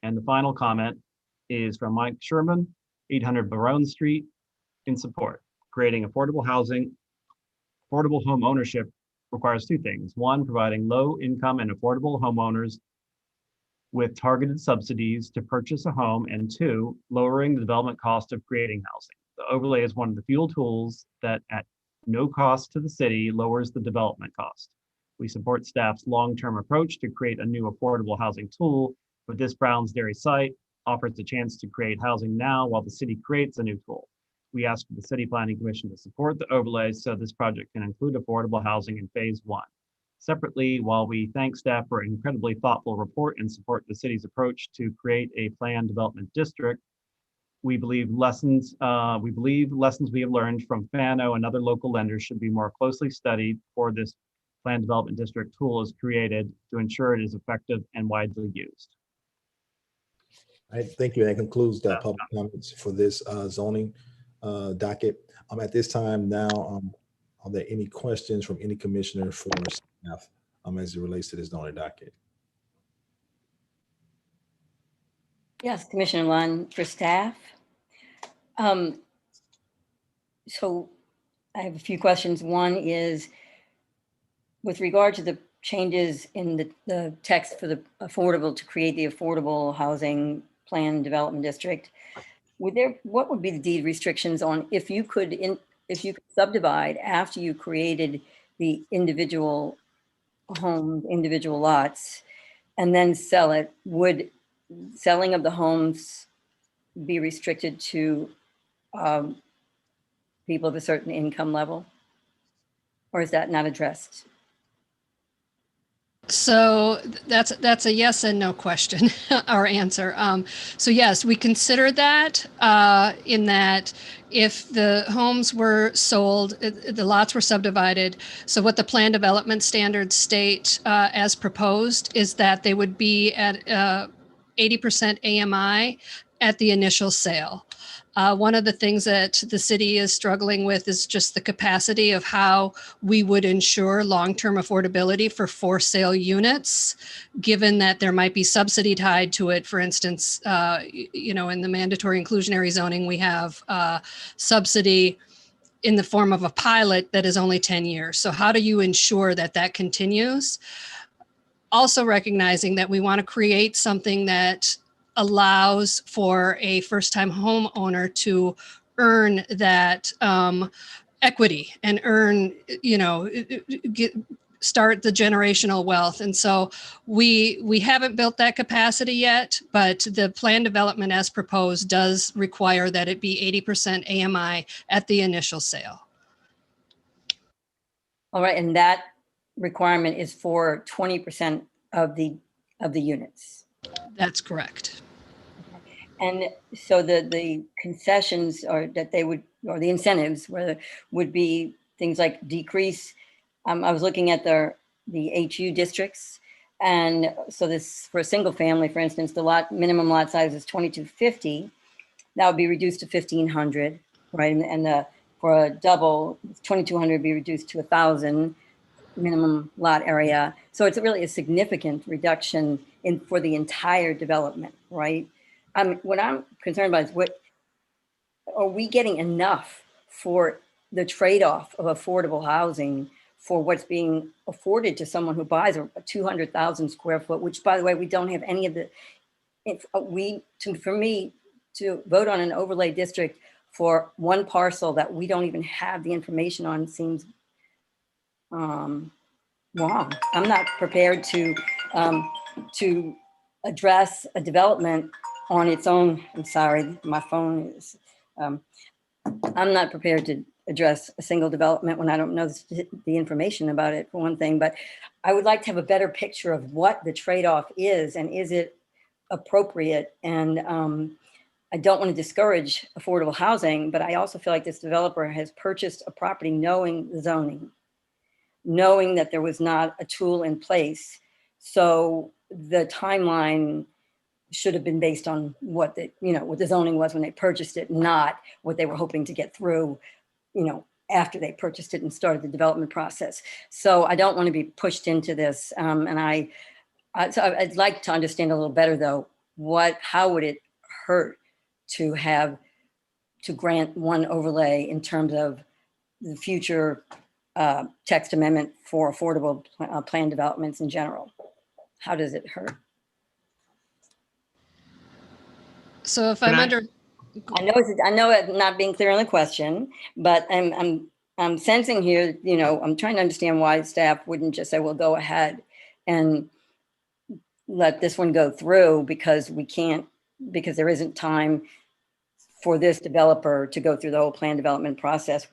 And the final comment is from Mike Sherman, 800 Barone Street, in support. Creating affordable housing, affordable home ownership requires two things. One, providing low income and affordable homeowners with targeted subsidies to purchase a home, and two, lowering the development cost of creating housing. The overlay is one of the few tools that at no cost to the city lowers the development cost. We support staff's long-term approach to create a new affordable housing tool, but this Browns Dairy site offers the chance to create housing now while the city creates a new tool. We ask for the City Planning Commission to support the overlays so this project can include affordable housing in phase 1. Separately, while we thank staff for an incredibly thoughtful report and support the city's approach to create a planned development district, we believe lessons we have learned from Fano and other local lenders should be more closely studied before this planned development district tool is created to ensure it is effective and widely used. All right, thank you. That concludes the public comments for this zoning docket. At this time now, are there any questions from any commissioner for staff as it relates to this zoning docket? Yes, Commissioner Lund for staff. So I have a few questions. One is with regard to the changes in the text for the affordable, to create the affordable housing plan development district. what would be the deed restrictions on if you could subdivide after you created the individual homes, individual lots, and then sell it? Would selling of the homes be restricted to people of a certain income level? Or is that not addressed? So that's a yes and no question or answer. So yes, we consider that in that if the homes were sold, the lots were subdivided. So what the plan development standards state as proposed is that they would be at 80% AMI at the initial sale. One of the things that the city is struggling with is just the capacity of how we would ensure long-term affordability for sale units, given that there might be subsidy tied to it. For instance, in the mandatory inclusionary zoning, we have subsidy in the form of a pilot that is only 10 years. So how do you ensure that that continues? Also recognizing that we want to create something that allows for a first-time homeowner to earn that equity and earn, start the generational wealth. And so we haven't built that capacity yet, but the plan development as proposed does require that it be 80% AMI at the initial sale. All right, and that requirement is for 20% of the units. That's correct. And so the concessions or the incentives would be things like decrease. I was looking at the HU districts. And so this, for a single family, for instance, the minimum lot size is 2250. That would be reduced to 1500, right? And for a double, 2200 would be reduced to 1000 minimum lot area. So it's really a significant reduction for the entire development, right? What I'm concerned about is are we getting enough for the trade-off of affordable housing for what's being afforded to someone who buys a 200,000 square foot, which, by the way, we don't have any of the, for me to vote on an overlay district for one parcel that we don't even have the information on seems wrong. I'm not prepared to address a development on its own. I'm sorry, my phone is, I'm not prepared to address a single development when I don't know the information about it, for one thing, but I would like to have a better picture of what the trade-off is and is it appropriate. And I don't want to discourage affordable housing, but I also feel like this developer has purchased a property knowing the zoning, knowing that there was not a tool in place. So the timeline should have been based on what the zoning was when they purchased it, not what they were hoping to get through, after they purchased it and started the development process. So I don't want to be pushed into this. And so I'd like to understand a little better though, how would it hurt to grant one overlay in terms of the future text amendment for affordable plan developments in general? How does it hurt? So if I'm under, I know I'm not being clear on the question, but I'm sensing here, I'm trying to understand why staff wouldn't just say, well, go ahead and let this one go through because there isn't time for this developer to go through the whole plan development process,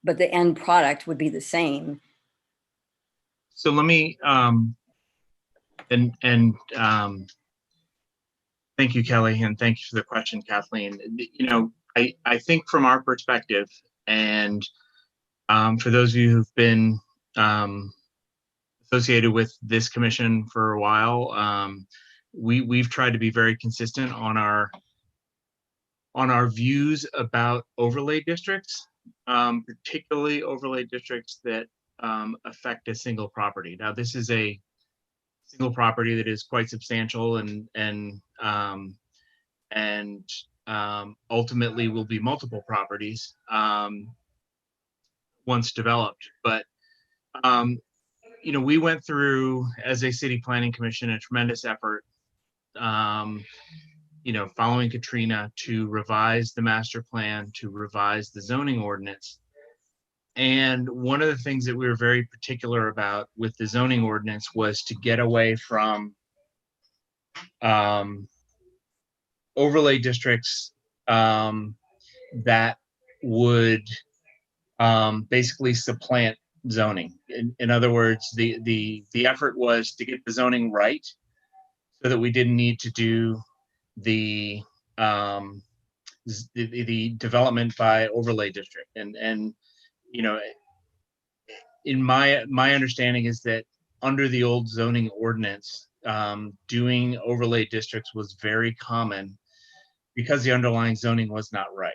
but the end product would be the same. So let me, thank you, Kelly, and thank you for the question, Kathleen. I think from our perspective, and for those of you who've been associated with this commission for a while, we've tried to be very consistent on our views about overlay districts, particularly overlay districts that affect a single property. Now, this is a single property that is quite substantial and ultimately will be multiple properties once developed. But we went through, as a city planning commission, a tremendous effort following Katrina, to revise the master plan, to revise the zoning ordinance. And one of the things that we were very particular about with the zoning ordinance was to get away from overlay districts that would basically supplant zoning. In other words, the effort was to get the zoning right so that we didn't need to do the development by overlay district. And in my understanding is that under the old zoning ordinance, doing overlay districts was very common because the underlying zoning was not right.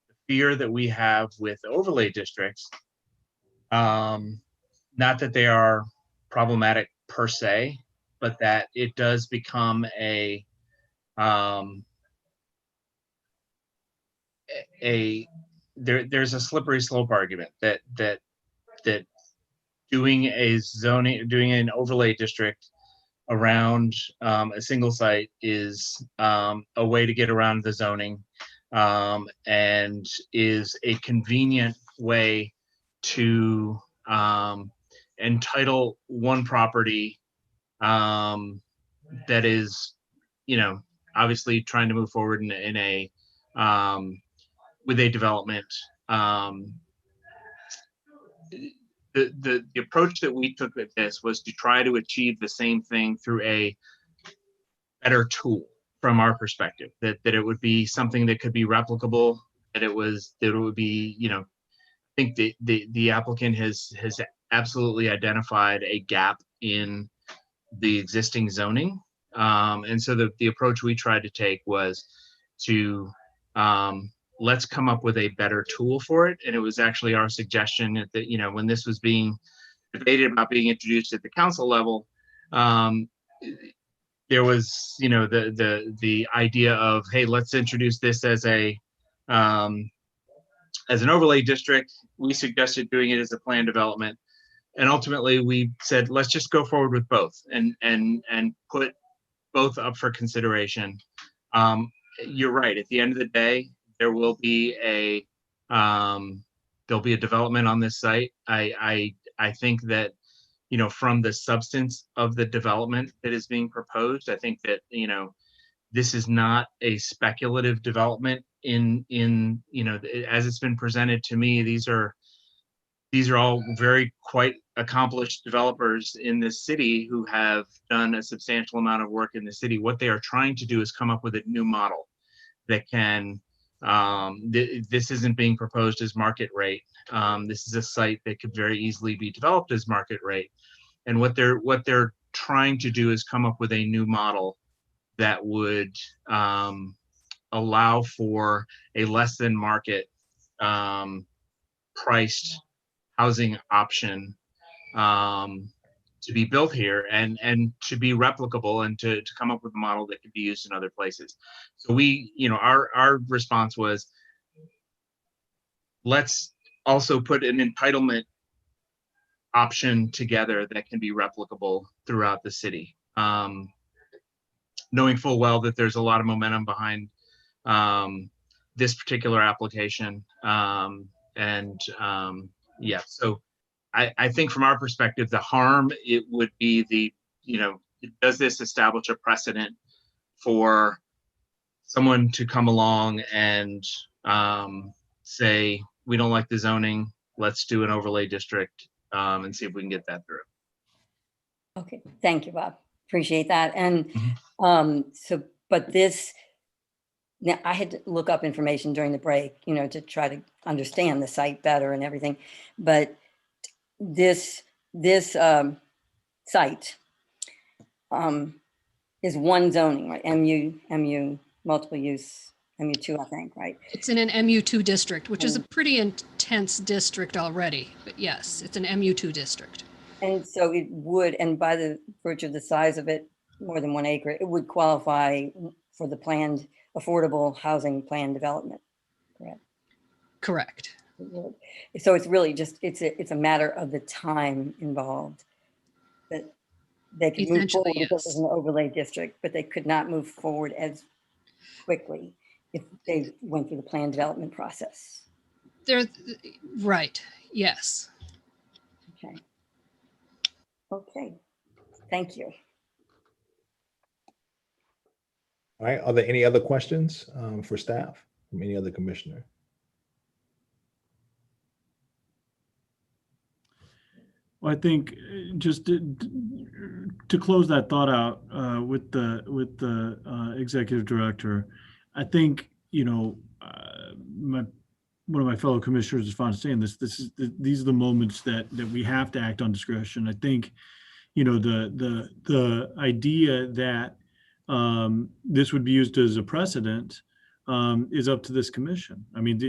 The fear that we have with overlay districts, not that they are problematic per se, but that it does become there's a slippery slope argument that doing an overlay district around a single site is a way to get around the zoning, and is a convenient way to entitle one property that is, obviously trying to move forward in a with a development. The approach that we took with this was to try to achieve the same thing through a better tool from our perspective, that it would be something that could be replicable, that it would be, I think the applicant has absolutely identified a gap in the existing zoning. And so the approach we tried to take was to let's come up with a better tool for it. And it was actually our suggestion that, when this was being debated about being introduced at the council level, there was, the idea of, hey, let's introduce this as an overlay district. We suggested doing it as a plan development. And ultimately we said, let's just go forward with both and put both up for consideration. You're right. At the end of the day, there will be there'll be a development on this site. I think that, from the substance of the development that is being proposed, I think that, this is not a speculative development in as it's been presented to me. These are all very quite accomplished developers in this city who have done a substantial amount of work in the city. What they are trying to do is come up with a new model that can, this isn't being proposed as market rate. This is a site that could very easily be developed as market rate. And what they're trying to do is come up with a new model that would allow for a less than market priced housing option to be built here and to be replicable and to come up with a model that could be used in other places. So we, our response was, let's also put an entitlement option together that can be replicable throughout the city. Knowing full well that there's a lot of momentum behind this particular application. Yeah, so I think from our perspective, the harm, it would be does this establish a precedent for someone to come along and say, we don't like the zoning, let's do an overlay district and see if we can get that through. Okay, thank you, Bob. Appreciate that. And but this, now I had to look up information during the break, to try to understand the site better and everything. But this site is one zoning, right? MU, multiple use, MU2, I think, right? It's in an MU2 district, which is a pretty intense district already. But yes, it's an MU2 district. And so it would, and by the virtue of the size of it, more than 1 acre, it would qualify for the planned affordable housing plan development, correct? Correct. So it's really just, it's a matter of the time involved that they could move forward because it's an overlay district, but they could not move forward as quickly if they went through the plan development process. There, right, yes. Okay. Okay, thank you. All right, are there any other questions for staff from any other commissioner? Well, I think just to close that thought out with the executive director, I think, you know, one of my fellow commissioners is fond of saying this. These are the moments that we have to act on discretion. I think, you know, the idea that this would be used as a precedent is up to this commission. I mean,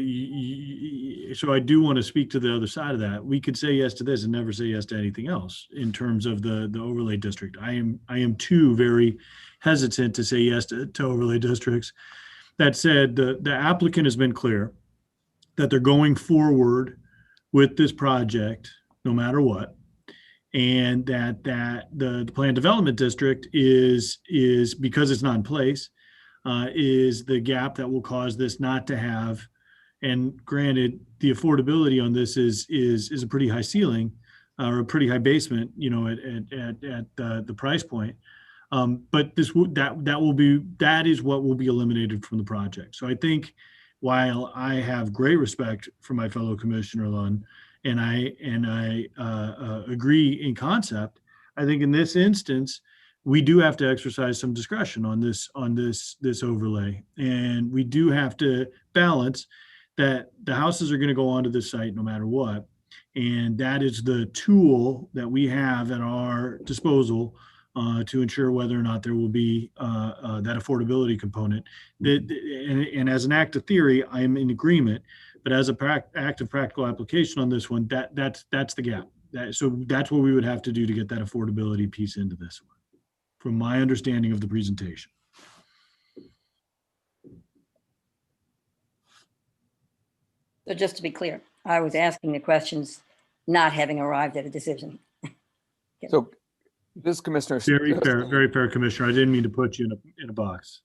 so I do want to speak to the other side of that. We could say yes to this and never say yes to anything else in terms of the overlay district. I am too very hesitant to say yes to overlay districts. That said, the applicant has been clear that they're going forward with this project no matter what, and that the plan development district is because it's not in place, is the gap that will cause this not to have. And granted, the affordability on this is a pretty high ceiling or a pretty high basement, you know, at the price point. But that is what will be eliminated from the project. So I think while I have great respect for my fellow Commissioner Lund, and I agree in concept, I think in this instance, we do have to exercise some discretion on this overlay. And we do have to balance that the houses are going to go onto this site no matter what. And that is the tool that we have at our disposal to ensure whether or not there will be that affordability component. And as an act of theory, I am in agreement, but as an act of practical application on this one, that's the gap. So that's what we would have to do to get that affordability piece into this one, from my understanding of the presentation. So just to be clear, I was asking the questions, not having arrived at a decision. So this Commissioner. Very fair, Commissioner. I didn't mean to put you in a box.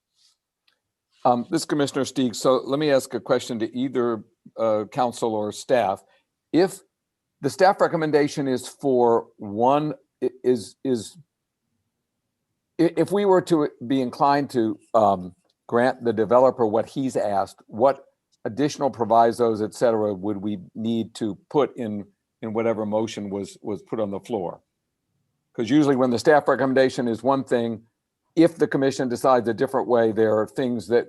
This Commissioner Stieg, so let me ask a question to either council or staff. If the staff recommendation is for one, if we were to be inclined to grant the developer what he's asked, what additional provisos, et cetera, would we need to put in whatever motion was put on the floor? Because usually when the staff recommendation is one thing, if the commission decides a different way, there are things that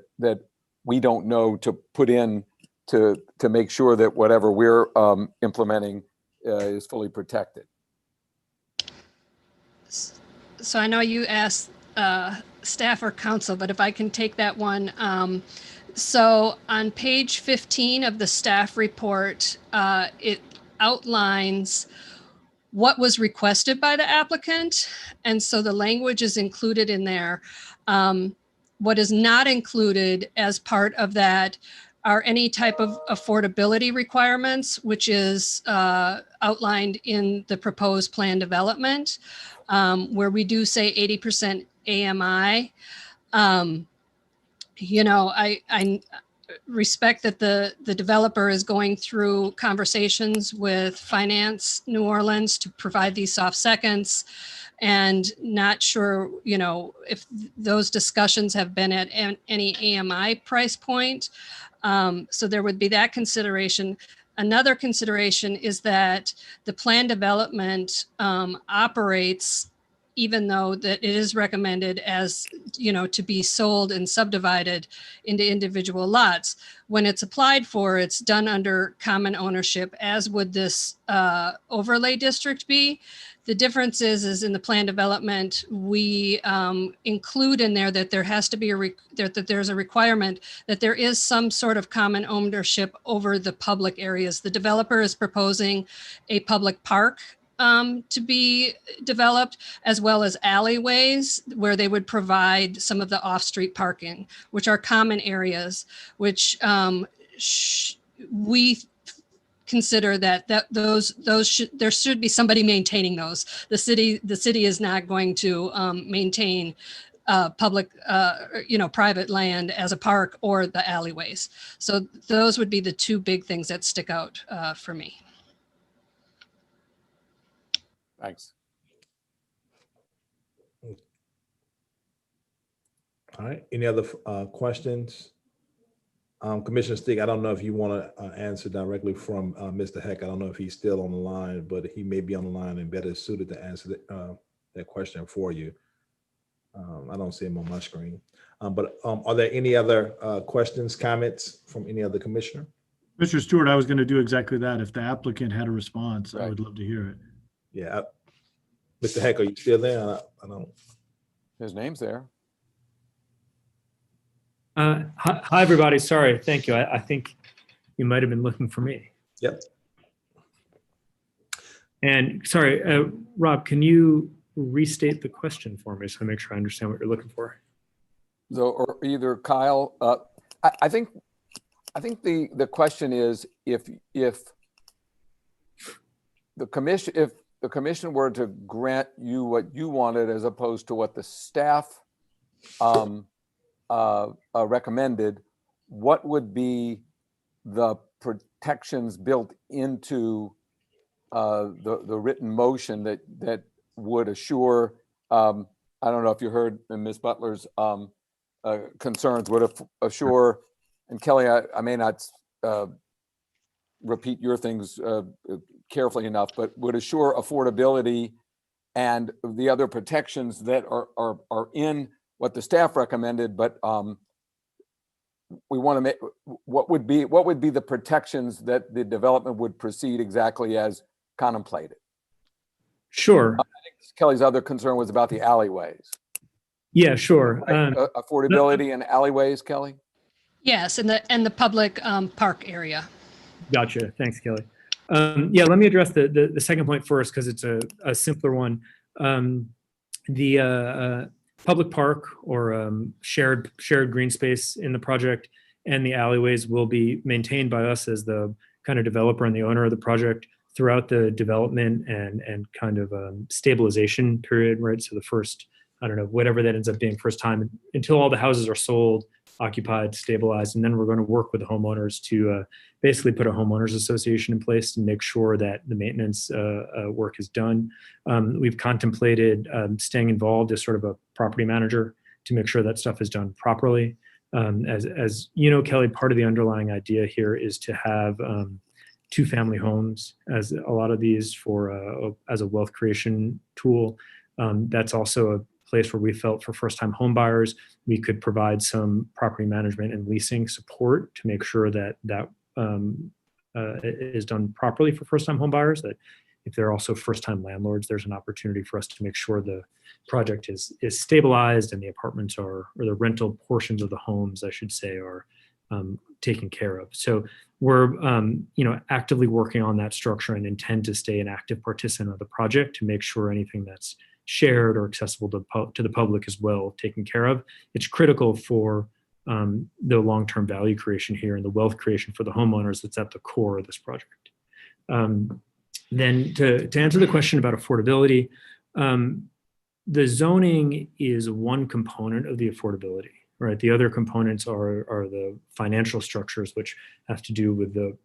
we don't know to put in to make sure that whatever we're implementing is fully protected. So I know you asked staff or council, but if I can take that one. So on page 15 of the staff report, it outlines what was requested by the applicant. And so the language is included in there. What is not included as part of that are any type of affordability requirements, which is outlined in the proposed plan development, where we do say 80% AMI. You know, I respect that the developer is going through conversations with Finance New Orleans to provide these soft seconds, and not sure, you know, if those discussions have been at any AMI price point. So there would be that consideration. Another consideration is that the plan development operates, even though that it is recommended as, you know, to be sold and subdivided into individual lots. When it's applied for, it's done under common ownership, as would this overlay district be. The difference is in the plan development, we include in there that there has to be that there's a requirement that there is some sort of common ownership over the public areas. The developer is proposing a public park to be developed, as well as alleyways where they would provide some of the off-street parking, which are common areas, which we consider that there should be somebody maintaining those. The city is not going to maintain public, private land as a park or the alleyways. So those would be the two big things that stick out for me. Thanks. All right, any other questions? Commissioner Stick, I don't know if you want to answer directly from Mr. Heck. I don't know if he's still on the line, but he may be on the line and better suited to answer that question for you. I don't see him on my screen. But are there any other questions, comments from any other commissioner? Mr. Stewart, I was going to do exactly that. If the applicant had a response, I would love to hear it. Yeah. Mr. Heck, are you still there? I don't. His name's there. Hi, everybody. Sorry. Thank you. I think you might have been looking for me. Yep. And sorry, Rob, can you restate the question for me so I make sure I understand what you're looking for? So, or either Kyle, I think the question is if the commission were to grant you what you wanted as opposed to what the staff recommended, what would be the protections built into the written motion that would assure, I don't know if you heard Ms. Butler's concerns, would assure, and Kelly, I may not repeat your things carefully enough, but would assure affordability and the other protections that are in what the staff recommended, but we want to make, what would be the protections that the development would proceed exactly as contemplated? Sure. I think Kelly's other concern was about the alleyways. Yeah, sure. Affordability and alleyways, Kelly? Yes, and the public park area. Gotcha. Thanks, Kelly. Yeah, let me address the second point first because it's a simpler one. The public park or shared green space in the project and the alleyways will be maintained by us as the kind of developer and the owner of the project throughout the development and kind of stabilization period, right? So the first, I don't know, whatever that ends up being, first time until all the houses are sold, occupied, stabilized, and then we're going to work with the homeowners to basically put a homeowners association in place to make sure that the maintenance work is done. We've contemplated staying involved as sort of a property manager to make sure that stuff is done properly. As you know, Kelly, part of the underlying idea here is to have two-family homes, as a lot of these as a wealth creation tool. That's also a place where we felt for first-time home buyers, we could provide some property management and leasing support to make sure that is done properly for first-time home buyers, that if they're also first-time landlords, there's an opportunity for us to make sure the project is stabilized and the apartments or the rental portions of the homes, I should say, are taken care of. So we're actively working on that structure and intend to stay an active participant of the project to make sure anything that's shared or accessible to the public as well taken care of. It's critical for the long-term value creation here and the wealth creation for the homeowners that's at the core of this project. Then to answer the question about affordability, the zoning is one component of the affordability, right? The other components are the financial structures, which have to do with the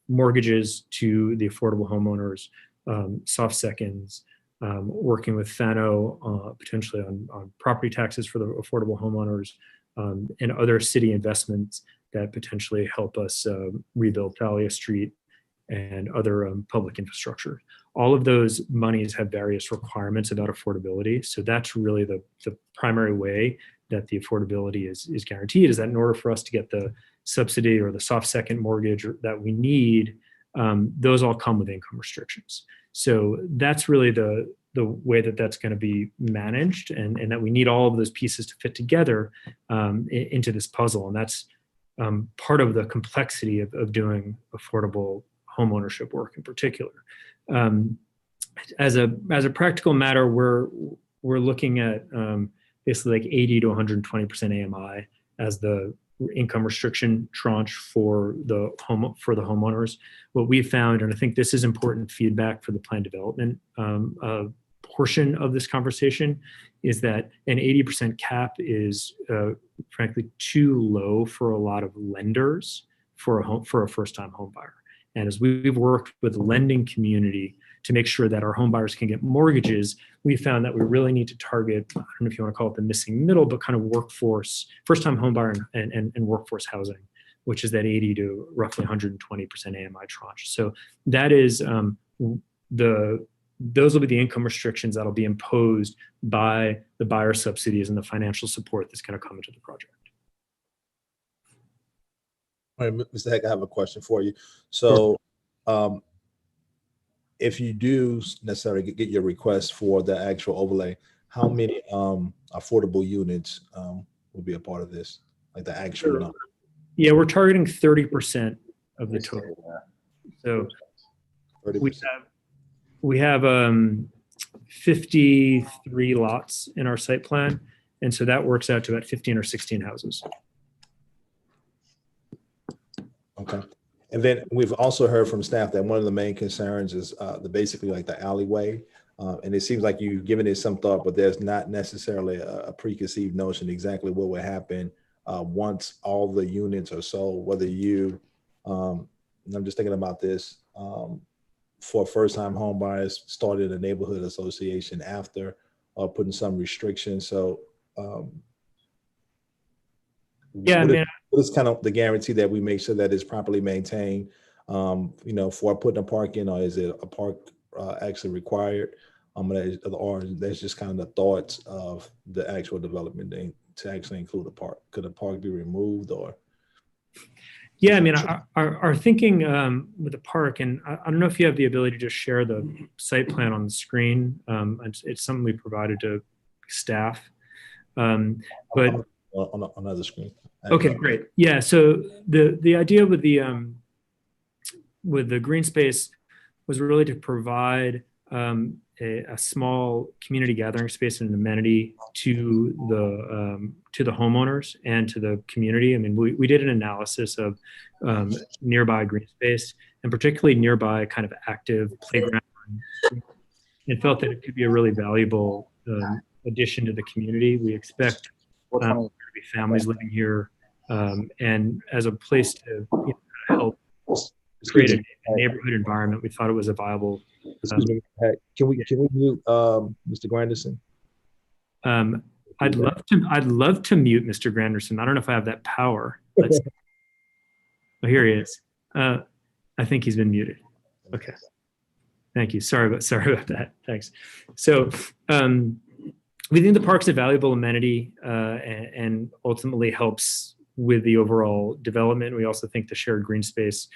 mortgages to the affordable homeowners, soft seconds, working with FANO potentially on property taxes for the affordable homeowners, and other city investments that potentially help us rebuild Thalia Street and other public infrastructure. All of those monies have various requirements about affordability. So that's really the primary way that the affordability is guaranteed, is that in order for us to get the subsidy or the soft second mortgage that we need, those all come with income restrictions. So that's really the way that that's going to be managed, and that we need all of those pieces to fit together into this puzzle. And that's part of the complexity of doing affordable home ownership work in particular. As a practical matter, we're looking at basically like 80 to 120% AMI as the income restriction tranche for the homeowners. What we found, and I think this is important feedback for the plan development portion of this conversation is that an 80% cap is frankly too low for a lot of lenders for a first-time home buyer. And as we've worked with the lending community to make sure that our home buyers can get mortgages, we found that we really need to target, I don't know if you want to call it the missing middle, but kind of workforce, first-time home buyer and workforce housing, which is that 80 to roughly 120% AMI tranche. So that is those will be the income restrictions that'll be imposed by the buyer subsidies and the financial support that's going to come into the project. All right, Mr. Heck, I have a question for you. So if you do necessarily get your request for the actual overlay, how many affordable units will be a part of this, like the actual number? Yeah, we're targeting 30% of the total. So 30%. we have 53 lots in our site plan. And so that works out to about 15 or 16 houses. Okay. And then we've also heard from staff that one of the main concerns is basically like the alleyway. And it seems like you've given it some thought, but there's not necessarily a preconceived notion exactly what would happen once all the units are sold, whether you, and I'm just thinking about this, for first-time home buyers, started a neighborhood association after putting some restrictions. So what is kind of the guarantee that we make sure that it's properly maintained, for putting a park in, or is it a park actually required? Or that's just kind of the thoughts of the actual development to actually include a park. Could a park be removed or? Yeah, I mean, our thinking with the park, and I don't know if you have the ability to share the site plan on the screen. It's something we provided to staff. But on another screen. Okay, great. Yeah, so the idea with the green space was really to provide a small community gathering space and an amenity to the homeowners and to the community. I mean, we did an analysis of nearby green space and particularly nearby kind of active playground, and felt that it could be a really valuable addition to the community. We expect there to be families living here, and as a place to help create a neighborhood environment, we thought it was a viable. Excuse me, can we mute Mr. Granderson? I'd love to mute Mr. Granderson. I don't know if I have that power. Oh, here he is. I think he's been muted. Okay. Thank you. Sorry about that. Thanks. So we think the park's a valuable amenity and ultimately helps with the overall development. We also think the shared green space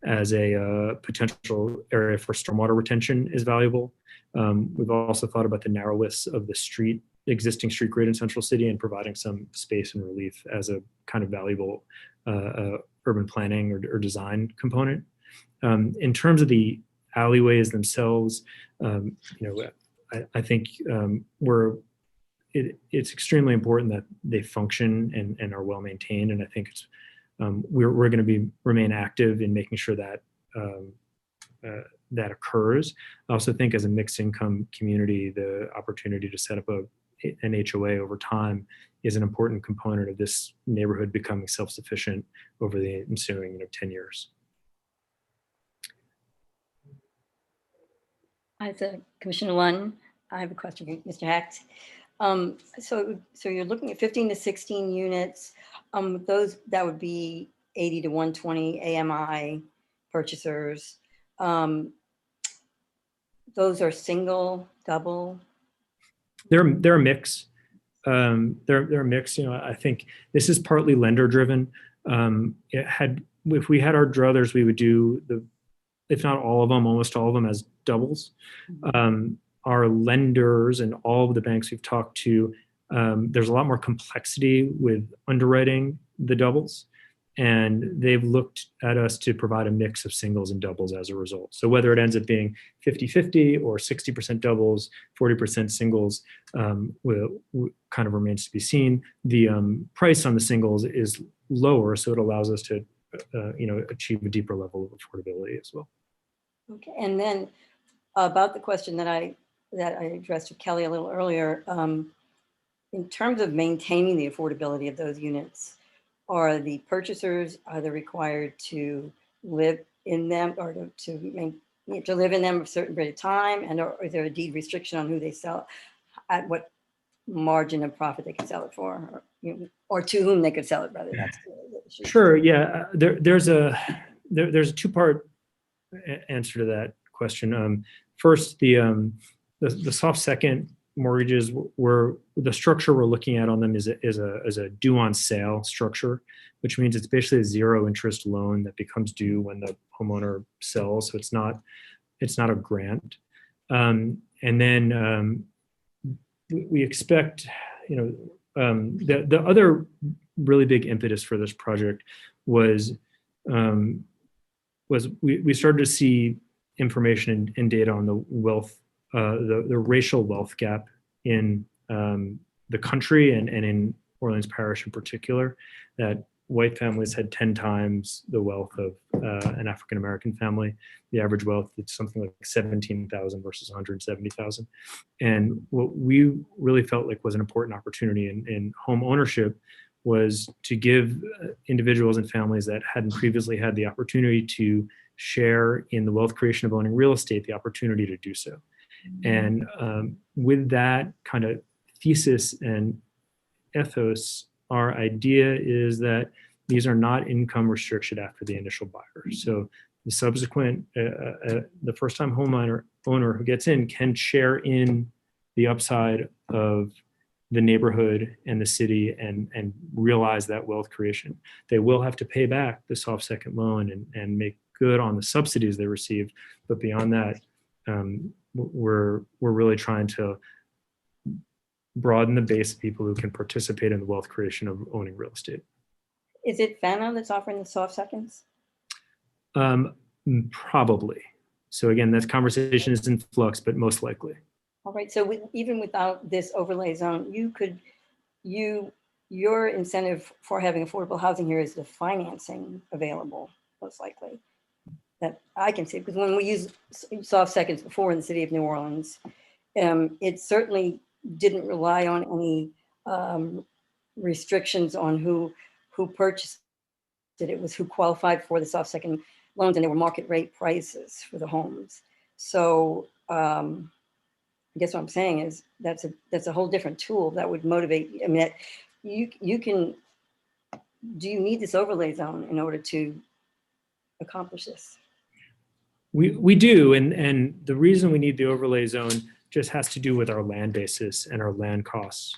as a potential area for stormwater retention is valuable. We've also thought about the narrowness of the existing street grid in Central City and providing some space and relief as a kind of valuable urban planning or design component. In terms of the alleyways themselves, I think it's extremely important that they function and are well maintained, and I think it's we're going to remain active in making sure that that occurs. I also think as a mixed income community, the opportunity to set up an HOA over time is an important component of this neighborhood becoming self-sufficient over the ensuing 10 years. Commissioner Lund, I have a question for Mr. Hecht. So you're looking at 15 to 16 units. That would be 80 to 120 AMI purchasers. Those are single, double? They're a mix. They're a mix. I think this is partly lender driven. If we had our druthers, we would do if not all of them, almost all of them as doubles. Our lenders and all of the banks we've talked to, there's a lot more complexity with underwriting the doubles, and they've looked at us to provide a mix of singles and doubles as a result. So whether it ends up being 50-50 or 60% doubles, 40% singles, will kind of remains to be seen. The price on the singles is lower, so it allows us to achieve a deeper level of affordability as well. Okay, and then about the question that I that I addressed to Kelly a little earlier. In terms of maintaining the affordability of those units, are the purchasers, are they required to live in them or to live in them a certain period of time? And or is there a deed restriction on who they sell, at what margin of profit they can sell it for, or, you know, or to whom they could sell it, rather? That's the issue. Sure. Yeah. There's a two-part answer to that question. First, the soft second mortgages were the structure we're looking at on them is a due on sale structure, which means it's basically a zero interest loan that becomes due when the homeowner sells. So it's not a grant. And then we expect, the other really big impetus for this project was we started to see information and data on the wealth, the racial wealth gap in the country and in Orleans Parish in particular, that white families had 10 times the wealth of an African-American family. The average wealth is something like 17,000 versus 170,000. And what we really felt like was an important opportunity in home ownership was to give individuals and families that hadn't previously had the opportunity to share in the wealth creation of owning real estate, the opportunity to do so. And with that kind of thesis and ethos, our idea is that these are not income restricted after the initial buyer. So the subsequent, the first-time homeowner who gets in can share in the upside of the neighborhood and the city and realize that wealth creation. They will have to pay back the soft second loan and make good on the subsidies they received. But beyond that, we're really trying to broaden the base of people who can participate in the wealth creation of owning real estate. Is it FANA that's offering the soft seconds? Probably. So again, that conversation is in flux, but most likely. All right, so even without this overlay zone, your incentive for having affordable housing here is the financing available, most likely, that I can see. Because when we used soft seconds before in the city of New Orleans, it certainly didn't rely on any restrictions on who purchased it. It was who qualified for the soft second loans, and they were market rate prices for the homes. So I guess what I'm saying is that's a whole different tool that would motivate. I mean, you can. Do you need this overlay zone in order to accomplish this? We do, and the reason we need the overlay zone just has to do with our land basis and our land costs.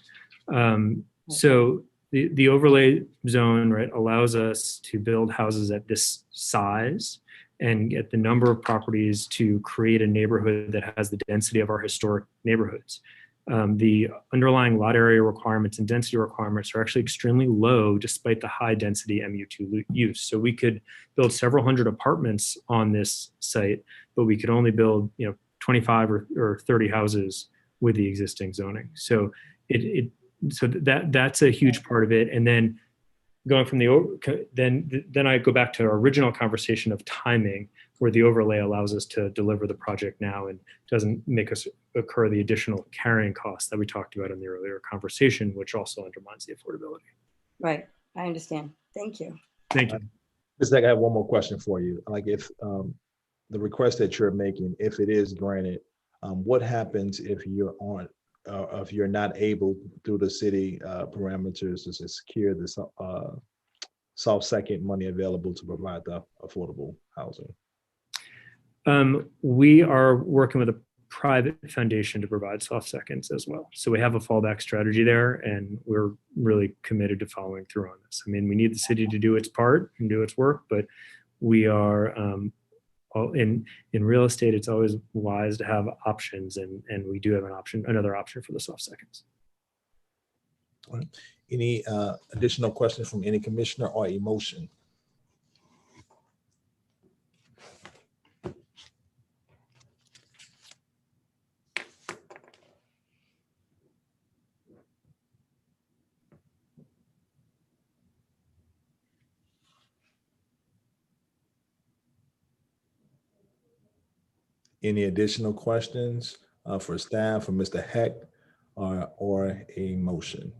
So the overlay zone, right, allows us to build houses at this size and get the number of properties to create a neighborhood that has the density of our historic neighborhoods. The underlying lot area requirements and density requirements are actually extremely low despite the high density MU2 use. So we could build several hundred apartments on this site, but we could only build 25 or 30 houses with the existing zoning. So that's a huge part of it. And then going from then I go back to our original conversation of timing, where the overlay allows us to deliver the project now and doesn't make us incur the additional carrying costs that we talked about in the earlier conversation, which also undermines the affordability. Right, I understand. Thank you. Thank you. Ms. Deck, I have one more question for you. Like, if the request that you're making, if it is granted, what happens if you're not able through the city parameters to secure the soft second money available to provide the affordable housing? We are working with a private foundation to provide soft seconds as well. So we have a fallback strategy there, and we're really committed to following through on this. I mean, we need the city to do its part and do its work, but we are in real estate, it's always wise to have options, and we do have another option for the soft seconds. All right. Any additional questions from any commissioner or emotion? Any additional questions for staff, from Mr. Heck, or a motion?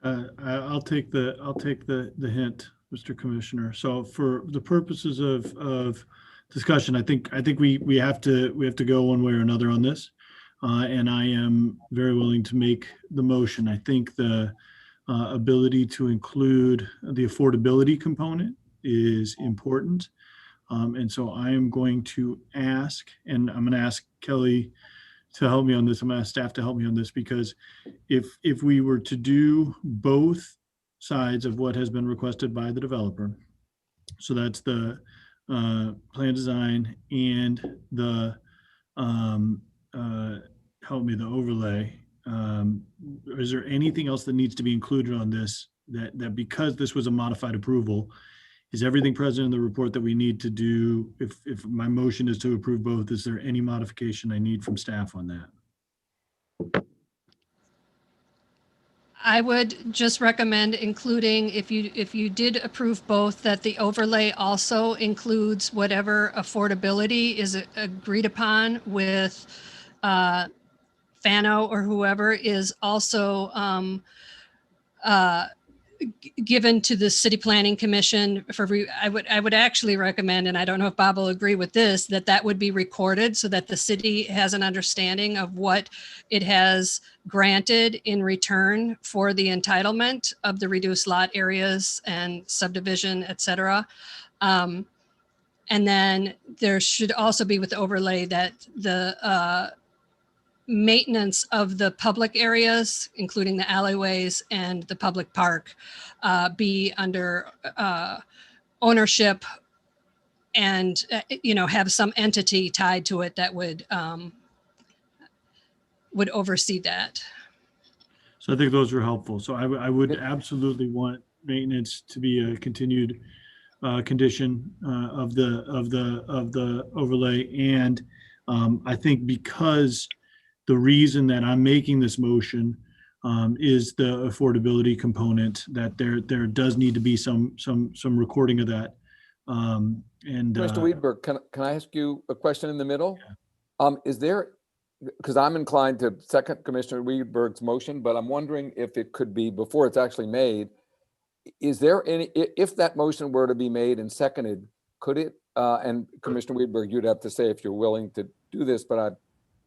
I'll take the hint, Mr. Commissioner. So for the purposes of discussion, I think we have to go one way or another on this. And I am very willing to make the motion. I think the ability to include the affordability component is important. And so I am going to ask, and I'm going to ask Kelly to help me on this. I'm going to ask staff to help me on this, because if we were to do both sides of what has been requested by the developer, so that's the plan design and the help me, the overlay, is there anything else that needs to be included on this, that because this was a modified approval, is everything present in the report that we need to do? If my motion is to approve both, is there any modification I need from staff on that? I would just recommend including, if you did approve both, that the overlay also includes whatever affordability is agreed upon with FANO or whoever is also given to the City Planning Commission for I would actually recommend, and I don't know if Bob will agree with this, that would be recorded so that the city has an understanding of what it has granted in return for the entitlement of the reduced lot areas and subdivision, et cetera. And then there should also be with the overlay that the maintenance of the public areas, including the alleyways and the public park, be under ownership and, have some entity tied to it that would oversee that. So I think those are helpful. So I would absolutely want maintenance to be a continued condition of the overlay. And I think because the reason that I'm making this motion is the affordability component, that there does need to be some recording of that. And Mr. Weidberg, can I ask you a question in the middle? Is there, because I'm inclined to second Commissioner Weidberg's motion, but I'm wondering if it could be, before it's actually made, is there any, if that motion were to be made and seconded, could it, and Commissioner Weidberg, you'd have to say if you're willing to do this, but I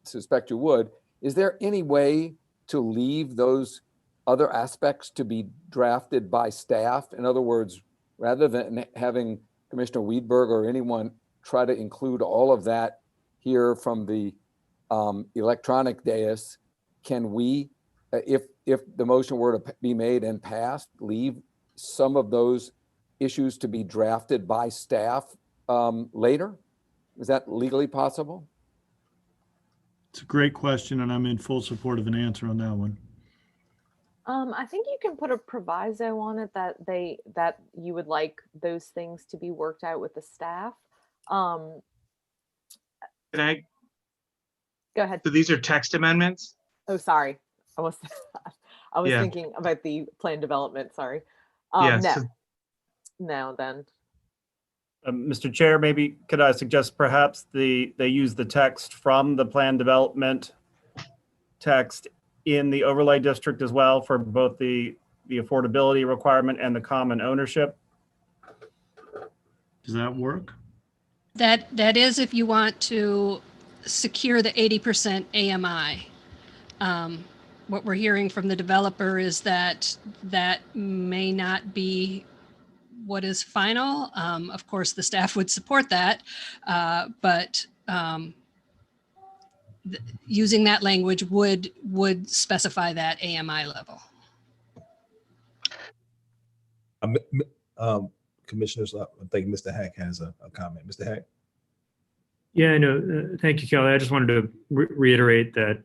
suspect you would, is there any way to leave those other aspects to be drafted by staff? In other words, rather than having Commissioner Weidberg or anyone try to include all of that here from the electronic dais, can we, if the motion were to be made and passed, leave some of those issues to be drafted by staff later? Is that legally possible? It's a great question, and I'm in full support of an answer on that one. I think you can put a proviso on it that you would like those things to be worked out with the staff. Can I? Go ahead. So these are text amendments? Oh, sorry. I was Yeah. thinking about the plan development. Sorry. Yeah, No. so- No, then. Mr. Chair, maybe could I suggest perhaps they use the text from the plan development text in the overlay district as well for both the affordability requirement and the common ownership? Does that work? That is if you want to secure the 80% AMI. What we're hearing from the developer is that may not be what is final. Of course, the staff would support that, but using that language would specify that AMI level. Commissioners, I think Mr. Heck has a comment. Mr. Heck? Yeah, no, thank you, Kelly. I just wanted to reiterate that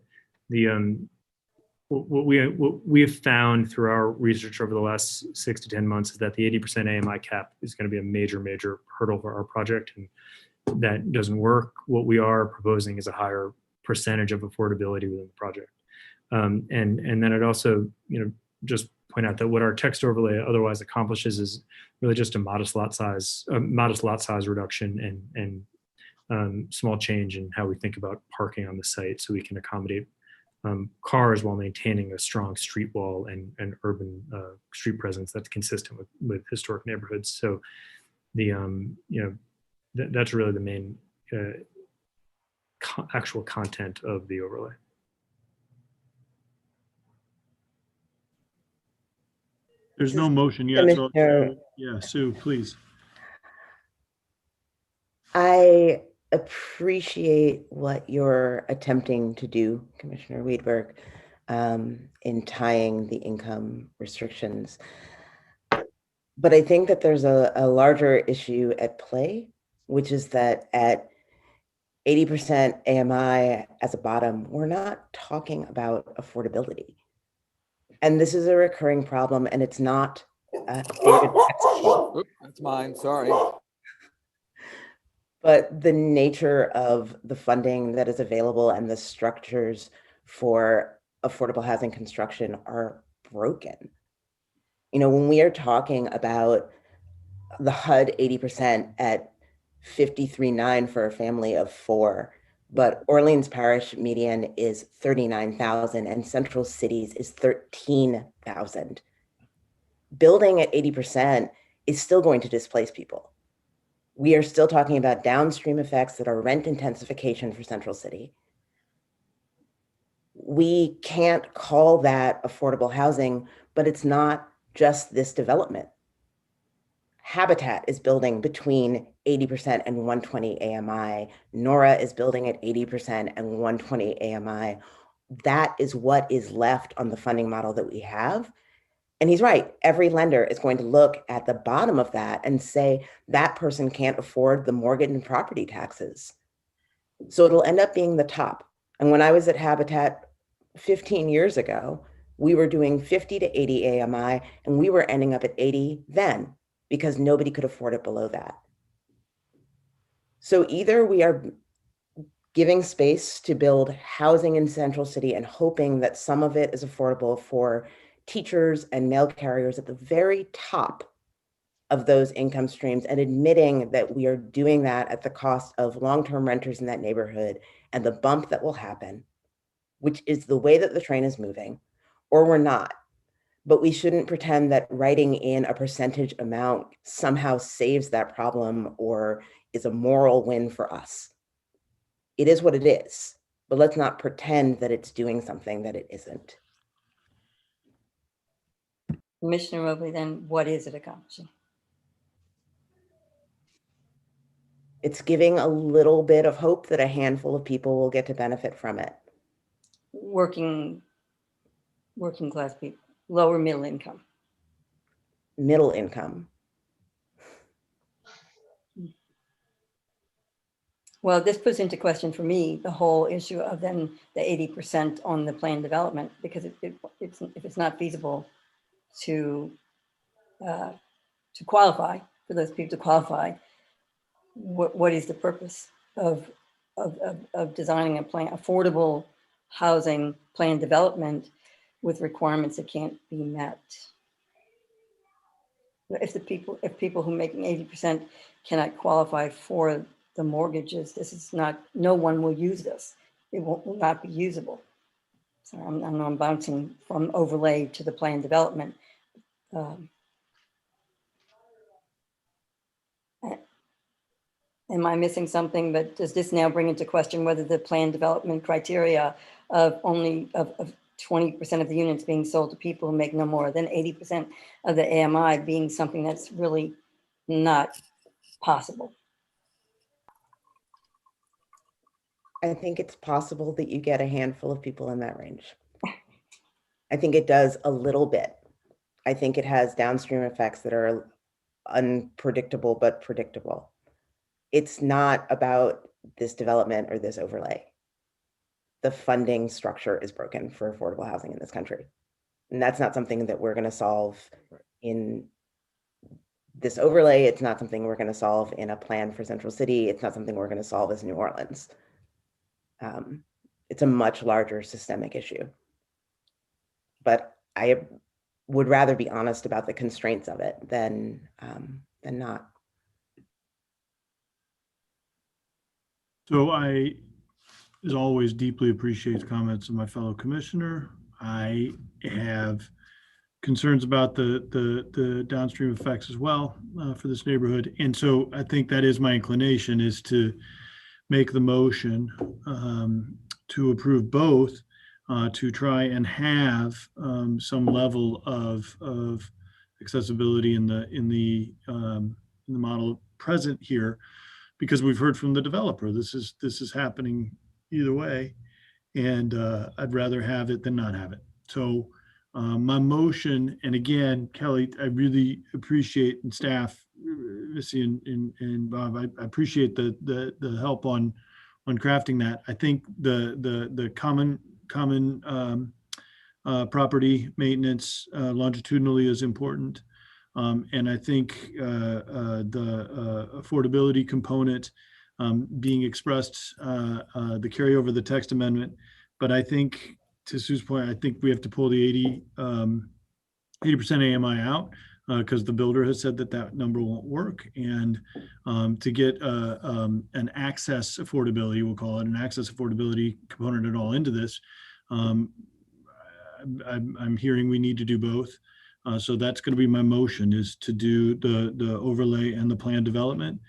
what we have found through our research over the last 6 to 10 months is that the 80% AMI cap is going to be a major hurdle for our project, and that doesn't work. What we are proposing is a higher percentage of affordability within the project. And then I'd also, just point out that what our text overlay otherwise accomplishes is really just a modest lot size reduction and small change in how we think about parking on the site so we can accommodate cars while maintaining a strong street wall and urban street presence that's consistent with historic neighborhoods. So the that's really the main actual content of the overlay. There's no motion yet. So, Commissioner- yeah, Sue, please. I appreciate what you're attempting to do, Commissioner Weidberg, in tying the income restrictions. But I think that there's a larger issue at play, which is that at 80% AMI as a bottom, we're not talking about affordability. And this is a recurring problem, and it's not David Peck's fault. Oop, that's mine, sorry. But the nature of the funding that is available and the structures for affordable housing construction are broken. You know, when we are talking about the HUD 80% at 53.9 for a family of 4, but Orleans Parish median is 39,000 and Central Cities is 13,000. Building at 80% is still going to displace people. We are still talking about downstream effects that are rent intensification for Central City. We can't call that affordable housing, but it's not just this development. Habitat is building between 80% and 120 AMI. Nora is building at 80% and 120 AMI. That is what is left on the funding model that we have. And he's right, every lender is going to look at the bottom of that and say that person can't afford the mortgage and property taxes. So it'll end up being the top. And when I was at Habitat 15 years ago, we were doing 50 to 80 AMI and we were ending up at 80 then because nobody could afford it below that. So either we are giving space to build housing in Central City and hoping that some of it is affordable for teachers and mail carriers at the very top of those income streams and admitting that we are doing that at the cost of long-term renters in that neighborhood and the bump that will happen, which is the way that the train is moving, or we're not. But we shouldn't pretend that writing in a percentage amount somehow saves that problem or is a moral win for us. It is what it is, but let's not pretend that it's doing something that it isn't. Commissioner Mobley, then what is it accomplishing? It's giving a little bit of hope that a handful of people will get to benefit from it. Working class people, lower middle income. Middle income. Well, this puts into question for me the whole issue of then the 80% on the planned development, because if it's not feasible to qualify, for those people to qualify, what is the purpose of designing a plan, affordable housing plan development with requirements that can't be met? If people who are making 80% cannot qualify for the mortgages, this is not, no one will use this. It will not be usable. So I'm bouncing from overlay to the plan development. Am I missing something? But does this now bring into question whether the plan development criteria of only of 20% of the units being sold to people who make no more than 80% of the AMI being something that's really not possible? I think it's possible that you get a handful of people in that range. I think it does a little bit. I think it has downstream effects that are unpredictable, but predictable. It's not about this development or this overlay. The funding structure is broken for affordable housing in this country. And that's not something that we're going to solve in this overlay. It's not something we're going to solve in a plan for Central City. It's not something we're going to solve as New Orleans. It's a much larger systemic issue. But I would rather be honest about the constraints of it than not. So I, as always, deeply appreciate the comments of my fellow commissioner. I have concerns about the downstream effects as well for this neighborhood. And so I think that is my inclination, is to make the motion to approve both, to try and have some level of accessibility in the model present here, because we've heard from the developer this is happening either way, and I'd rather have it than not have it. So my motion, and again, Kelly, I really appreciate, and staff, Missy and Bob, I appreciate the help on crafting that. I think the common property maintenance longitudinally is important. And I think the affordability component being expressed, the carryover of the text amendment. But I think, to Sue's point, I think we have to pull the 80% AMI out, because the builder has said that number won't work. And to get an access affordability, we'll call it an access affordability component at all into this, I'm hearing we need to do both. So that's going to be my motion, is to do the overlay and the plan development,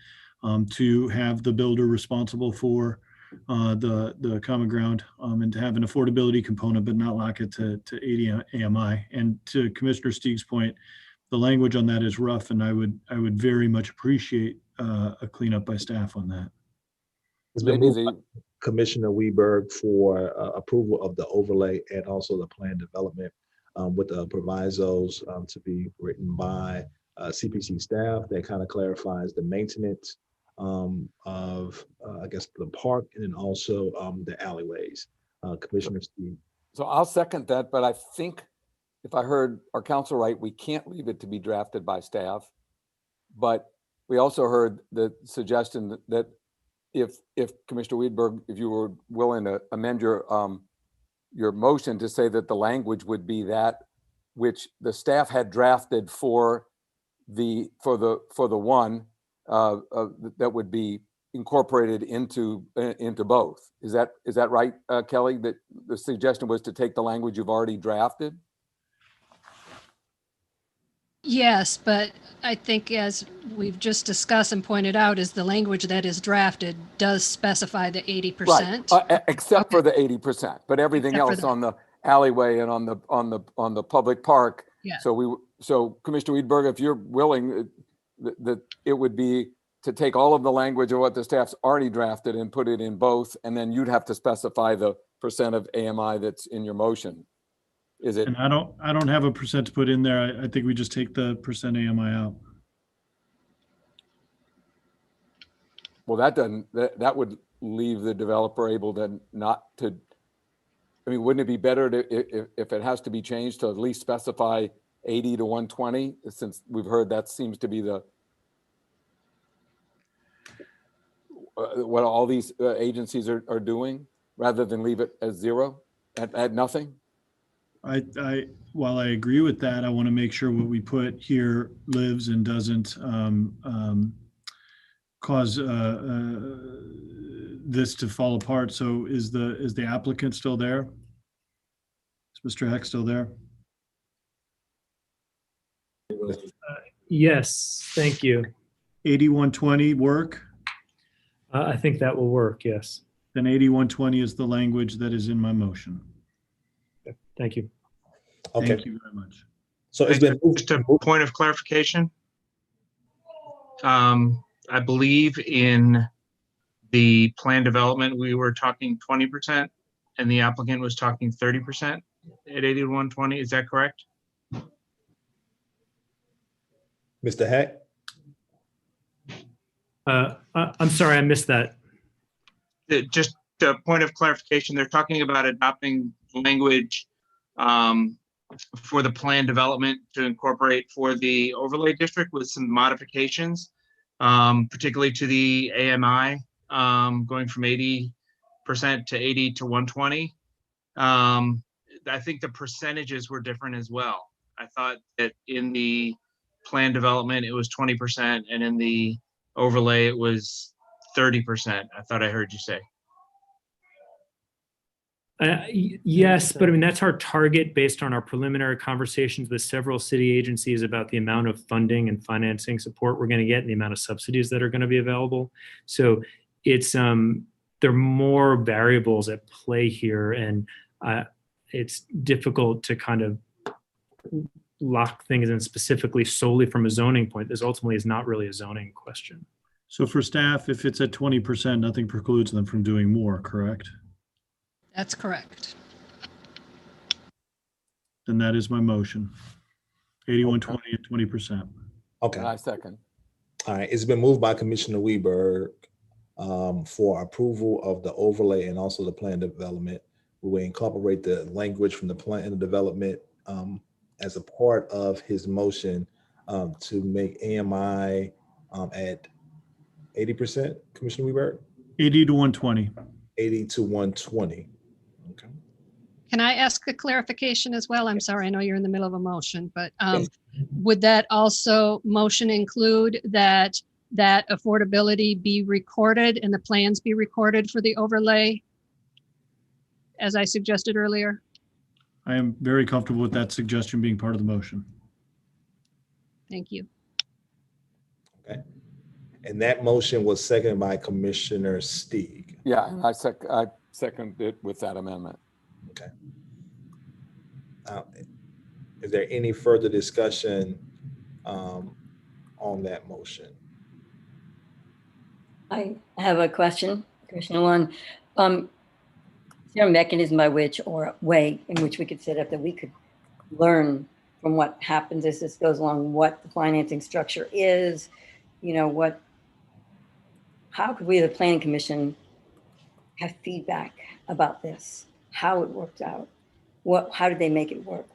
to have the builder responsible for the common ground, and to have an affordability component, but not lock it to 80 AMI. And to Commissioner Steeg's point, the language on that is rough, and I would very much appreciate a cleanup by staff on that. It's been moved by Commissioner Weberg for approval of the overlay and also the plan development, with the provisos to be written by CPC staff. That kind of clarifies the maintenance of, I guess, the park, and then also the alleyways. Commissioner Steeg. So I'll second that, but I think if I heard our counsel right, we can't leave it to be drafted by staff. But we also heard the suggestion that if Commissioner Weberg, if you were willing to amend your motion to say that the language would be that which the staff had drafted for the one that would be incorporated into both. Is that right, Kelly? That the suggestion was to take the language you've already drafted? Yes, but I think, as we've just discussed and pointed out, is the language that is drafted does specify the 80%. Right, except for the 80%, but everything else on the alleyway and on the public park. Yeah. So Commissioner Weberg, if you're willing, that it would be to take all of the language of what the staff's already drafted and put it in both, and then you'd have to specify the percent of AMI that's in your motion. Is it? And I don't have a percent to put in there. I think we just take the percent AMI out. Well, that would leave the developer able to not to, I mean, wouldn't it be better to, if it has to be changed, to at least specify 80 to 120, since we've heard that seems to be the what all these agencies are doing, rather than leave it as zero at nothing? While I agree with that, I want to make sure what we put here lives and doesn't cause this to fall apart. So is the applicant still there? Is Mr. Heck still there? Yes, thank you. 8120 work? I think that will work, yes. Then 8120 is the language that is in my motion. Thank you. Okay. Thank you very much. So it's been moved. Just a point of clarification. I believe in the plan development, we were talking 20% and the applicant was talking 30% at 8120. Is that correct? Mr. Heck? I'm sorry, I missed that. Just a point of clarification, they're talking about adopting language for the plan development to incorporate for the overlay district with some modifications, particularly to the AMI, going from 80% to 80 to 120. I think the percentages were different as well. I thought that in the plan development, it was 20%, and in the overlay, it was 30%. I thought I heard you say. Yes, but I mean, that's our target based on our preliminary conversations with several city agencies about the amount of funding and financing support we're going to get and the amount of subsidies that are going to be available. So it's, there are more variables at play here, and it's difficult to kind of lock things in specifically solely from a zoning point. This ultimately is not really a zoning question. So for staff, if it's at 20%, nothing precludes them from doing more, correct? That's correct. Then that is my motion. 8120 and 20%. Okay. And I second. All right, it's been moved by Commissioner Weberg for approval of the overlay and also the plan development. We will incorporate the language from the plan and development as a part of his motion to make AMI at 80%, Commissioner Weberg? 80 to 120. 80 to 120. Okay. Can I ask a clarification as well? I'm sorry, I know you're in the middle of a motion, but would that also motion include that affordability be recorded and the plans be recorded for the overlay, as I suggested earlier? I am very comfortable with that suggestion being part of the motion. Thank you. Okay. And that motion was seconded by Commissioner Stieg. Yeah, and I second it with that amendment. Okay. Is there any further discussion on that motion? I have a question, Commissioner Lund. Is there a mechanism by which, or a way in which we could set up that we could learn from what happens as this goes along, what the financing structure is, you know, how could we, the Planning Commission, have feedback about this, how it worked out, how did they make it work,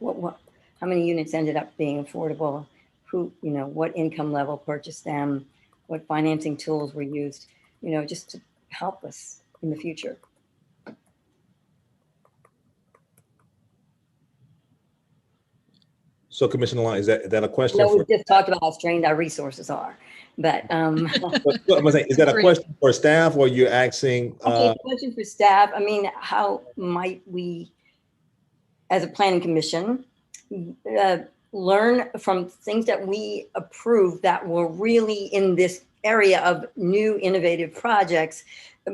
how many units ended up being affordable, who, you know, what income level purchased them, what financing tools were used, you know, just to help us in the future. So Commissioner Lund, is that a question? No, we just talked about how strained our resources are, but is that a question for staff, or you're asking? Okay, question for staff. I mean, how might we, as a planning commission, learn from things that we approve that were really in this area of new innovative projects,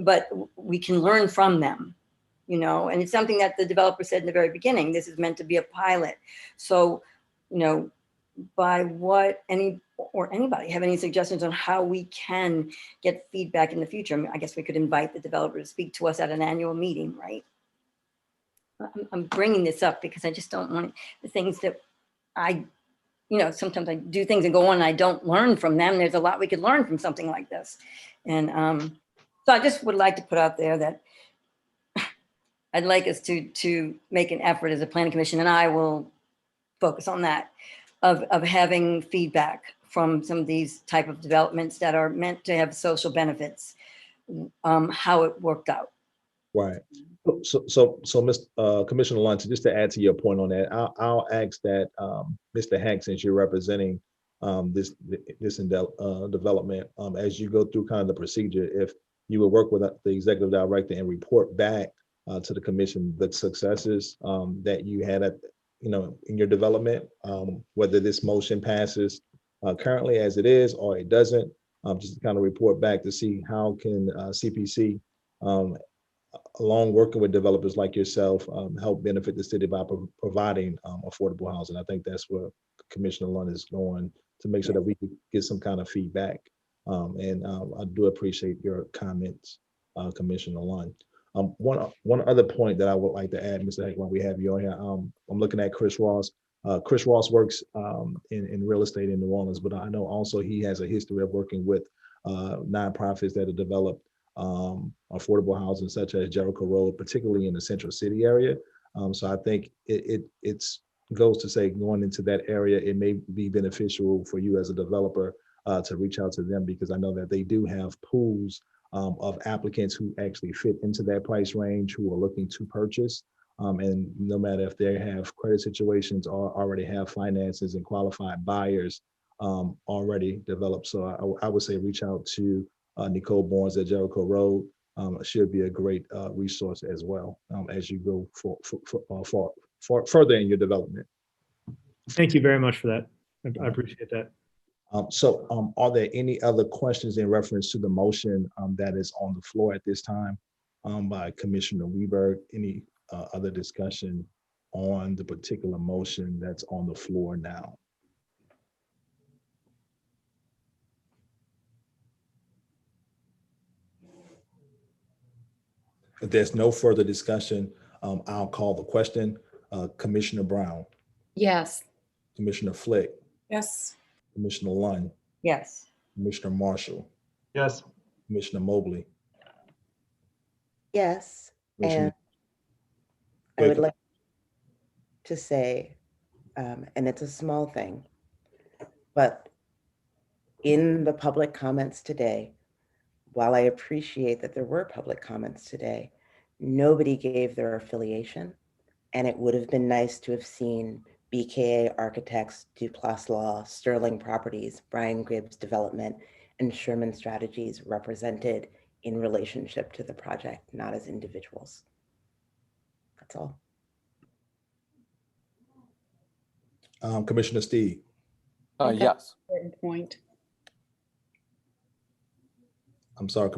but we can learn from them, you know, and it's something that the developer said in the very beginning, this is meant to be a pilot. So, you know, by what anybody have any suggestions on how we can get feedback in the future? I mean, I guess we could invite the developer to speak to us at an annual meeting, right? I'm bringing this up because I just don't want the things that you know, sometimes I do things and go on and I don't learn from them. There's a lot we could learn from something like this. And so I just would like to put out there that I'd like us to make an effort as a planning commission, and I will focus on that, of having feedback from some of these type of developments that are meant to have social benefits, how it worked out. Right. So Commissioner Lund, just to add to your point on that, I'll ask that Mr. Hack, since you're representing this development, as you go through kind of the procedure, if you would work with the executive director and report back to the commission the successes that you had at, you know, in your development, whether this motion passes currently as it is or it doesn't, just to kind of report back to see how can CPC, along working with developers like yourself, help benefit the city by providing affordable housing. I think that's where Commissioner Lund is going, to make sure that we can get some kind of feedback. And I do appreciate your comments, Commissioner Lund. One other point that I would like to add, Mr. Hack, while we have you on here, I'm looking at Chris Ross. Chris Ross works in real estate in New Orleans, but I know also he has a history of working with nonprofits that have developed affordable housing, such as Jericho Road, particularly in the Central City area. So I think it goes to say, going into that area, it may be beneficial for you as a developer to reach out to them, because I know that they do have pools of applicants who actually fit into that price range, who are looking to purchase. And no matter if they have credit situations or already have finances and qualified buyers already developed. So I would say reach out to Nicole Barnes at Jericho Road. Should be a great resource as well as you go further in your development. Thank you very much for that. I appreciate that. Are there any other questions in reference to the motion that is on the floor at this time by Commissioner Weberg? Any other discussion on the particular motion that's on the floor now? If there's no further discussion, I'll call the question. Commissioner Brown, Yes. Commissioner Flick, Yes. Commissioner Lunn, Yes. Commissioner Marshall, Yes. Commissioner Mobley. Yes, Commissioner- and I would like to say, and it's a small thing, but in the public comments today, while I appreciate that there were public comments today, nobody gave their affiliation, and it would have been nice to have seen BKA Architects, Duplass Law, Sterling Properties, Brian Gibbs Development, and Sherman Strategies represented in relationship to the project, not as individuals. That's all. Commissioner Steve. Yes. Important point. I'm sorry,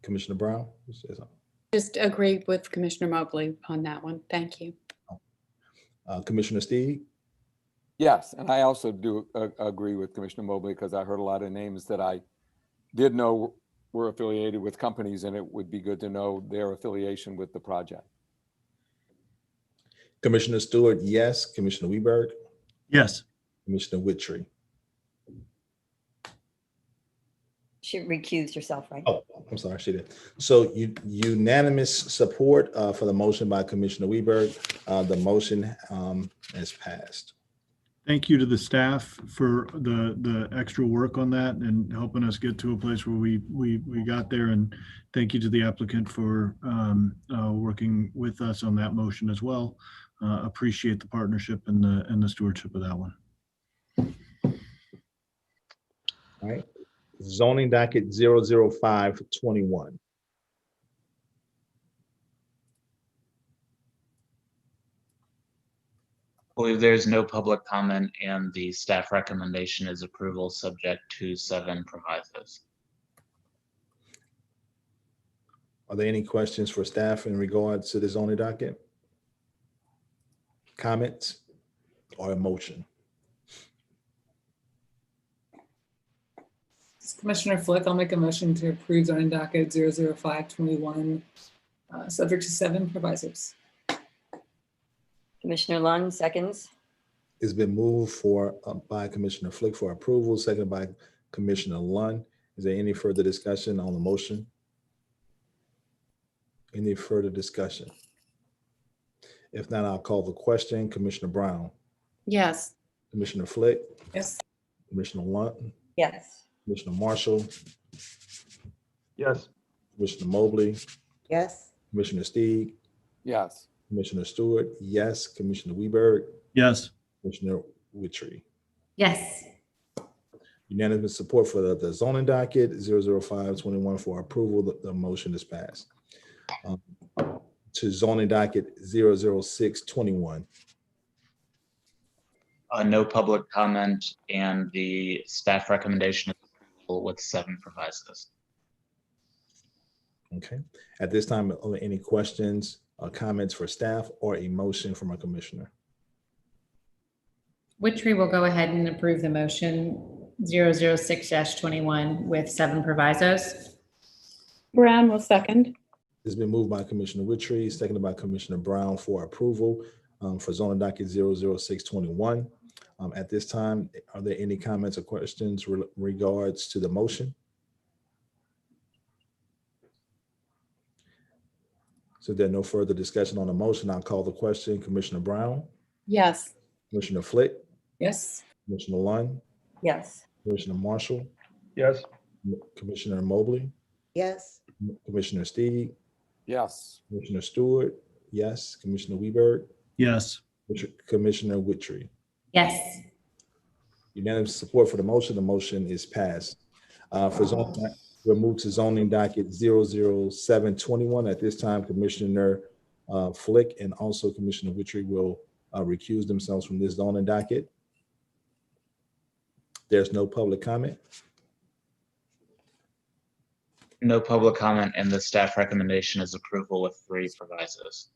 Commissioner Brown. You said something. Just agree with Commissioner Mobley on that one. Thank you. Commissioner Steve. Yes, and I also do agree with Commissioner Mobley because I heard a lot of names that I did know were affiliated with companies, and it would be good to know their affiliation with the project. Commissioner Stewart, yes. Commissioner Weberg. Yes. Commissioner Witry. She recused herself, right? Oh, I'm sorry, she did. So unanimous support for the motion by Commissioner Weberg. The motion has passed. Thank you to the staff for the extra work on that and helping us get to a place where we got there. And thank you to the applicant for working with us on that motion as well. Appreciate the partnership and the stewardship of that one. All right. Zoning docket 00521. I believe there's no public comment and the staff recommendation is approval subject to 7 provisos. Are there any questions for staff in regards to the zoning docket? Comments or a motion? Commissioner Flick, I'll make a motion to approve zoning docket 00521, subject to 7 provisos. Commissioner Lunn, seconds. It's been moved by Commissioner Flick for approval, seconded by Commissioner Lunn. Is there any further discussion on the motion? Any further discussion? If not, I'll call the question. Commissioner Brown. Yes. Commissioner Flick. Yes. Commissioner Lunn. Yes. Commissioner Marshall. Yes. Commissioner Mobley. Yes. Commissioner Steve. Yes. Commissioner Stewart. Yes. Commissioner Weberg. Yes. Commissioner Witry. Yes. Unanimous support for the zoning docket 00521 for approval. The motion is passed. To zoning docket 00621. No public comment and the staff recommendation is approval with 7 provisos. Okay. At this time, are there any questions or comments for staff or a motion from a commissioner? Witry will go ahead and approve the motion 006-21 with 7 provisos. Brown will second. It's been moved by Commissioner Witry, seconded by Commissioner Brown for approval for zoning docket 00621. At this time, are there any comments or questions regards to the motion? So there's no further discussion on the motion. I'll call the question. Commissioner Brown, Yes. Commissioner Flick, Yes. Commissioner Lunn, Yes. Commissioner Marshall, Yes. Commissioner Mobley, Yes. Commissioner Steve, Yes. Commissioner Stewart, yes. Commissioner Weberg, Yes. Commissioner Witry. Yes. Unanimous support for the motion. The motion is passed. For We'll move to zoning docket 00721. At this time, Commissioner Flick and also Commissioner Witry will recuse themselves from this zoning docket. There's no public comment. No public comment, and the staff recommendation is approval with 3 provisos.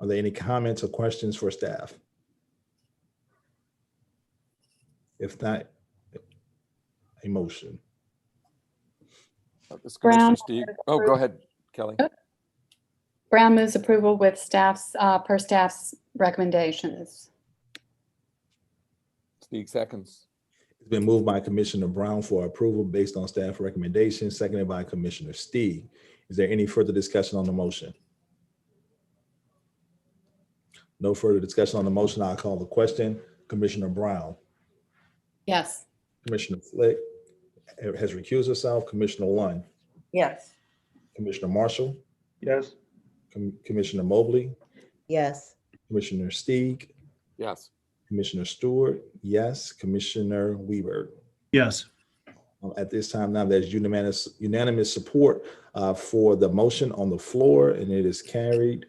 Are there any comments or questions for staff? If not, a motion. This is Brown. Commissioner Stieg. Oh, go ahead, Kelly. Brown moves approval with staff's, per staff's recommendations. Stieg seconds. It's been moved by Commissioner Brown for approval based on staff recommendations, seconded by Commissioner Stieg. Is there any further discussion on the motion? No further discussion on the motion. I'll call the question. Commissioner Brown, Yes. Commissioner Flick has recused herself. Commissioner Lund, Yes. Commissioner Marshall, Yes. Commissioner Mobley, Yes. Commissioner Stieg, Yes. Commissioner Stewart, yes. Commissioner Weaver. Yes. At this time now, there's unanimous support for the motion on the floor, and it is carried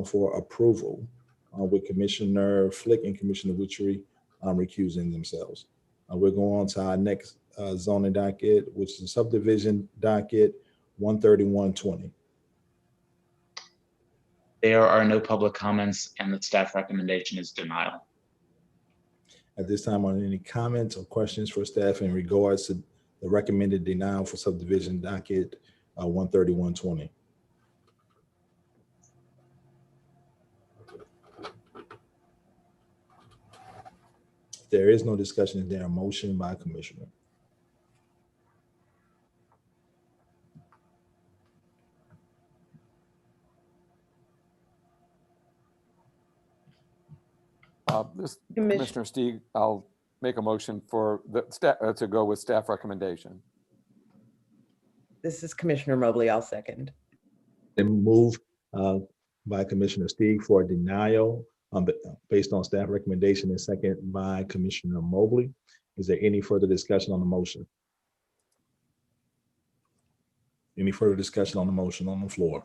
for approval with Commissioner Flick and Commissioner Witry recusing themselves. We're going on to our next zoning docket, which is subdivision docket 13120. There are no public comments, and the staff recommendation is denial. At this time, are there any comments or questions for staff in regards to the recommended denial for subdivision docket 13120? If there is no discussion, is there a motion by Commissioner? Commissioner Stieg, I'll make a motion for the staff to go with staff recommendation. This is Commissioner Mobley. I'll second. Then move by Commissioner Stieg for denial based on staff recommendation, and second by Commissioner Mobley. Is there any further discussion on the motion? Any further discussion on the motion on the floor?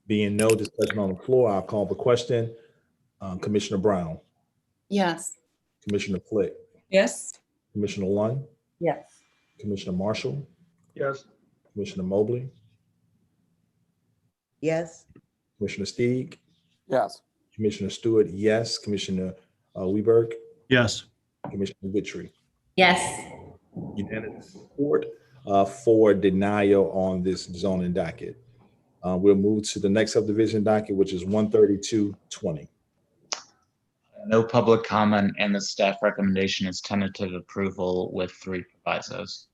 Being no discussion on the floor, I'll call the question. Commissioner Brown, Yes. Commissioner Flick, Yes. Commissioner Lund, Yes. Commissioner Marshall, Yes. Commissioner Mobley, Yes. Commissioner Stieg, Yes. Commissioner Stewart, yes. Commissioner Weberg, Yes. Commissioner Witry. Yes. Unanimous support for denial on this zoning docket. We'll move to the next subdivision docket, which is 13220. No public comment, and the staff recommendation is tentative approval with 3 provisos.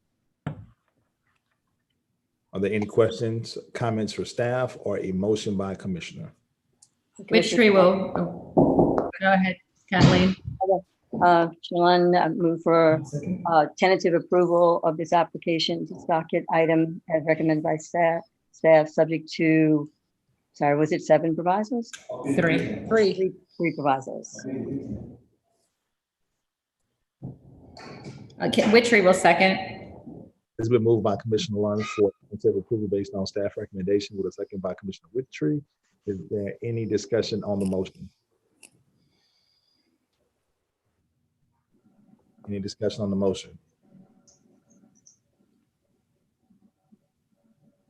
Are there any questions, comments for staff, or a motion by Commissioner? Witry will, go ahead, Kathleen. Shalon, I move for tentative approval of this application, this docket item as recommended by staff, subject to, sorry, was it 7 provisos? 3. Three provisos. Okay, Witry will second. It's been moved by Commissioner Lund for tentative approval based on staff recommendation with a second by Commissioner Witry. Is there any discussion on the motion? Any discussion on the motion?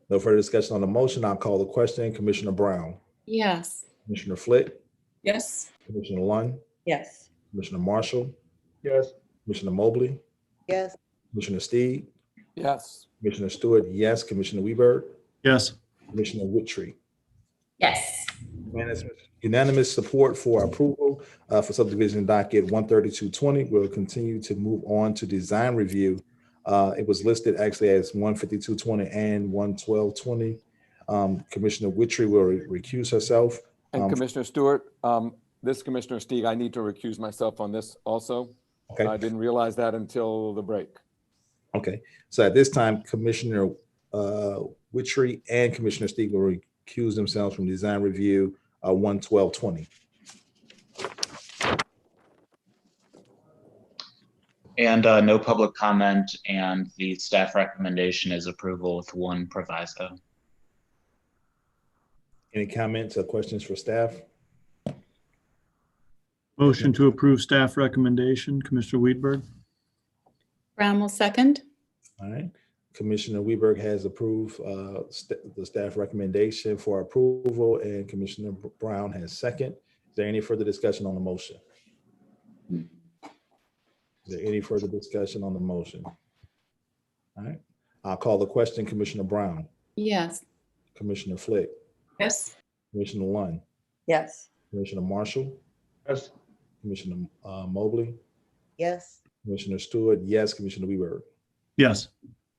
No further discussion on the motion. I'll call the question. Commissioner Brown, Yes. Commissioner Flick, Yes. Commissioner Lund, Yes. Commissioner Marshall, Yes. Commissioner Mobley, Yes. Commissioner Stieg, Yes. Commissioner Stewart, yes. Commissioner Weber, Yes. Commissioner Witry. Yes. Unanimous support for approval for subdivision docket 13220. We'll continue to move on to design review. It was listed actually as 15220 and 11220. Commissioner Witry will recuse herself. And Commissioner Stewart, this Commissioner Stieg, I need to recuse myself on this also. Okay. I didn't realize that until the break. Okay, so at this time, Commissioner Witry and Commissioner Stieg will recuse themselves from design review 11220. And no public comment, and the staff recommendation is approval with one proviso. Any comments or questions for staff? Motion to approve staff recommendation, Commissioner Weidberg. Brown will second. All right. Commissioner Weberg has approved the staff recommendation for approval, and Commissioner Brown has second. Is there any further discussion on the motion? Is there any further discussion on the motion? All right. I'll call the question. Commissioner Brown, Yes. Commissioner Flick, Yes. Commissioner Lunn, Yes. Commissioner Marshall, Yes. Commissioner Mobley, Yes. Commissioner Stewart, yes, Commissioner Weberg. Yes.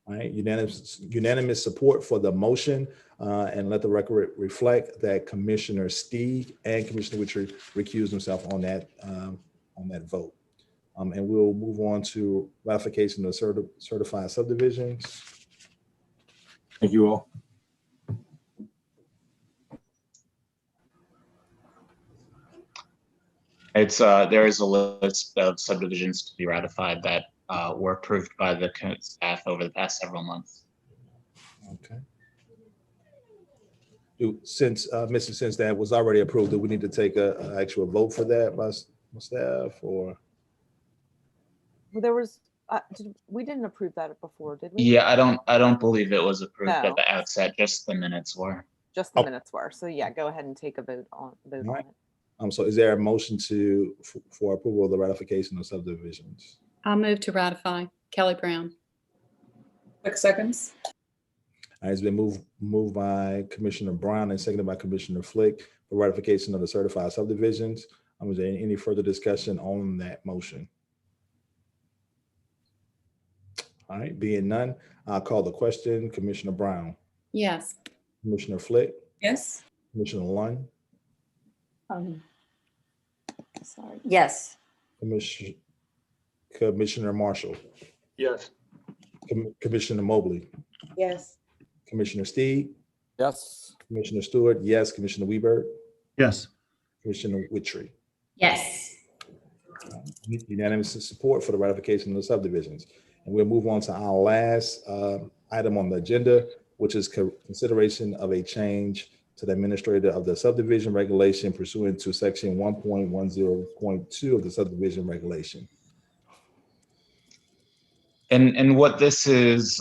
All right, unanimous support for the motion, and let the record reflect that Commissioner Steig and Commissioner Witcher recused themselves on that vote. And we'll move on to ratification of certified subdivisions. Thank you all. It's there is a list of subdivisions to be ratified that were approved by the staff over the past several months. Okay. Since that was already approved, do we need to take an actual vote for that by staff, or? Well, there was, we didn't approve that before, did we? Yeah, I don't believe it was approved No. at the outset. Just the minutes were. Just the minutes were. So yeah, go ahead and take a vote on All right. it. So is there a motion for approval of the ratification of subdivisions? I'll move to ratify. Kelly Brown. 6 seconds. All right, it's been moved by Commissioner Brown and seconded by Commissioner Flick for ratification of the certified subdivisions. Is there any further discussion on that motion? All right, being none, I'll call the question. Commissioner Brown, Yes. Commissioner Flick, Yes. Commissioner Lunn, Sorry. Yes. Commissioner Marshall, Yes. Commissioner Mobley, Yes. Commissioner Steig, Yes. Commissioner Stewart, yes, Commissioner Weberg, Yes. Commissioner Witry. Yes. Unanimous support for the ratification of the subdivisions. And we'll move on to our last item on the agenda, which is consideration of a change to the administrator of the subdivision regulation pursuant to section 1.10.2 of the subdivision regulation. And what this is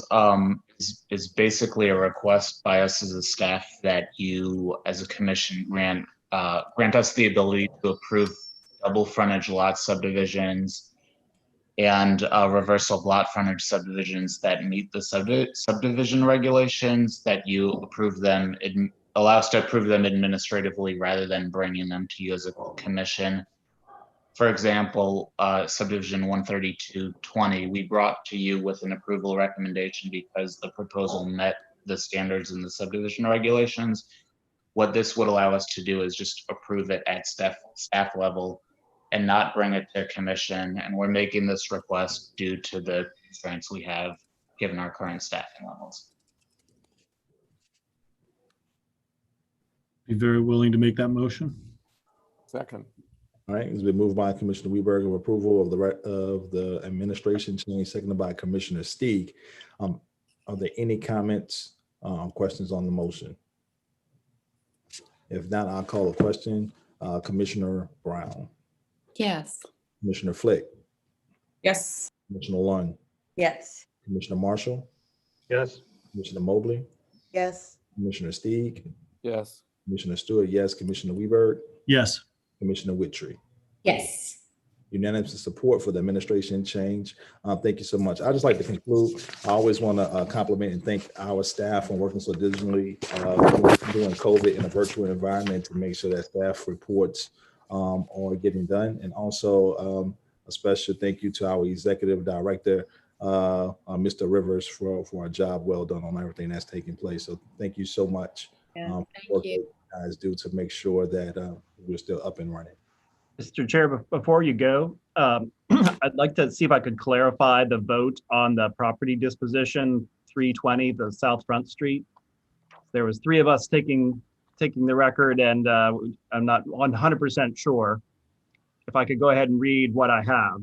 basically a request by us as a staff that you, as a commission, grant us the ability to approve double frontage lot subdivisions and reversal lot frontage subdivisions that meet the subdivision regulations, that you approve them, allow us to approve them administratively rather than bringing them to you as a commission. For example, subdivision 13220, we brought to you with an approval recommendation because the proposal met the standards in the subdivision regulations. What this would allow us to do is just approve it at staff level and not bring it to commission. And we're making this request due to the constraints we have given our current staffing levels. Be very willing to make that motion. Second. All right, it's been moved by Commissioner Weberg of approval of the administration change, seconded by Commissioner Steig. Are there any comments, questions on the motion? If not, I'll call a question. Commissioner Brown, Yes. Commissioner Flick, Yes. Commissioner Lunn, Yes. Commissioner Marshall, Yes. Commissioner Mobley, Yes. Commissioner Steig, Yes. Commissioner Stewart, yes, Commissioner Weberg, Yes. Commissioner Witry. Yes. Unanimous support for the administration change. Thank you so much. I'd just like to conclude. I always want to compliment and thank our staff on working so diligently during COVID in a virtual environment to make sure that staff reports are getting done. And also a special thank you to our executive director, Mr. Rivers, for a job well done on everything that's taking place. So thank you so much. Yeah, For what you guys do to make sure that we're still up and running. Mr. Chair, before you go, I'd like to see if I could clarify the vote on the property disposition 320, the South Front Street. There was 3 of us taking the record, and I'm not 100% sure. If I could go ahead and read what I have.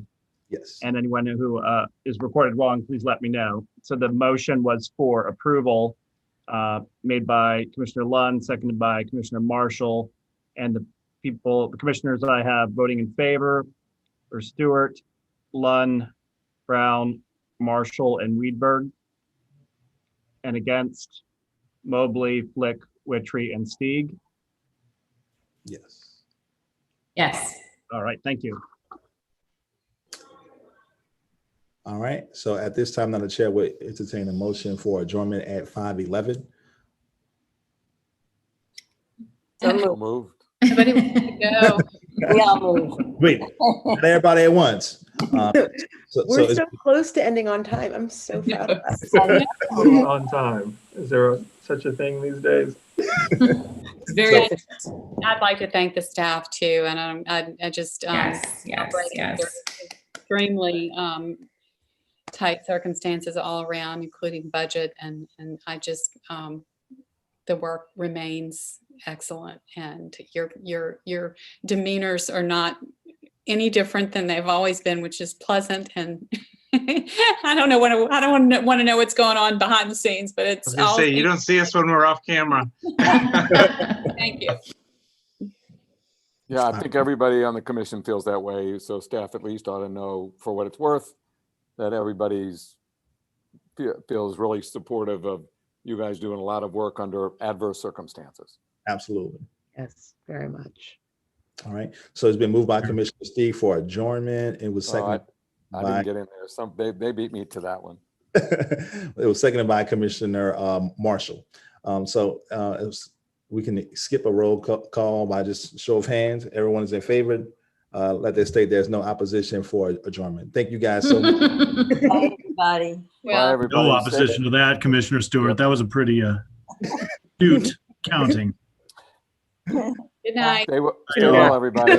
Yes. And anyone who is recorded wrong, please let me know. So the motion was for approval, made by Commissioner Lund, seconded by Commissioner Marshall, and the commissioners that I have voting in favor are Stewart, Lund, Brown, Marshall, and Weedberg. And against, Mobley, Flick, Wittry, and Stieg. Yes. Yes. All right, thank you. All right. So at this time, now the chair will entertain a motion for adjournment at 5:11. So moved. Everybody wants to go. We all move. Wait, not everybody at once. We're so close to ending on time. I'm so proud of us. On time. Is there such a thing these days? Very I'd like to thank the staff too, and I just Yes. operating under extremely tight circumstances all around, including budget, and I just the work remains excellent, and your demeanors are not any different than they've always been, which is pleasant. And I don't want to know what's going on behind the scenes, but it's I was gonna say, you don't see us when we're off camera. Thank you. Yeah, I think everybody on the commission feels that way. So staff at least ought to know, for what it's worth, that everybody's feels really supportive of you guys doing a lot of work under adverse circumstances. Absolutely. Yes, very much. All right. So it's been moved by Commissioner Stieg for adjournment. It was seconded. I didn't get in there. They beat me to that one. It was seconded by Commissioner Marshall. We can skip a roll call by just show of hands. Everyone is in favor. Let that state there's no opposition for adjournment. Thank you guys so much. Bye, everybody. Bye, everybody. No opposition to that, Commissioner Stewart. That was a pretty astute counting. Good night. Stay well, everybody.